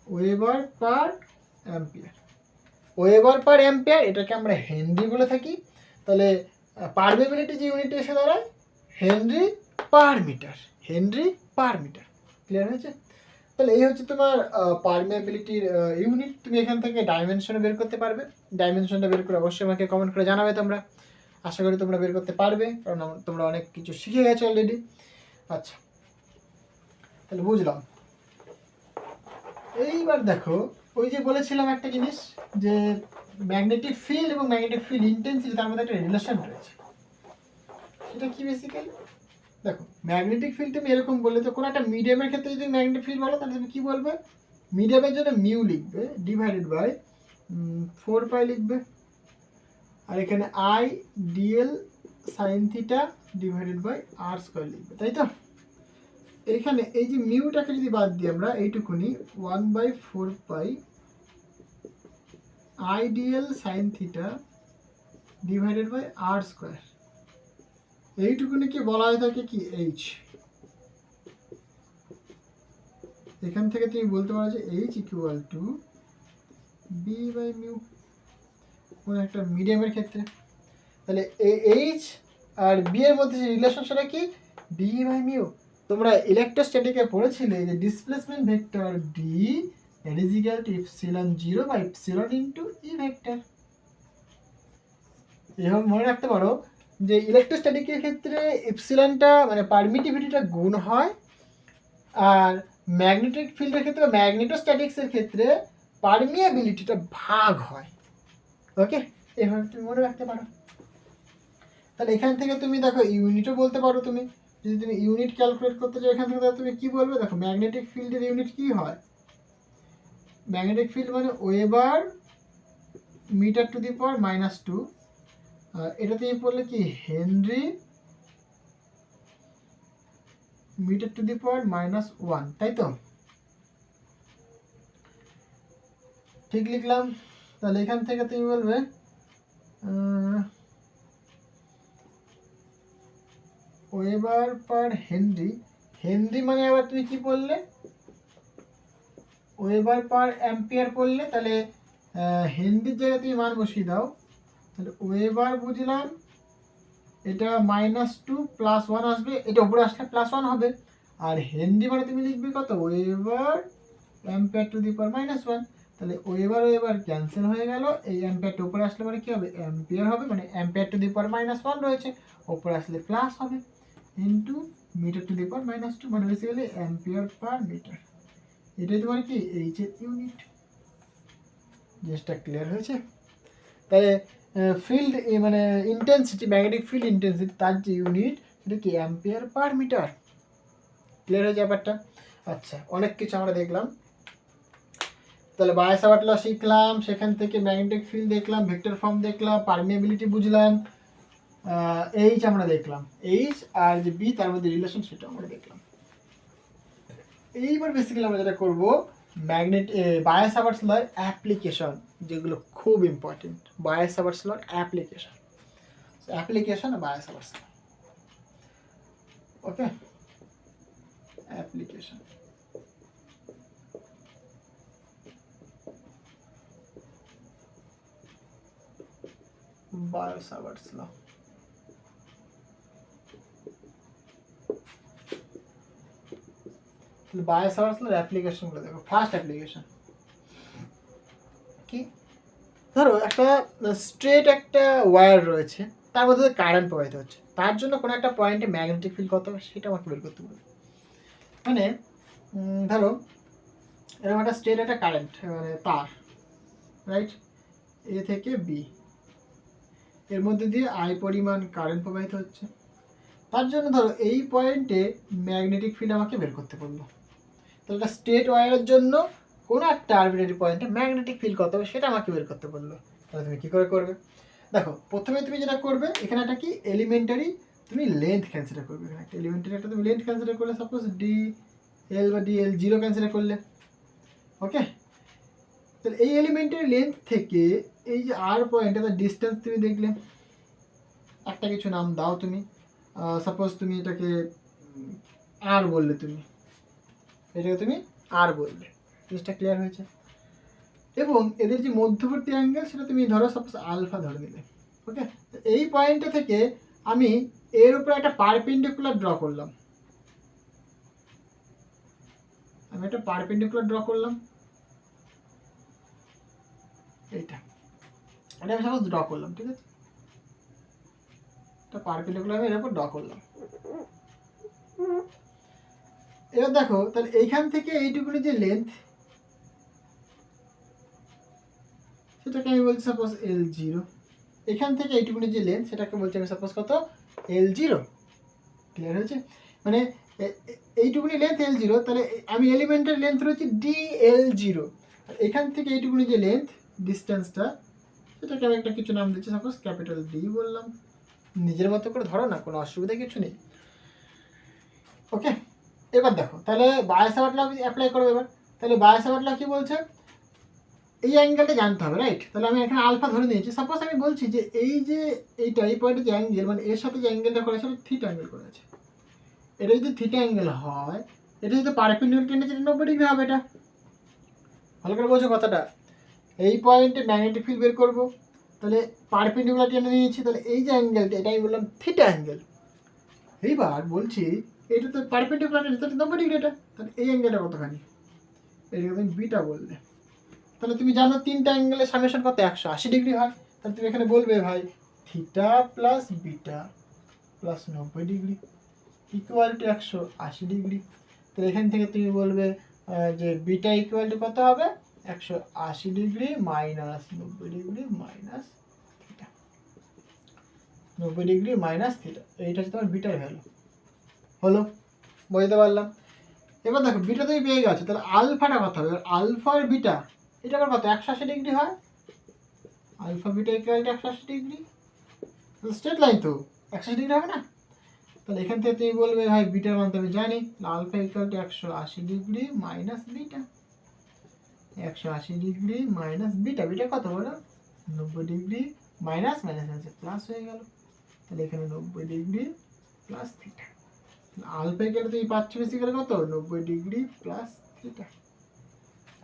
ওয়েবার পার অ্যাম্পিয়ার, ওয়েবার পার অ্যাম্পিয়ার, এটাকে আমরা হেনরি বলে থাকি। তাহলে পারমিয়াবিলিটি যে ইউনিট এসে দাঁড়ায় henry per metre, henry per metre, clear হয়েছে? তাহলে এই হচ্ছে তোমার পারমিয়াবিলিটির ইউনিট। তুমি এখান থেকে ডাইমেনশনে বের করতে পারবে, ডাইমেনশনটা বের করে অবশ্যই আমাকে কমেন্ট করে জানাবে তোমরা, আশা করি তোমরা বের করতে পারবে, কারণ তোমরা অনেক কিছু শিখে গেছো অলরেডি। আচ্ছা, তাহলে বুঝলাম। এইবার দেখো, ওই যে বলেছিলাম একটা জিনিস, যে ম্যাগনেটিক ফিল্ড এবং ম্যাগনেটিক ফিল্ড ইন্টেন্সিটি, তার মধ্যে একটা রিলেশন রয়েছে। সেটা কি বেসিক্যালি, দেখো ম্যাগনেটিক ফিল্ড তুমি এরকম বললে, তো কোনো একটা মিডিয়ামের ক্ষেত্রে যদি ম্যাগনেটিক ফিল্ড বলো, তাহলে তুমি কি বলবে, মিডিয়ামের জন্য মিউ লিখবে ডিভাইডেড বাই 4π লিখবে, আর এখানে I DL sine theta divided by R square লিখবে, তাই তো? এইখানে এই যে মিউটাকে যদি বাদ দিই আমরা, এইটুকুনি 1/4π I dl sine theta divided by R square, এইটুকুনিকে বলা হয়ে থাকে কি, এইচ। এখান থেকে তুমি বলতে পারো যে H equal to B by mu, কোনো একটা মিডিয়ামের ক্ষেত্রে। তাহলে এইচ আর বি এর মধ্যে যে রিলেশনশিপটা কি, ডি বাই মিউ। তোমরা ইলেকট্রোস্ট্যাটিকে পড়েছিলে যে displacement vector D that is equal to epsilon 0 by epsilon into E vector. এভাবে মনে রাখতে পারো যে ইলেকট্রোস্ট্যাটিকের ক্ষেত্রে এপসিলনটা মানে পারমিটিভিটিটা গুণ হয়, আর ম্যাগনেটিক ফিল্ডের ক্ষেত্রে, ম্যাগনেটোস্ট্যাটিক্সের ক্ষেত্রে পারমিয়াবিলিটিটা ভাগ হয়। ওকে, এভাবে তুমি মনে রাখতে পারো। তাহলে এখান থেকে তুমি দেখো ইউনিটও বলতে পারো, তুমি যদি তুমি ইউনিট ক্যালকুলেট করতে চাও এখান থেকে, তাহলে তুমি কি বলবে, দেখো ম্যাগনেটিক ফিল্ডের ইউনিট কি হয়, ম্যাগনেটিক ফিল্ড মানে weber metre to the power -2, এটা তুমি বললে কি Henry metre to the power -1, তাই তো? ঠিক লিখলাম। তাহলে এখান থেকে তুমি বলবে ওয়েবার পার হেনরি, হেনরি মানে আবার তুমি কি বললে, ওয়েবার পার অ্যাম্পিয়ার করলে, তাহলে হেনরির জায়গায় তুমি মান বসিয়ে দাও তাহলে ওয়েবার বুঝলাম, এটা -2 +1 আসবে, এটা উপরে আসলে +1 হবে। আর হেনরি মানে তুমি লিখবে কত, weber ampere to the power -1। তাহলে ওয়েবার ক্যান্সেল হয়ে গেল, এই অ্যাম্পিয়ারটা উপরে আসলে মানে কি হবে, অ্যাম্পিয়ার হবে, মানে অ্যাম্পিয়ার টু দি পাওয়ার -1 রয়েছে, উপরে আসলে প্লাস হবে, into metre to the power -2, মানে বেসিক্যালি অ্যাম্পিয়ার পার মিটার। এটাই তোমার কি এইচ এর ইউনিট। জিনিসটা ক্লিয়ার হয়েছে? তাহলে ফিল্ড মানে ইন্টেন্সিটি, ম্যাগনেটিক ফিল্ড ইন্টেন্সিটি, তার যে ইউনিট সেটা কি অ্যাম্পিয়ার পার মিটার। ক্লিয়ার হয়ে ব্যাপারটা? আচ্ছা, অনেক কিছু আমরা দেখলাম। তাহলে বায়োসাভার্ট ল শিখলাম, সেখান থেকে ম্যাগনেটিক ফিল্ড দেখলাম, ভেক্টর ফর্ম দেখলাম, পারমিয়াবিলিটি বুঝলাম, এইচ আমরা দেখলাম, এইচ আর যে বি তার মধ্যে রিলেশন সেটা আমরা দেখলাম। এইবার বেসিক্যালি আমরা যেটা করবো, বায়োসাভার্টস ল অ্যাপ্লিকেশন, যেগুলো খুব ইম্পর্টেন্ট। বায়োসাভার্টস ল অ্যাপ্লিকেশন বায়োসাভার্টস ল। ওকে, অ্যাপ্লিকেশন। বায়োসাভার্টস ল, বায়োসাভার্টস ল অ্যাপ্লিকেশনগুলো দেখো। ফার্স্ট অ্যাপ্লিকেশন কি, ধরো একটা স্ট্রেট একটা ওয়্যার রয়েছে, তার মধ্যে কারেন্ট প্রবাহিত হচ্ছে, তার জন্য কোনো একটা পয়েন্টে ম্যাগনেটিক ফিল্ড কত হবে সেটা আমাকে বের করতে হবে। মানে ধরো এরকম একটা স্ট্রেট একটা কারেন্ট, মানে তার, রাইট, এ থেকে বি, এর মধ্যে দিয়ে আই পরিমাণ কারেন্ট প্রবাহিত হচ্ছে, তার জন্য ধরো এই পয়েন্টে ম্যাগনেটিক ফিল্ড আমাকে বের করতে পারলো। তাহলে একটা স্ট্রেট ওয়্যারের জন্য কোনো একটা আরবিট্রারি পয়েন্টে ম্যাগনেটিক ফিল্ড কত হবে সেটা আমাকে বের করতে পারলো। তাহলে তুমি কী করে করবে? দেখো, প্রথমে তুমি যেটা করবে, এখানে একটা কি এলিমেন্টারি তুমি লেন্থ কনসিডার করবে। এখানে একটা এলিমেন্টারি একটা তুমি লেন্থ কনসিডার করলে, সাপোজ ডি এল বা ডি এল 0 কনসিডার করলে, ওকে। তাহলে এই এলিমেন্টারি লেন্থ থেকে এই যে আর পয়েন্ট, তার ডিস্টেন্স তুমি দেখলে, একটা কিছু নাম দাও তুমি, সাপোজ তুমি এটাকে আর বললে, তুমি এটাকে তুমি আর বললে। জিনিসটা ক্লিয়ার হয়েছে? এবং এদের যে মধ্যবর্তী অ্যাঙ্গেল সেটা তুমি ধরো সাপোজ আলফা ধরে নিলে, ওকে। এই পয়েন্টটা থেকে আমি এর উপরে একটা পারপেন্ডিকুলার ড্র করলাম, এটা আমি সাপোজ ড্র করলাম, ঠিক আছে, এটা পারপেন্ডিকুলার আমি এর উপর ড্র করলাম। এবার দেখো, তাহলে এইখান থেকে এইটুকুনি যে লেন্থ, সেটাকে আমি বলছি সাপোজ L0। এখান থেকে এইটুকুনি যে লেন্থ, সেটাকে বলছি আমি সাপোজ কত, L0। ক্লিয়ার হয়েছে? মানে এইটুকুনি লেন্থ L0, তাহলে আমি এলিমেন্টের লেন্থ রয়েছে DL0। আর এখান থেকে এইটুকুনি যে লেন্থ, ডিস্টেন্সটা, সেটাকে আমি একটা কিছু নাম দিচ্ছি, সাপোজ ক্যাপিটাল D বললাম। নিজের মতো করে ধরো না, কোনো অসুবিধা কিছু নেই, ওকে। এবার দেখো, তাহলে বায়োসাভার্ট ল অ্যাপ্লাই করবো এবার। তাহলে বায়োসাভার্ট ল কি বলছে, এই অ্যাঙ্গেলটা জানতে হবে, রাইট। তাহলে আমি এখানে আলফা ধরে নিয়েছি। সাপোজ আমি বলছি যে এই যে এইটা, এই পয়েন্টে যে অ্যাঙ্গেল, মানে এর সাথে যে অ্যাঙ্গেলটা করা আছে থিটা অ্যাঙ্গেল করা আছে, এটা যদি থিটা অ্যাঙ্গেল হয়, এটা যদি পারপেন্ডিকুলার টেনে যেটা 90 ডিগ্রি হবে। এটা ভালো করে বোঝো কথাটা। এই পয়েন্টে ম্যাগনেটিক ফিল্ড বের করবো, তাহলে পারপেন্ডিকুলার টেনে নিয়েছি, তাহলে এই যে অ্যাঙ্গেলটা, এটা আমি বললাম থিটা অ্যাঙ্গেল। এইবার বলছি এটা তো পারপেন্ডিকুলার টেনে, তাহলে 90 ডিগ্রি এটা, তাহলে এই অ্যাঙ্গেলটা কতখানি, এটাকে তুমি বিটা বললে। তাহলে তুমি জানো তিনটা অ্যাঙ্গেলের সামেশন কত, 180 ডিগ্রি হয়। তাহলে তুমি এখানে বলবে ভাই theta plus beta plus 90 degree equal to 180 degree. তো এখান থেকে তুমি বলবে যে বিটা ইকুয়াল টু কত হবে, 180 degree minus 90 degree minus theta, 90 degree minus theta, এইটা হচ্ছে তোমার বিটার ভ্যালু। হলো, বুঝতে পারলাম? এবার দেখো, বিটা তুমি পেয়ে গেছো, তাহলে আলফাটা কত হবে? আলফা আর বিটা এটা আবার কত, 180 ডিগ্রি হয়। Alpha beta equal to 180 degree, straight line তো 180 ডিগ্রি হবে না? তাহলে এখান থেকে তুমি বলবে ভাই বিটার মান তো আমি জানি, alpha equal to 180 degree minus beta, 180 degree minus beta, beta কত বলো, 90 ডিগ্রি মাইনাস মাইনাস আছে প্লাস হয়ে গেল। তাহলে এখানে 90 degree plus theta, alpha equal তুমি পাচ্ছ বেসিক্যালি কত, 90 ডিগ্রি প্লাস থিটা,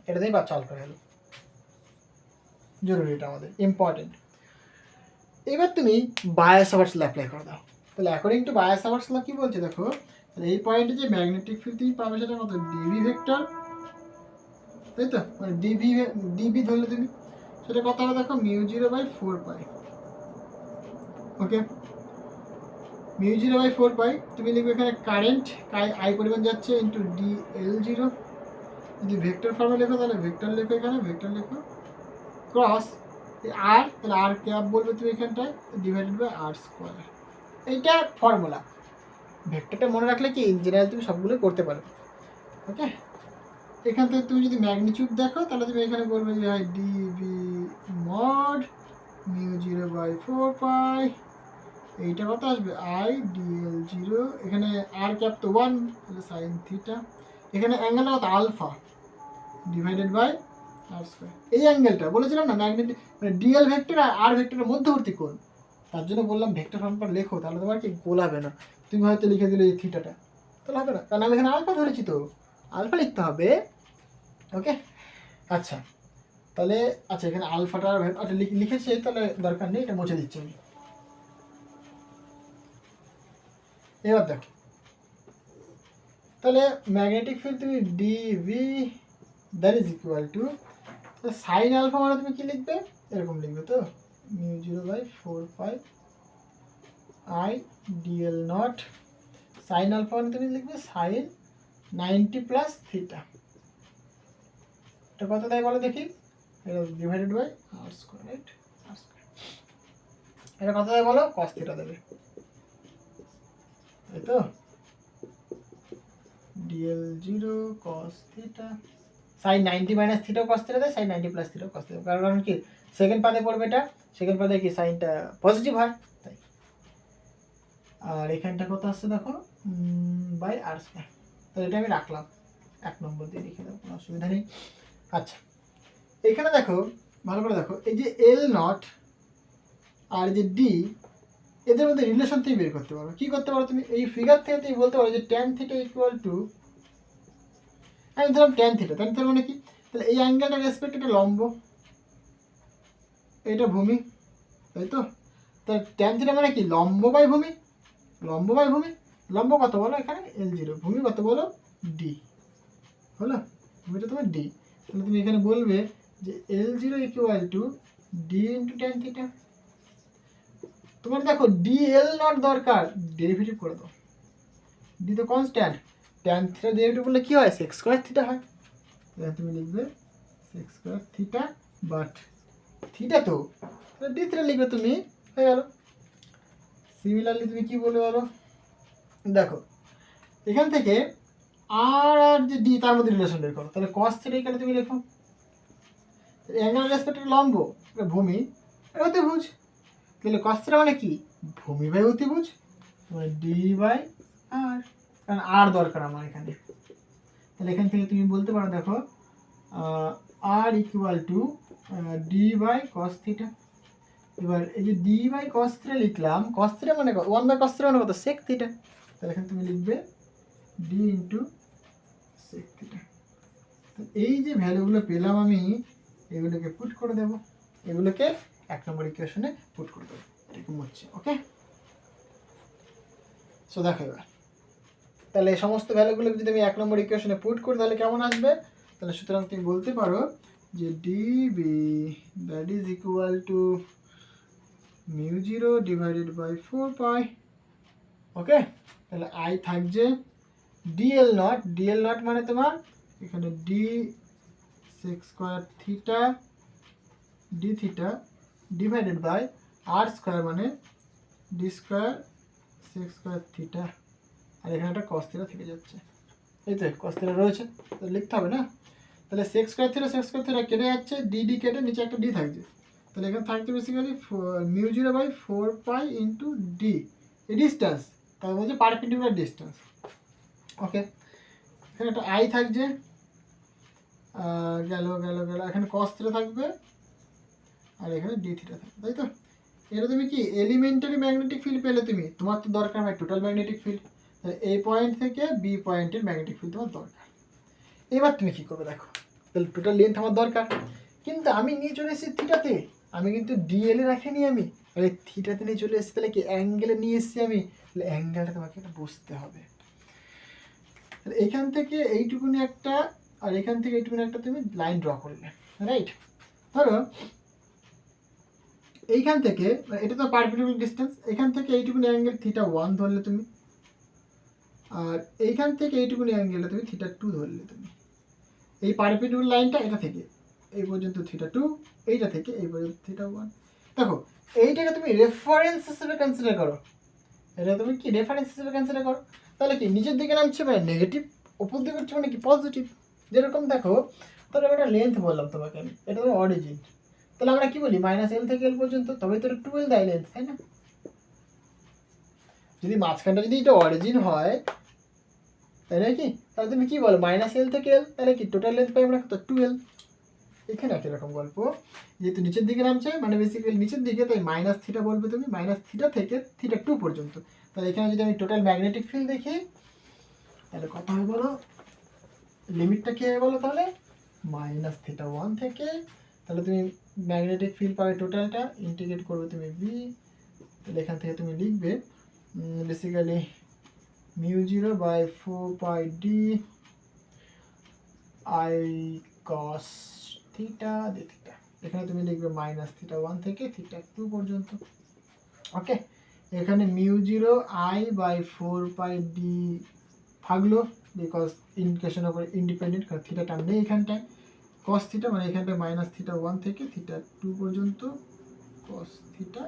এটা তুমি পাচ্ছ আলফা ভ্যালু। জরুরি, এটা আমাদের ইম্পর্টেন্ট। এবার তুমি বায়োসাভার্টস ল অ্যাপ্লাই করে দাও। তাহলে অ্যাকর্ডিং টু বায়োসাভার্টস ল কি বলছে দেখো, তাহলে এই পয়েন্টে যে ম্যাগনেটিক ফিল্ড তুমি পাবে সেটা কত, ডিভি ভেক্টর, তাই তো, মানে ডিভি ধরলে তুমি, সেটা কত হবে দেখো, μ0/4π। ওকে, μ0/4π তুমি লিখবে এখানে কারেন্ট আই পরিমাণ যাচ্ছে ইন্টু DL0। যদি ভেক্টর ফর্মে লেখো তাহলে ভেক্টর লেখো, এখানে ভেক্টর লেখো ক্রস আর, তাহলে আর ক্যাপ বলবে তুমি এখানটায়, ডিভাইডেড বাই আর স্কোয়ার। এইটা ফর্মুলা, ভেক্টরটা মনে রাখলে কি ইন জেনারেল তুমি সবগুলো করতে পারো। ওকে, এখান থেকে তুমি যদি ম্যাগনিটিউড দেখো তাহলে তুমি এখানে বলবে যে হয় ডিভি মড μ0/4π, এইটা কত আসবে আই DL0, এখানে আর ক্যাপ তো 1, তাহলে সাইন থিটা, এখানে অ্যাঙ্গেলটা কত alpha divided by R square. এই অ্যাঙ্গেলটা বলেছিলাম না ম্যাগনেটিক মানে ডিএল ভেক্টর আর আর ভেক্টরের মধ্যবর্তী কোণ, তার জন্য বললাম ভেক্টর ফর্মটা লেখো, তাহলে তোমার কি গোলাবে না। তুমি হয়তো লিখে দিলে এই থিটাটা, তাহলে হবে না, কারণ আমি এখানে আলফা ধরেছি, তো আলফা লিখতে হবে। ওকে, আচ্ছা তাহলে আচ্ছা এখানে আলফাটা আচ্ছা লিখেছি, তাহলে দরকার নেই, এটা মুছে দিচ্ছি আমি। এবার দেখো, তাহলে ম্যাগনেটিক ফিল্ড তুমি dV that is equal to, sine alpha মানে তুমি কি লিখবে, এরকম লিখবে তো, μ0/4π I dl naught, sine alpha মানে তুমি লিখবে সাইন 90 প্লাস থিটা। এটা কত দেয় বলো দেখি, এটা divided by R square, right, R square. এটা কত দেয় বলো, কস থিটা দেবে, তাই তো, DL0 cos theta, sine 90 minus theta cos theta দেয়, sine 90 plus theta cos theta, কারণ কি সেকেন্ড পাদে পড়বে, এটা সেকেন্ড পাদে কি সাইনটা পজিটিভ হয় তাই। আর এখানটা কত আসছে দেখো, বাই আর স্কোয়ার। তো এটা আমি রাখলাম 1 নম্বর দিয়ে লিখে দেবো, কোনো অসুবিধা নেই। আচ্ছা এখানে দেখো, ভালো করে দেখো, এই যে L0 আর যে ডি, এদের মধ্যে রিলেশন তুমি বের করতে পারো। কি করতে পারো তুমি, এই ফিগার থেকে তুমি বলতে পারো যে ট্যান থিটা ইকুয়াল টু, আমি ধরলাম ট্যান থিটা মানে কি, তাহলে এই অ্যাঙ্গেলটা রেসপেক্ট এটা লম্ব, এটা ভূমি, তাই তো, তাহলে ট্যান থিটা মানে কি লম্ব বাই ভূমি, লম্ব বাই ভূমি, লম্ব কত বলো এখানে L0, ভূমি কত বলো ডি, হলো, ভূমিটা তোমার ডি, তাহলে তুমি এখানে বলবে যে L0 equal to D into tan theta. তোমার দেখো DL0 দরকার, ডেরিভেটিভ করে দাও, ডি তো কনস্ট্যান্ট, ট্যান থিটা ডেরিভেটিভ করলে কি হয়, সেক স্কোয়ার থিটা হয়, তাহলে তুমি লিখবে sec square theta, but theta তো ডি থিটা লিখবে তুমি, হয়ে গেল। সিমিলারলি তুমি কি বলবে বলো, দেখো এখান থেকে আর আর যে ডি তার মধ্যে রিলেশন বের করো, তাহলে কস থিটা এখানে তুমি লেখো, অ্যাঙ্গেল রেসপেক্ট লম্ব, এটা ভূমি, এটা অতিভুজ, তাহলে কস থিটা মানে কি ভূমি বাই অতিভুজ, মানে ডি বাই আর, কারণ আর দরকার আমার এখানে, তাহলে এখান থেকে তুমি বলতে পারো দেখো r equal to d by cos theta. এবার এই যে ডি বাই কস থিটা লিখলাম, কস থিটা মানে 1 বাই কস থিটা মানে কত, সেক থিটা, তাহলে এখানে তুমি লিখবে ডি ইন্টু সেক থিটা। এই যে ভ্যালুগুলো পেলাম আমি, এগুলোকে পুট করে দেবো, এগুলোকে 1 নম্বর ইকুয়েশনে পুট করে দেবো, এটাকে মুছছি। ওকে, সো দেখো এবার, তাহলে এই সমস্ত ভ্যালুগুলোকে যদি আমি 1 নম্বর ইকুয়েশনে পুট করি তাহলে কেমন আসবে, তাহলে সুতরাং তুমি বলতে পারো যে dB that is equal to μ0 divided by 4π। Okay, তাহলে আই থাকছে DL0 মানে তোমার এখানে d sec square theta d theta divided by R square মানে d square sec square theta, আর এখানে একটা কস থিটা থেকে যাচ্ছে, এই তো কস থিটা রয়েছে, তো লিখতে হবে না, তাহলে সেক স্কোয়ার থিটা কেটে যাচ্ছে, ডি কেটে নিচে একটা ডি থাকছে, তাহলে এখানে থাকছে বেসিক্যালি μ0/4π ইন্টু ডি, এই ডিস্টেন্স, তার বলছে পারপেন্ডিকুলার ডিস্টেন্স। ওকে, এখানে একটা আই থাকছে, গেল এখানে কস থিটা থাকবে, আর এখানে ডি থিটা থাকবে, তাই তো। এটা তুমি কি এলিমেন্টারি ম্যাগনেটিক ফিল্ড পেলে তুমি, তোমার তো দরকার হয় টোটাল ম্যাগনেটিক ফিল্ড, এই পয়েন্ট থেকে বি পয়েন্টের ম্যাগনেটিক ফিল্ড তোমার দরকার। এবার তুমি কি করবে দেখো, তাহলে টোটাল লেন্থ আমার দরকার, কিন্তু আমি নিয়ে চলে এসেছি থিটাতে, আমি কিন্তু ডিএল এ রাখিনি, আমি তাহলে থিটাতে নিয়ে চলে এসেছি, তাহলে কি অ্যাঙ্গেলে নিয়ে এসেছি আমি, তাহলে অ্যাঙ্গেলটা তোমাকে এটা বুঝতে হবে। তাহলে এখান থেকে এইটুকুনি একটা আর এখান থেকে এইটুকুনি একটা তুমি লাইন ড্র করলে, রাইট? ধরো এইখান থেকে এটা তো পারপেন্ডিকুলার ডিস্টেন্স, এখান থেকে এইটুকুনি অ্যাঙ্গেল θ1 ধরলে তুমি, আর এইখান থেকে এইটুকুনি অ্যাঙ্গেলটা তুমি θ2 ধরলে তুমি। এই পারপেন্ডিকুলার লাইনটা এটা থেকে এই পর্যন্ত θ2, এইটা থেকে এই পর্যন্ত θ1। দেখো এইটাকে তুমি রেফারেন্স হিসেবে কনসিডার করো, এটা তুমি কি রেফারেন্স হিসেবে কনসিডার করো, তাহলে কি নিচের দিকে নামছে মানে নেগেটিভ, উপর দিকে হচ্ছে মানে কি পজিটিভ। যেরকম দেখো তাহলে একটা লেন্থ বললাম তোমাকে আমি, এটা তোমার অরিজিন, তাহলে আমরা কি বলি -L থেকে L পর্যন্ত, তবে তো 12 দেয় লেন্থ, তাই না? যদি মাঝখানটা যদি এটা অরিজিন হয় তাই না কি, তাহলে তুমি কি বলো -L থেকে L, তাহলে কি টোটাল লেন্থ পাই আমরা তো 12। এখানে একই রকম গল্প, যেহেতু নিচের দিকে নামছে মানে বেসিক্যালি নিচের দিকে, তাই -θ বলবে তুমি, -θ থেকে θ2 পর্যন্ত। তাহলে এখানে যদি আমি টোটাল ম্যাগনেটিক ফিল্ড দেখি তাহলে কত হবে বলো, লিমিটটা কি হবে বলো, তাহলে -θ1 থেকে, তাহলে তুমি ম্যাগনেটিক ফিল্ড পাবে টোটালটা, ইন্টিগ্রেট করবে তুমি বি, তাহলে এখান থেকে তুমি লিখবে basically μ0/4πd I cos theta d theta. এখানে তুমি লিখবে -θ1 থেকে θ2 পর্যন্ত। ওকে, এখানে μ0I/4πd থাকলো, বিকজ ইন্ডিকেশন অফ ইন্ডিপেন্ডেন্ট, কারণ থিটা টার্ম নেই এখানটায়। cos থিটা মানে এখানটায় -θ1 থেকে θ2 পর্যন্ত cos theta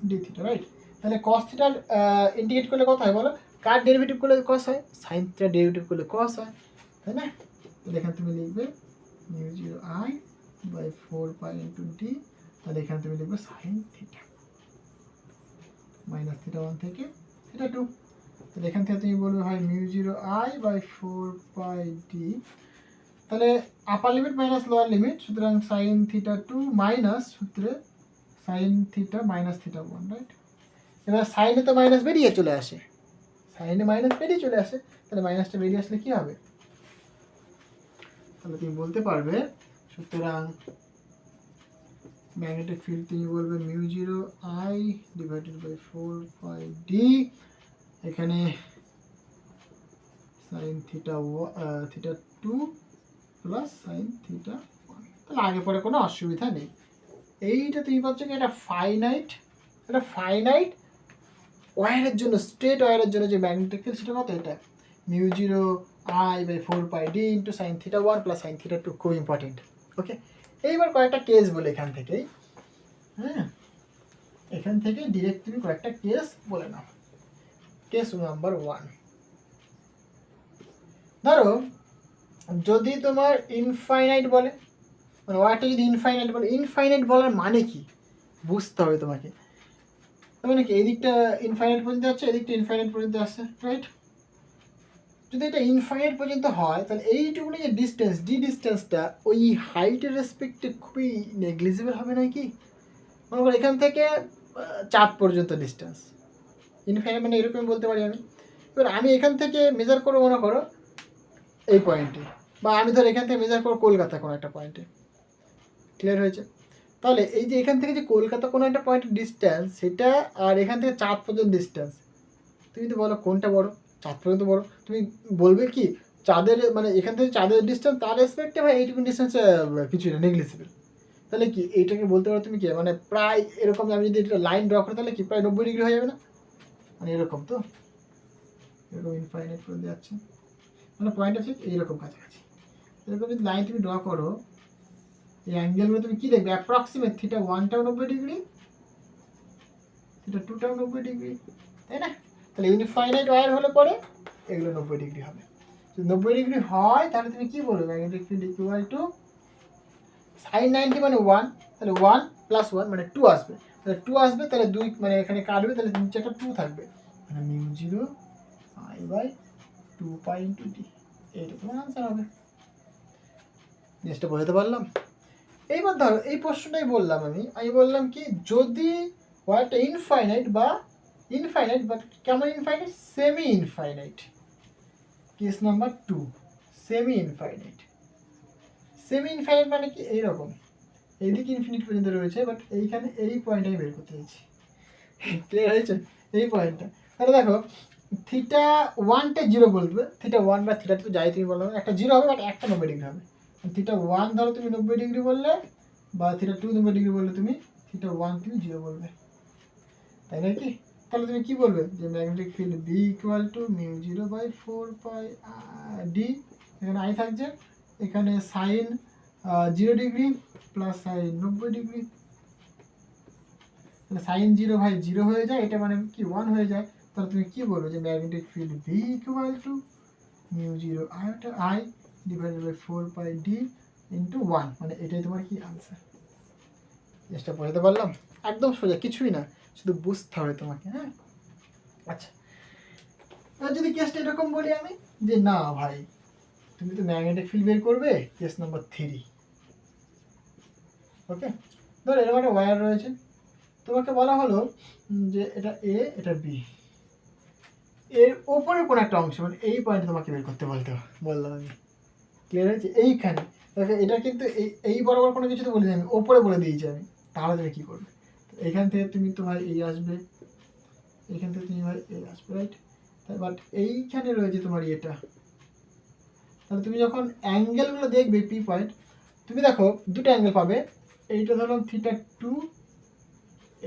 d theta, right? তাহলে cos থিটা ইন্ডিকেট করলে কত হয় বলো, কার ডেরিভেটিভ করলে cos হয়, sin থিটা ডেরিভেটিভ করলে cos হয়, তাই না? তাহলে এখানে তুমি লিখবে μ0I/4π × d, তাহলে এখানে তুমি লিখবে sin থিটা -θ1 থেকে θ2। তাহলে এখান থেকে তুমি বলবে হয় μ0I/4πd, তাহলে আপার লিমিট মাইনাস লোয়ার লিমিট, সুতরাং sin θ2 মাইনাস সূত্রে sin থিটা -θ1, রাইট? এবার সাইনে তো মাইনাস বেরিয়ে চলে আসে, সাইনে মাইনাস বেরিয়ে চলে আসে, তাহলে মাইনাসটা বেরিয়ে আসলে কি হবে, তাহলে তুমি বলতে পারবে, সুতরাং ম্যাগনেটিক ফিল্ড তুমি বলবে μ0I/4πd, এখানে sin θ2 প্লাস sin θ1। তাহলে আগে পরে কোনো অসুবিধা নেই। এইটা তুমি পাচ্ছ কি, এটা ফাইনাইট ওয়্যারের জন্য, স্ট্রেট ওয়্যারের জন্য যে ম্যাগনেটিক ফিল্ড সেটা কত, এটা μ0I/4πd × sin θ1 প্লাস sin θ2, খুব ইম্পর্টেন্ট। ওকে, এইবার কয়েকটা কেস বলে এখান থেকেই, হ্যাঁ এখান থেকে ডিরেক্ট তুমি কয়েকটা কেস বলে নাও। কেস নাম্বার 1, ধরো যদি তোমার ইনফাইনাইট বলে, মানে ওয়ারটা যদি ইনফাইনাইট বলে, ইনফাইনাইট বলার মানে কি বুঝতে হবে তোমাকে। তার মানে কি এদিকটা ইনফাইনাইট পর্যন্ত যাচ্ছে, এদিকটা ইনফাইনাইট পর্যন্ত আসছে, রাইট? যদি এটা ইনফাইনাইট পর্যন্ত হয় তাহলে এইটুকুনি যে ডিস্টেন্স, ডি ডিস্টেন্সটা ওই হাইটের রেসপেক্টে খুবই নেগলিজিবল হবে না কি? মনে করো এখান থেকে চাঁদ পর্যন্ত ডিস্টেন্স ইনফাইনাইট, মানে এরকম বলতে পারি আমি। এবার আমি এখান থেকে মেজার করবো মনে করো এই পয়েন্টে, বা আমি ধর এখান থেকে মেজার করবো কলকাতা কোনো একটা পয়েন্টে, ক্লিয়ার হয়েছে? তাহলে এই যে এখান থেকে যে কলকাতা কোনো একটা পয়েন্টের ডিস্টেন্স সেটা, আর এখান থেকে চাঁদ পর্যন্ত ডিস্টেন্স, তুমি তো বলো কোনটা বড়, চাঁদ পর্যন্ত বড়। তুমি বলবে কি চাঁদের মানে এখান থেকে চাঁদের ডিস্টেন্স তার রেসপেক্টে ভাই এইটুকু ডিস্টেন্স কিছু না, নেগলিজিবল। তাহলে কি এইটাকে বলতে পারো তুমি কি, মানে প্রায় এরকম, আমি যদি এটা লাইন ড্র করি তাহলে কি প্রায় 90 ডিগ্রি হয়ে যাবে না, মানে এরকম তো, এরকম ইনফাইনাইট পর্যন্ত যাচ্ছে, মানে পয়েন্ট আছে এইরকম কাছাকাছি। এরকম যদি লাইন তুমি ড্র করো, এই অ্যাঙ্গেলগুলো তুমি কি দেখবে, অ্যাপ্রক্সিমেট θ1টাও 90 ডিগ্রি, θ2টাও 90 ডিগ্রি, তাই না? তাহলে ইনফাইনাইট ওয়্যার হলে পরে এগুলো 90 ডিগ্রি হবে। যদি 90 ডিগ্রি হয় তাহলে তুমি কি বলবে, magnetic field equal to sin 90 মানে 1, তাহলে 1 প্লাস 1 মানে 2 আসবে, তাহলে 2 আসবে, তাহলে 2 মানে এখানে কাটবে, তাহলে নিচে একটা 2 থাকবে, মানে μ0I/2π × d, এইটা তোমার আনসার হবে। জিনিসটা বোঝাতে পারলাম? এইবার ধরো এই প্রশ্নটাই বললাম আমি বললাম কি, যদি ওয়্যারটা ইনফাইনাইট বা ইনফাইনাইট, বাট কেমন infinite, semi infinite. Case number 2, semi infinite. Semi infinite মানে কি এইরকম, এইদিকে ইনফিনিট পর্যন্ত রয়েছে, বাট এইখানে এই পয়েন্টটাকে বের করতে চাইছি। ক্লিয়ার হয়েছে এই পয়েন্টটা? তাহলে দেখো থিটা ওয়ানটা জিরো বলবে, থিটা ওয়ান বা থিটা টু যাই তুমি বলো, একটা জিরো হবে বাট একটা 90 ডিগ্রি হবে। থিটা ওয়ান ধরো তুমি 90 ডিগ্রি বললে, বা থিটা টু 90 ডিগ্রি বললে তুমি থিটা ওয়ান তুমি জিরো বলবে, তাই না কি? তাহলে তুমি কি বলবে যে magnetic field B equal to mu zero by four pi D, এখানে আই থাকছে, এখানে sine 0 degree plus sine 90 degree, sine 0 ভাই 0 হয়ে যায়, এটা মানে কি 1 হয়ে যায়। তাহলে তুমি কি বলবে যে magnetic field B equal to mu zero I divided by 4 pi D into 1, মানে এটাই তোমার কি আনসার। চেষ্টা বোঝাতে পারলাম? একদম সোজা, কিছুই না, শুধু বুঝতে হবে তোমাকে। হ্যাঁ, আচ্ছা, আর যদি কেসটা এরকম বলি আমি যে না ভাই তুমি তো ম্যাগনেটিক ফিল্ড বের করবে, কেস নাম্বার 3। ওকে, ধর এরকম একটা ওয়্যার রয়েছে, তোমাকে বলা হলো যে এটা এ এটা বি, এর ওপরে কোনো একটা অংশ মানে এই পয়েন্টে তোমাকে বের করতে বললাম আমি। ক্লিয়ার হয়েছে? এইখানে দেখো এটা কিন্তু এই বরাবর কোনো কিছু তো বলিনি আমি, ওপরে বলে দিয়েছি আমি। তাহলে তুমি কী করবে? এখান থেকে তুমি তো ভাই এই আসবে, এখান থেকে তুমি ভাই এই আসবে, রাইট? বাট এইখানে রয়েছে তোমার এটা। তাহলে তুমি যখন অ্যাঙ্গেলগুলো দেখবে পি পয়েন্ট, তুমি দেখো দুটো অ্যাঙ্গেল পাবে, এইটা ধরলাম থিটা টু,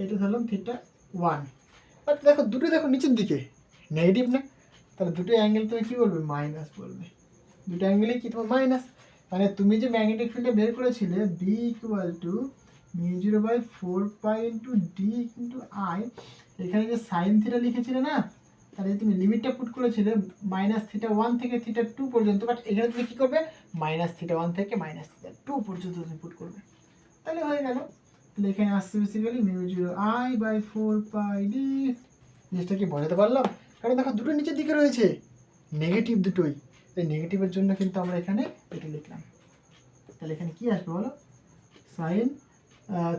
এইটা ধরলাম থিটা ওয়ান। বাট দেখো দুটো দেখো নিচের দিকে নেগেটিভ না, তাহলে দুটো অ্যাঙ্গেল তুমি কী বলবে? মাইনাস বলবে। দুটো অ্যাঙ্গেলেই কি তোমার মাইনাস, মানে তুমি যে ম্যাগনেটিক ফিল্ডটা বের করেছিলে B equal to mu zero by four pi into D into I, এখানে যে সাইন থিটা লিখেছিলে না, তাহলে তুমি লিমিটটা পুট করেছিলে মাইনাস থিটা ওয়ান থেকে থিটা টু পর্যন্ত, বাট এখানে তুমি কী করবে? মাইনাস থিটা ওয়ান থেকে মাইনাস থিটা টু পর্যন্ত তুমি পুট করবে, তাহলে হয়ে গেল। তাহলে এখানে আসছে basically mu zero I by four pi D. জিনিসটা কি বোঝাতে পারলাম? কারণ দেখো দুটো নিচের দিকে রয়েছে, নেগেটিভ দুটোই, এই নেগেটিভের জন্য কিন্তু আমরা এখানে এটা লিখলাম। তাহলে এখানে কি আসবে বলো? সাইন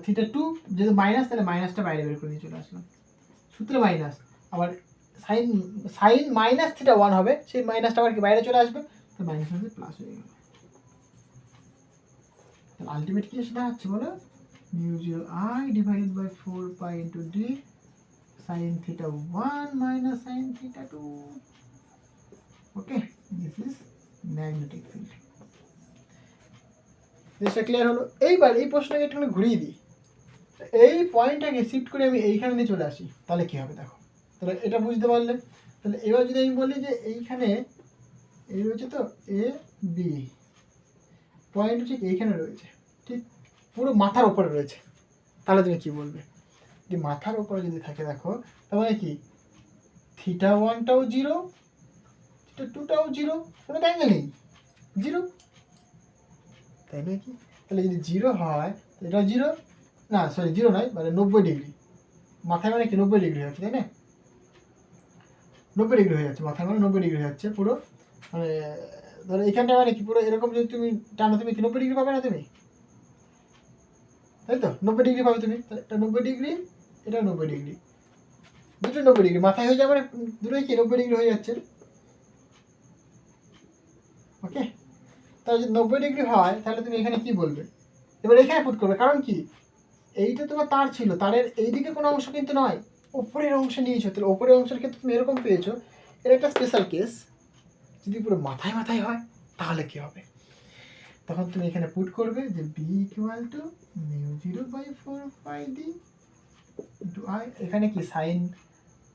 থিটা টু, যেহেতু মাইনাস তাহলে মাইনাসটা বাইরে বের করে নিয়ে চলে আসলাম, সূত্রে মাইনাস। আবার sine sine minus theta one হবে, সেই মাইনাসটা আবার কি বাইরে চলে আসবে, তো মাইনাস মাইনাস প্লাস হয়ে গেল। তাহলে আলটিমেট কি সেটা হচ্ছে বলো? Mu zero I divided by four pi into D sine theta one minus sine theta two. Okay, this is magnetic field. জিনিসটা ক্লিয়ার হলো? এইবার এই প্রশ্নটাকে একটু ঘুরিয়ে দিই, এই পয়েন্টটাকে শিফট করে আমি এইখানে নিয়ে চলে আসি, তাহলে কী হবে দেখো। তাহলে এটা বুঝতে পারলে, তাহলে এবার যদি আমি বলি যে এইখানে এই রয়েছে তো এ বি, পয়েন্ট ঠিক এইখানে রয়েছে, ঠিক পুরো মাথার ওপরে রয়েছে, তাহলে তুমি কী বলবে? যে মাথার ওপরে যদি থাকে দেখো, তাহলে কি থিটা ওয়ানটাও জিরো, থিটা টুটাও জিরো, কোনো অ্যাঙ্গেল নেই, জিরো, তাই নয় কি? তাহলে যদি জিরো হয় এটাও জিরো, না সরি জিরো নয়, মানে 90 ডিগ্রি মাথায়, মানে কি 90 ডিগ্রি হচ্ছে, তাই না? 90 ডিগ্রি হয়ে যাচ্ছে মাথায়, মানে 90 ডিগ্রি হয়ে যাচ্ছে পুরো, মানে ধরো এখানটা মানে কি পুরো এরকম যদি তুমি টানো, তুমি কি 90 ডিগ্রি পাবে না তুমি, তাই তো? 90 ডিগ্রি পাবে তুমি, তাহলে এটা 90 ডিগ্রি, এটা 90 ডিগ্রি, দুটো 90 ডিগ্রি মাথায় হয়ে যাবে, মানে দুটোই কি 90 ডিগ্রি হয়ে যাচ্ছে। ওকে, তাহলে যদি 90 ডিগ্রি হয় তাহলে তুমি এখানে কি বলবে? এবার এখানে পুট করবে, কারণ কি এইটা তোমার তার ছিল, তারের এইদিকে কোনো অংশ কিন্তু নয়, উপরের অংশ নিয়েছো, তাহলে উপরের অংশের ক্ষেত্রে তুমি এরকম পেয়েছো। এর একটা স্পেশাল কেস, যদি পুরো মাথায় মাথায় হয় তাহলে কী হবে? তখন তুমি এখানে পুট করবে যে B equal to mu zero by four pi D into I, এখানে কি সাইন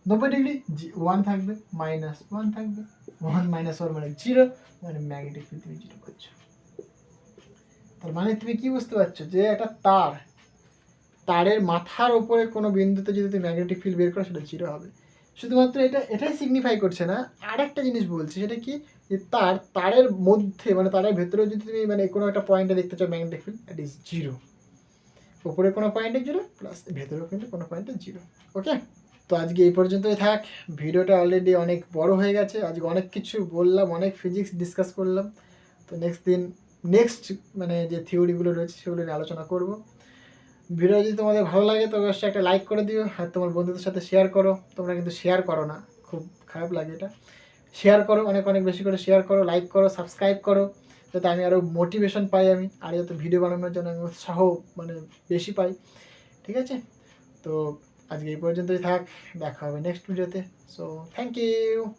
90 ডিগ্রি ওয়ান থাকবে, মাইনাস ওয়ান থাকবে, ওয়ান মাইনাস ওয়ান মানে জিরো, মানে ম্যাগনেটিক ফিল্ড তুমি জিরো পাচ্ছ। তার মানে তুমি কি বুঝতে পারছো যে একটা তারের মাথার ওপরে কোনো বিন্দুতে যদি তুমি ম্যাগনেটিক ফিল্ড বের করো সেটা জিরো হবে। শুধুমাত্র এটাই সিগনিফাই করছে না, আর একটা জিনিস বলছে, সেটা কি যে তারের মধ্যে মানে তারের ভেতরেও যদি তুমি মানে কোনো একটা পয়েন্টে দেখতে চাও magnetic field, that is zero. ওপরে কোনো পয়েন্টে জিরো, প্লাস ভেতরেও কিন্তু কোনো পয়েন্টে জিরো। ওকে, তো আজকে এই পর্যন্তই থাক। ভিডিওটা অলরেডি অনেক বড় হয়ে গেছে, আজকে অনেক কিছু বললাম, অনেক ফিজিক্স ডিসকাস করলাম। তো নেক্সট মানে যে থিওরিগুলো রয়েছে সেগুলো নিয়ে আলোচনা করব। ভিডিও যদি তোমাদের ভালো লাগে তো অবশ্যই একটা লাইক করে দিও, আর তোমার বন্ধুদের সাথে শেয়ার করো। তোমরা কিন্তু শেয়ার করো না, খুব খারাপ লাগে এটা। শেয়ার করো, অনেক অনেক বেশি করে শেয়ার করো, লাইক করো, সাবস্ক্রাইব করো, যাতে আমি আরও মোটিভেশন পাই, আমি আর যাতে ভিডিও বানানোর জন্য আমি উৎসাহ মানে বেশি পাই। ঠিক আছে, তো আজকে এই পর্যন্তই থাক, দেখা হবে নেক্সট ভিডিওতে। So thank you.